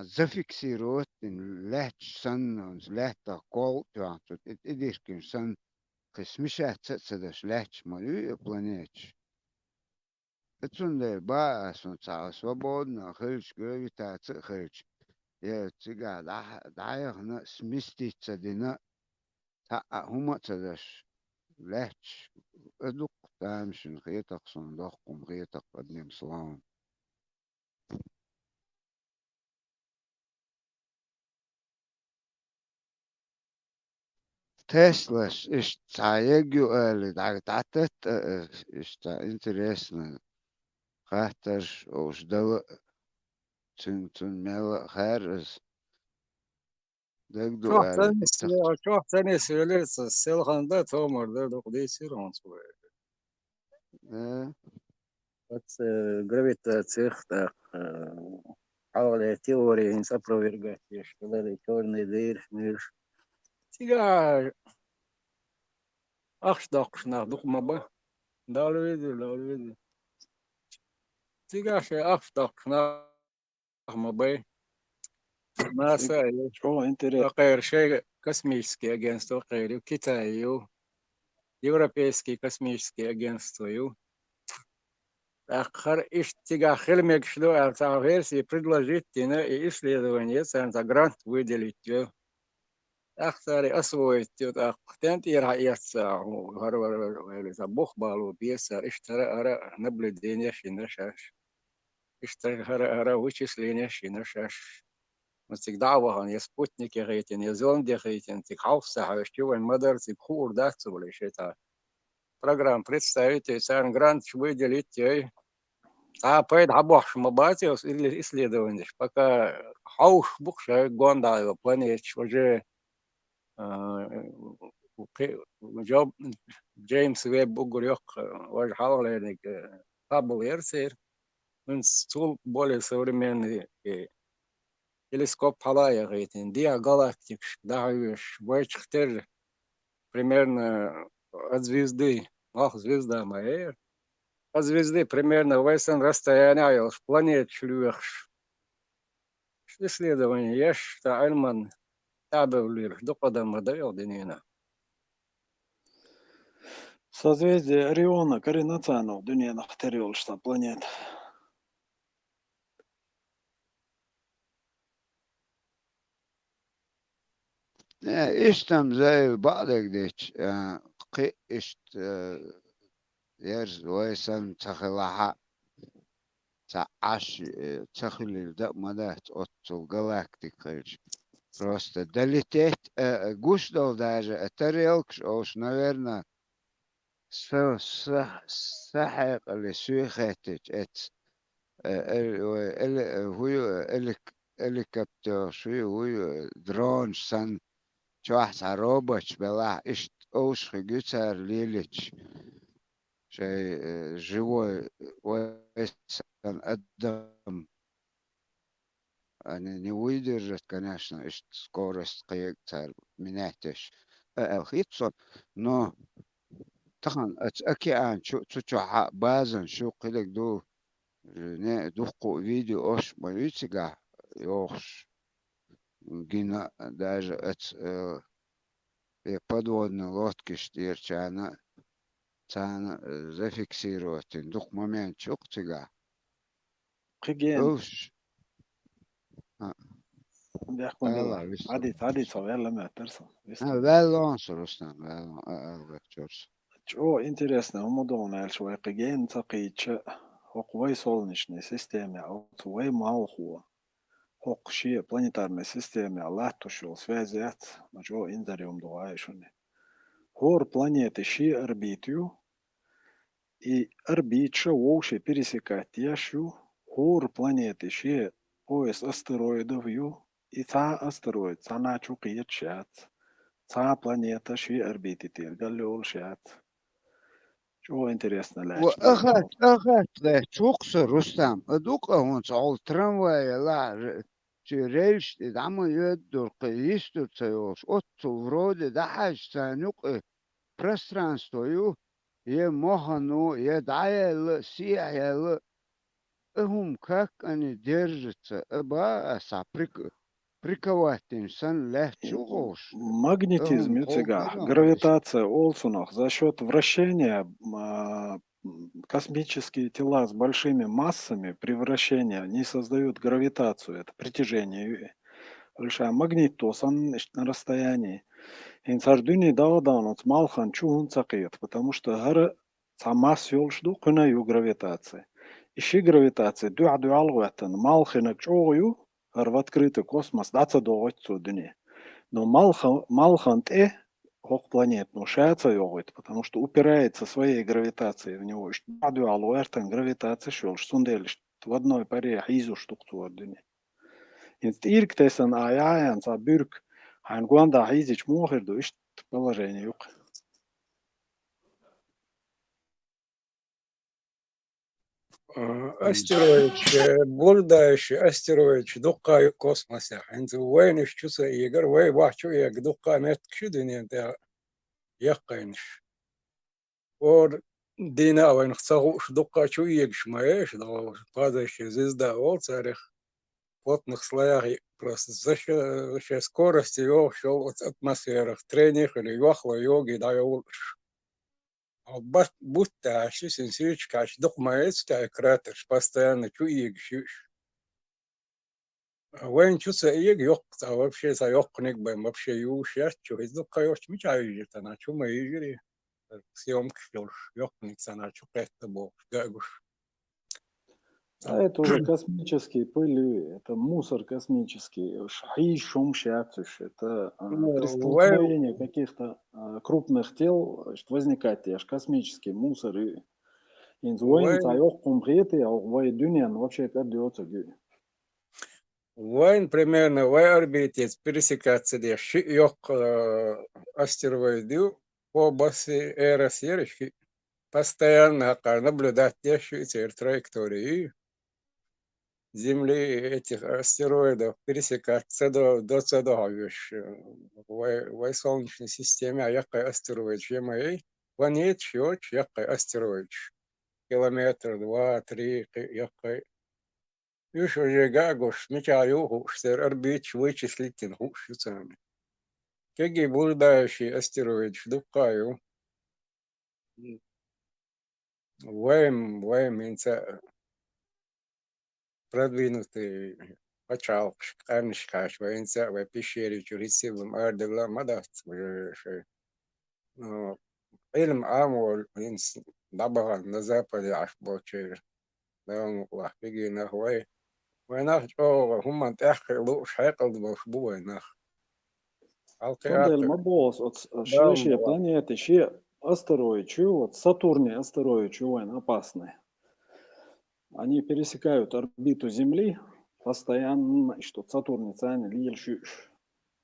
زفكسيروت لاتش سن لاتر قول تعطت إديشكم سن قسمشة تسدش لاتش مالو بلانيتش اتسون با اسون تاع свободно خلش gravitatie خلش يا تيجا دايغنا سميستي تدينا تاع هما تدش لاتش ادوق تامشن خيطق صندوقكم خيطق قدني مسلام Teslas está ele dagtatet está интересно. Хатер os дал тун мел харс дагду ele شوف ثاني سيلرس السيلخان تومر ده دقدي سيرون سوي. بس gravitatie حول теории не опровергать, что это черный дыр, мир. Тига ахштах на духмаба. Далвиди. Тига ше ахштах на мабай. НАСА غير شيء космический агентство غير Китай, Европейский космический агентство. Ахар иштига хельмек шло а версии предложить тина и исследование за грант выделить. Ахтари освоить тент ирайятся гарвар забух балу беса иштара наблюдение шинашаш. Иштара вычисление шинашаш. всегда вахан я спутники рейтинг, я зонды рейтинг, тик хаусах, что он модер тик хур да цулиш это. Программ представитель сам грант выделить а поэт абах мабати или исследование пока хауш бухша гонда планет уже جوب جيمس ويب بقولك وحاول قبل يرسل من стул более современный телескоп Халая рейтинг диагалактик даешь вычтер примерно от звезды звезда моя от звезды примерно в этом расстоянии планет шлюхш исследование ешь альман табелир до подама даёл денина. Созвездие Ориона Каринацана в Дуне нахтерил что планет. إشتم زي بعضك ديش قي إشت يرز ويسن تخلها تعش تخلي دا مدات أوتو جالاكتيك خير Просто долететь, гусь даже, тарелкш, наверное, سحق اللي سويخاتج هو هليكوبتر شو هو درون سن شوحس روبوت بلا اشت اوش خجوتر ليلج شيء جوا ويسن قدم أنا نويدر كناشنا اشت سكورست قيقتر مناتش الخيطصن نو طبعا أكي أن شو تشوح بازن شو قلك دو ne duhko vidi oš maličiga još gina даже подводной лодки штирчана цана зафиксировать дух момент чуктига قيجين اوش بيحكم الله له لسه عادي صغير لما ترسم بالون سرستان بالون чорс О, интересно, умудовно, швай قيجين تقيتش هقوي солнечной системе, а вот вой малхуа هقشي планетарной системе, الله тушил связят, мажо индариум дуаешуни. Хор планеты ши орбитю, и орбитша воуши пересекать яшу, хор планеты ши пояс астероидов ю, и та астероид, та начу шат, та планета ши орбититир, галлюл шат. Чего интересно ляч واخذت شوقس رستم ادوك هون صعود ترامواي لا ريش دعمو يدور قيستو تسيوش اوتو ورود دحش سانوق пространство е мохану е даял сиял هم как они держатся ба приковать инсан легче магнетизм هم юцига, холдаган гравитация олсунах за счет вращения космические тела с большими массами при вращении не создают гравитацию, это притяжение. Большая магнит тосан на расстоянии. Инсардуни даудан от малхан чуун цакиет, потому что гара самас ёлшду кунаю гравитация. Ищи гравитация дуаду алгуатан малхина чоою гар в открытый космос даца доотцу дуни. Но малхан хок планет, но шаца йогает, потому что упирается своей гравитацией в него. Дуаду алгуатан гравитация шёлш сундельш в одной паре хизу штукту дуни. Инст ирктесан аяян за бюрк Хан Гуанда Хизич Мохер до ишт положение юг. Астероид, блуждающий астероид, дукка космоса. Инт войн чуса игр, вой бахчу яг дукка меткши дунья яқайнш. Ор дина войн хцагуш дукка чу егш маеш, да падающая звезда ол царих в плотных слоях просто за скорости его шел от атмосферах трениях или вахла йоги да улш. Будто ащи сенсирич каш документ ка кратер постоянно чу егш. وين شو سيج يقطع вообще سيقنق بين вообще يوشيات شو إذا قيوش مش عايز أنا شو ما يجري سيوم كشلش يقنق سنة شو قتبو جاكوش А это уже космические пыли, это мусор космический, шахи шум шатыш, это при столкновении каких-то крупных тел возникает аж космический мусор и инзуин цайох компреты, а вой дюнян вообще как дается гюни. وين примерно в орбите пересекаться деши йог астероиды по басе эросерищи постоянно наблюдать деши траектории Земли этих астероидов пересекаться до цедовищ в Солнечной системе, а якой астероид Земли, планет счет, якой астероид, километр, 2, 3, якой. Już gagos, мечаю хушер, орбит вычислитель хушицами. Какие блуждающие астероид вдукаю. Вэм инца продвинутый почал, карнишкаш, вэнца, в пещере чурисивым ардевла мадат. Фильм Амур, инц, дабага на западе аж бочер. Да он лах, беги на Хуэй. ويناخ جو هم تأخر لو شيقل بوشبوه ناخ Сондель маболс, от шея планеты, ще астероид, чего, вот Сатурне астероид, чего он опасный. Они пересекают орбиту Земли постоянно, и что Сатурн цани лильши,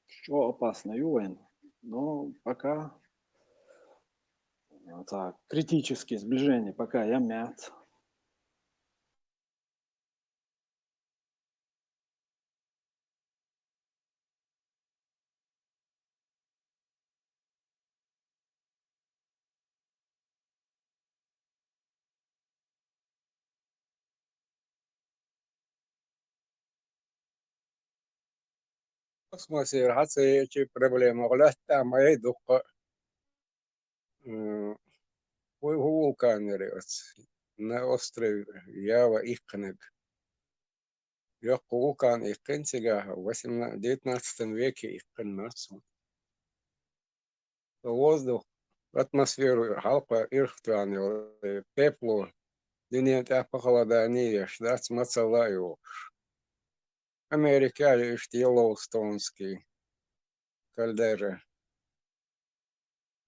что опасно, юэн. Но пока так, критические сближения, пока я мят. космосе эти проблемы. Там мои духа вулканы на острове Ява Икнег. Yok вулкан Икн сега в 19 веке Икн нацу. Воздух, атмосферу халпа ирхтуанил, тепло, днем похолодание, ждать мацалаю. Америка есть Йеллоустонский, кальдера,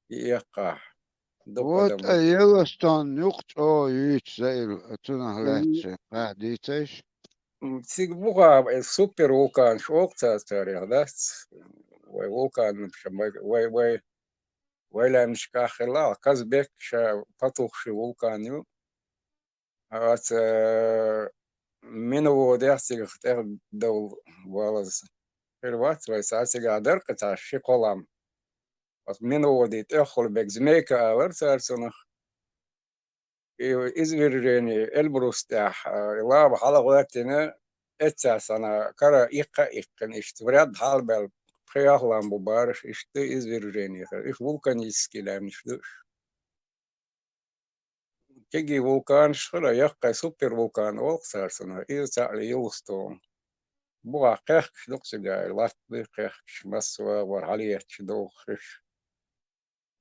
Иека. Вот Йеллоустон нюхт о юйцейл тунахлетше. Дитеш. Сигбуга супер вулкан шокца царя, да? Вулкан, вайлямшка хела, казбек ша патухши вулканю. Ат миново дясиг тер дол валаз. Перват вайсасига адарка та шиколам. Ат миново дит эхол бекзмейка аварсарсонах. إزفيرجيني البروستاح لاب حلق وقتنا اتساس أنا كرا إقن إشتبريد حال بال خياخ لام ببارش إشت إزفيرجيني إش فولكانيسكي لام نشدوش كيجي فولكان شخرا يقى سوبر فولكان أوكسار سنة إيرتاع ليوستون بوا قيخش دوكسجا لات قيخش مسوا ورحالية شدوخش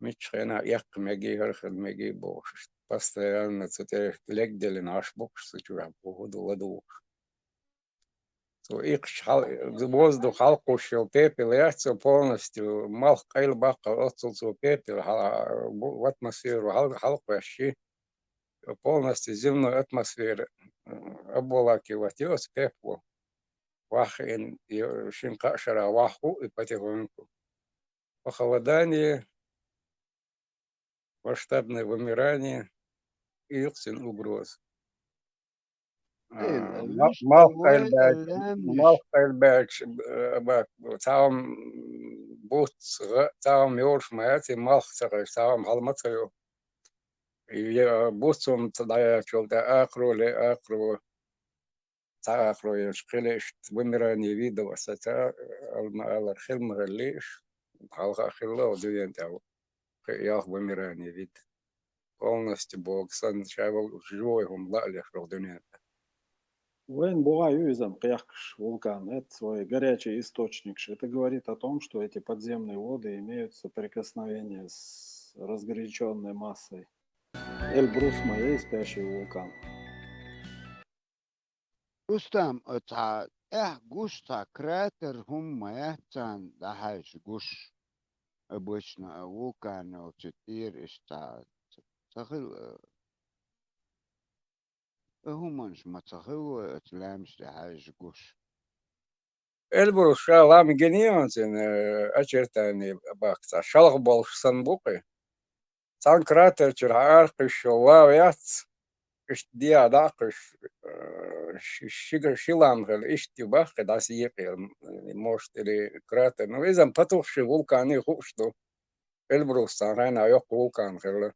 مش خينا يق مجي هرخد مجي بوش постоянно это легдели наш бокс сучура погоду ладу. То их воздух халкушил пепел, я полностью мал кайл бака отцу пепел в атмосферу халкуши полностью земную атмосферу обволакивать ее с пеплом. Вахин шинка шара ваху и потихоньку. Похолодание, масштабное вымирание и угроз. Малхайлбэч таам бут таам мёрш маати малхсага таам халматсаю я бутсум тадая чолда акро таахро яшкелеш вымирание видов сата алархил мгалиш халха хилла одуентау я вымирание вид полностью бог сан чавал живой гумлали родуня. Вен была юизом кяхш вулкан, это свой горячий источник. Это говорит о том, что эти подземные воды имеют соприкосновение с разгоряченной массой. Эльбрус моей спящий вулкан. Рустам, это густа кратер хуммаятан дахаш гуш. Обычно вулканы четыре штат. همانش متخوى اتلامش دهاش قوش Эльбрус шалам генионсен ачертани бакта шалх болш санбуки сан кратер чараркиш лавяц иш диадакиш шигер шиламгел иш тюбах дас епер может или кратер но изам патуши вулканы хушто Эльбрус сан райна yok вулкан гел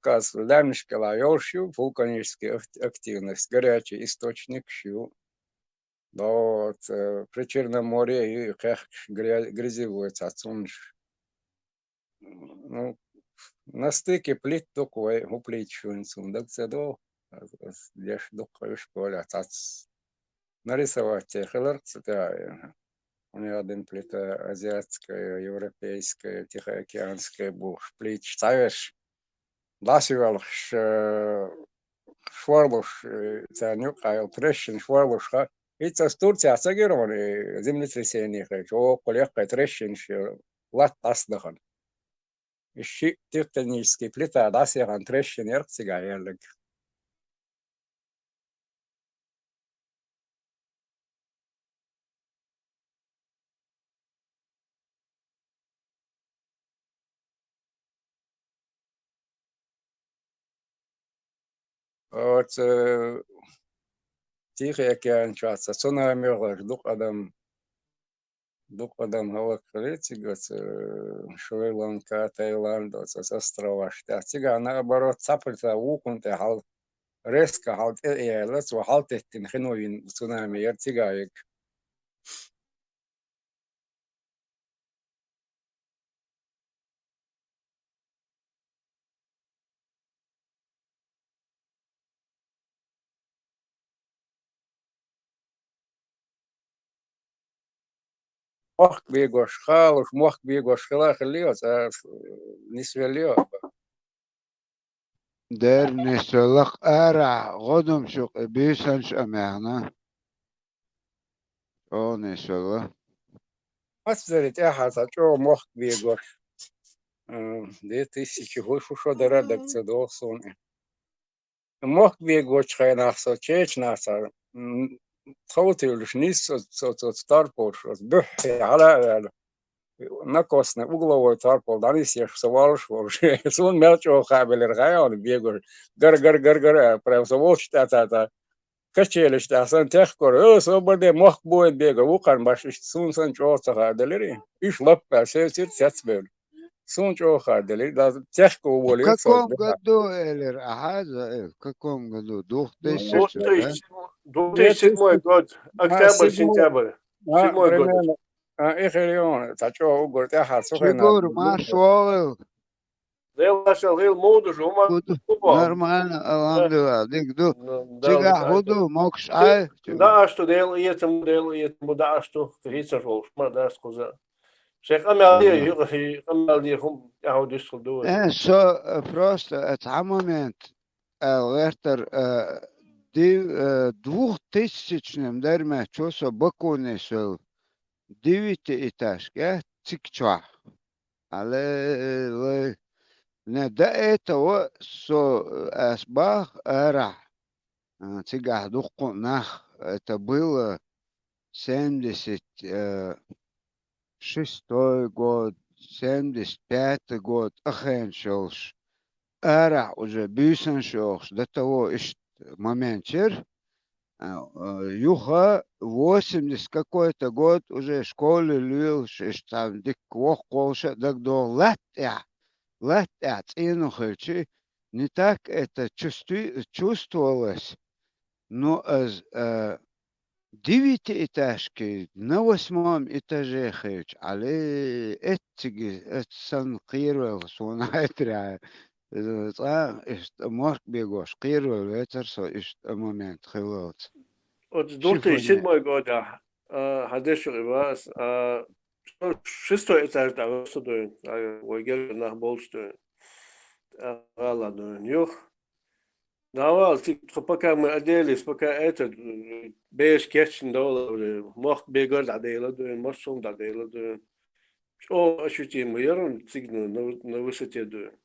Каз лямшкала ёршю вулканическая активность горячий источник щу вот при Черном море и как грязевой цацунж ну на стыке плит такой уплить шунцум да цедо лишь докой школа цац нарисовать хелер цета у меня один плита азиатская европейская тихоокеанская бух плить ставишь Ласивалш шварлуш цанюк айл трещин шварлушха. Это с Турции асагировали землетрясение, о коллега трещин лат аснахан. Ищи тектонические плиты, ласиган трещин эрцигайлек. Вот Тихий океан часто. Цунами дук адам хавак критигас Шри-Ланка, Таиланд, острова штат. Тига наоборот цапельта укунте хал резко хал лец халтеттин хиновин цунами ертигаек. Мох бегош халуш, мох бегош хилах лиос, не свелио. Der نسلق أرع غدم شق بيسنش أمعنا أو نسلق Астерить ахаса, чё мох бегош. 2000 год шо дара це до сони. Мох бегош хайнахса, чечнаса. Тхаутилш низ старпош, бх على накосне угловой тарпол, данис я свалш вообще. Сон мелчо хабелер гаян бегош. Гар, прям сволч та. Качели что сан техкор, свободе мох будет бега, укан баш сун сан чоца хаделери. Иш лаппа сет сетсбел. Сун чо хаделери, да техко В уволит со. каком году, Элер? В каком году? 2000, да? 2007 год, октябрь-сентябрь. 7 год. Примерно. Эхерион, тачо угор тяха сухена. Чигур, маршал. Дел гил модуш, ума Нормально, алхамдулилlah. Дикду. Чига худу, мокш ай. Да, что дел етем, да, что гица жол, да, сказа. Zeg, амел die хум, я удишл дуэ. Со просто это момент. Лертер 2000-м дерме чосо бакунесел 9 этаж, цикча. Але не до этого со асбах ара. Цигах духу нах. Это было 76-й год, 75-й год. Ахеншелш. Ара уже бюсеншелш. До того ишь моментер. Юха 80 какой-то год уже в школе любил, что там дик колша, так до латя, цинухачи. Не так это чувствовалось, но с 9-этажки на 8-м этаже хэч, але это санкировал, сонайтря. Морг бегош, кирвал, ветерсо, иш момент хилот. От 2007 года hadešli vas, 6. этаж da vstodujem, vojgel nach bolstojen. Ладно, нюх. Давал, пока мы оделись, пока это, беш кетчен доллар, мох бегор дадела, мох сум дадела, о, ощутимо, ерун цигну на высоте дуем.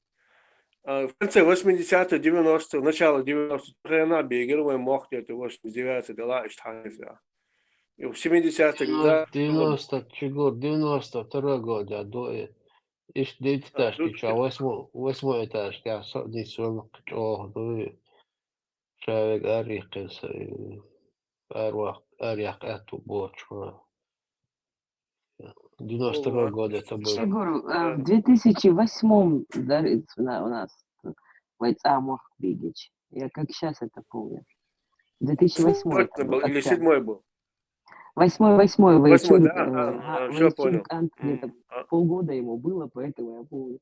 В конце 80-х, 90-х, начало 90-х, она бегала, мох где-то 89-х, дала иштханеза. И в 70-х, да. 92 год, я до иш 9 этажки, 8 этаж, я здесь شايف أريقس أريق أتو борч. 92 года это было. Я говорю, в 2008 у нас бойца мог бегать. Я как сейчас это помню. 2008 Точно был, или 7 был? 8 Восьмой, да? Все понял. Где-то полгода ему было, поэтому я помню.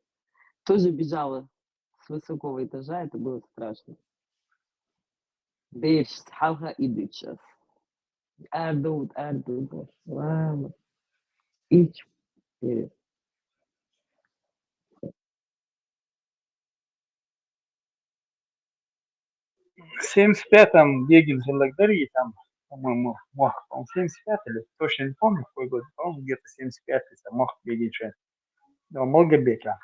Тоже бежала с высокого этажа, это было страшно. Беш, схалха и дычас. Ардут. Ладно. Ич. В 75-м Бегин Желлагдари, там, по-моему, мог, он 75 или точно не помню, какой год, по-моему, где-то 75-й, там, мог Бегинчен. Но Молгобека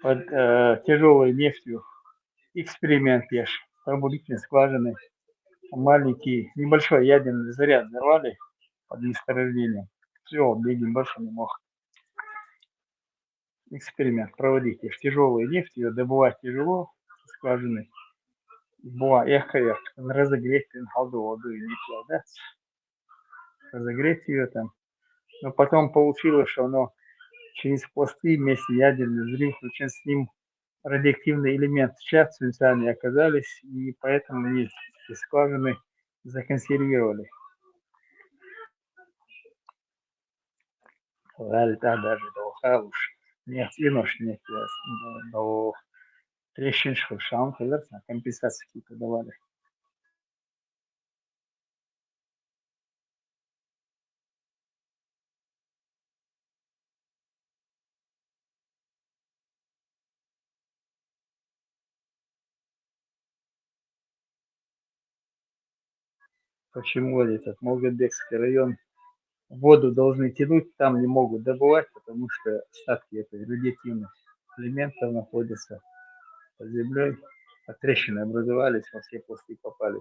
под тяжелой нефтью эксперимент ешь, пробудительной скважины, маленький, небольшой ядерный заряд взорвали под месторождением. Все, Бегин больше не мог эксперимент проводить. Ешь тяжелую нефть, ее добывать тяжело, скважины. Была эхо, разогреть халду воду и нефть, да? Разогреть ее там. Но потом получилось, что оно через пласты вместе ядерный взрыв, включен с ним радиоактивный элемент чат свинцами оказались, и поэтому они эти скважины законсервировали. Да, даже до халуш. Нефть, и нож нефть, до трещин шам, компенсации какие-то давали. Почему этот Молгобекский район воду должны тянуть, там не могут добывать, потому что остатки этой радиоактивных элементов находятся под землей, а трещины образовались, во все пласты попали.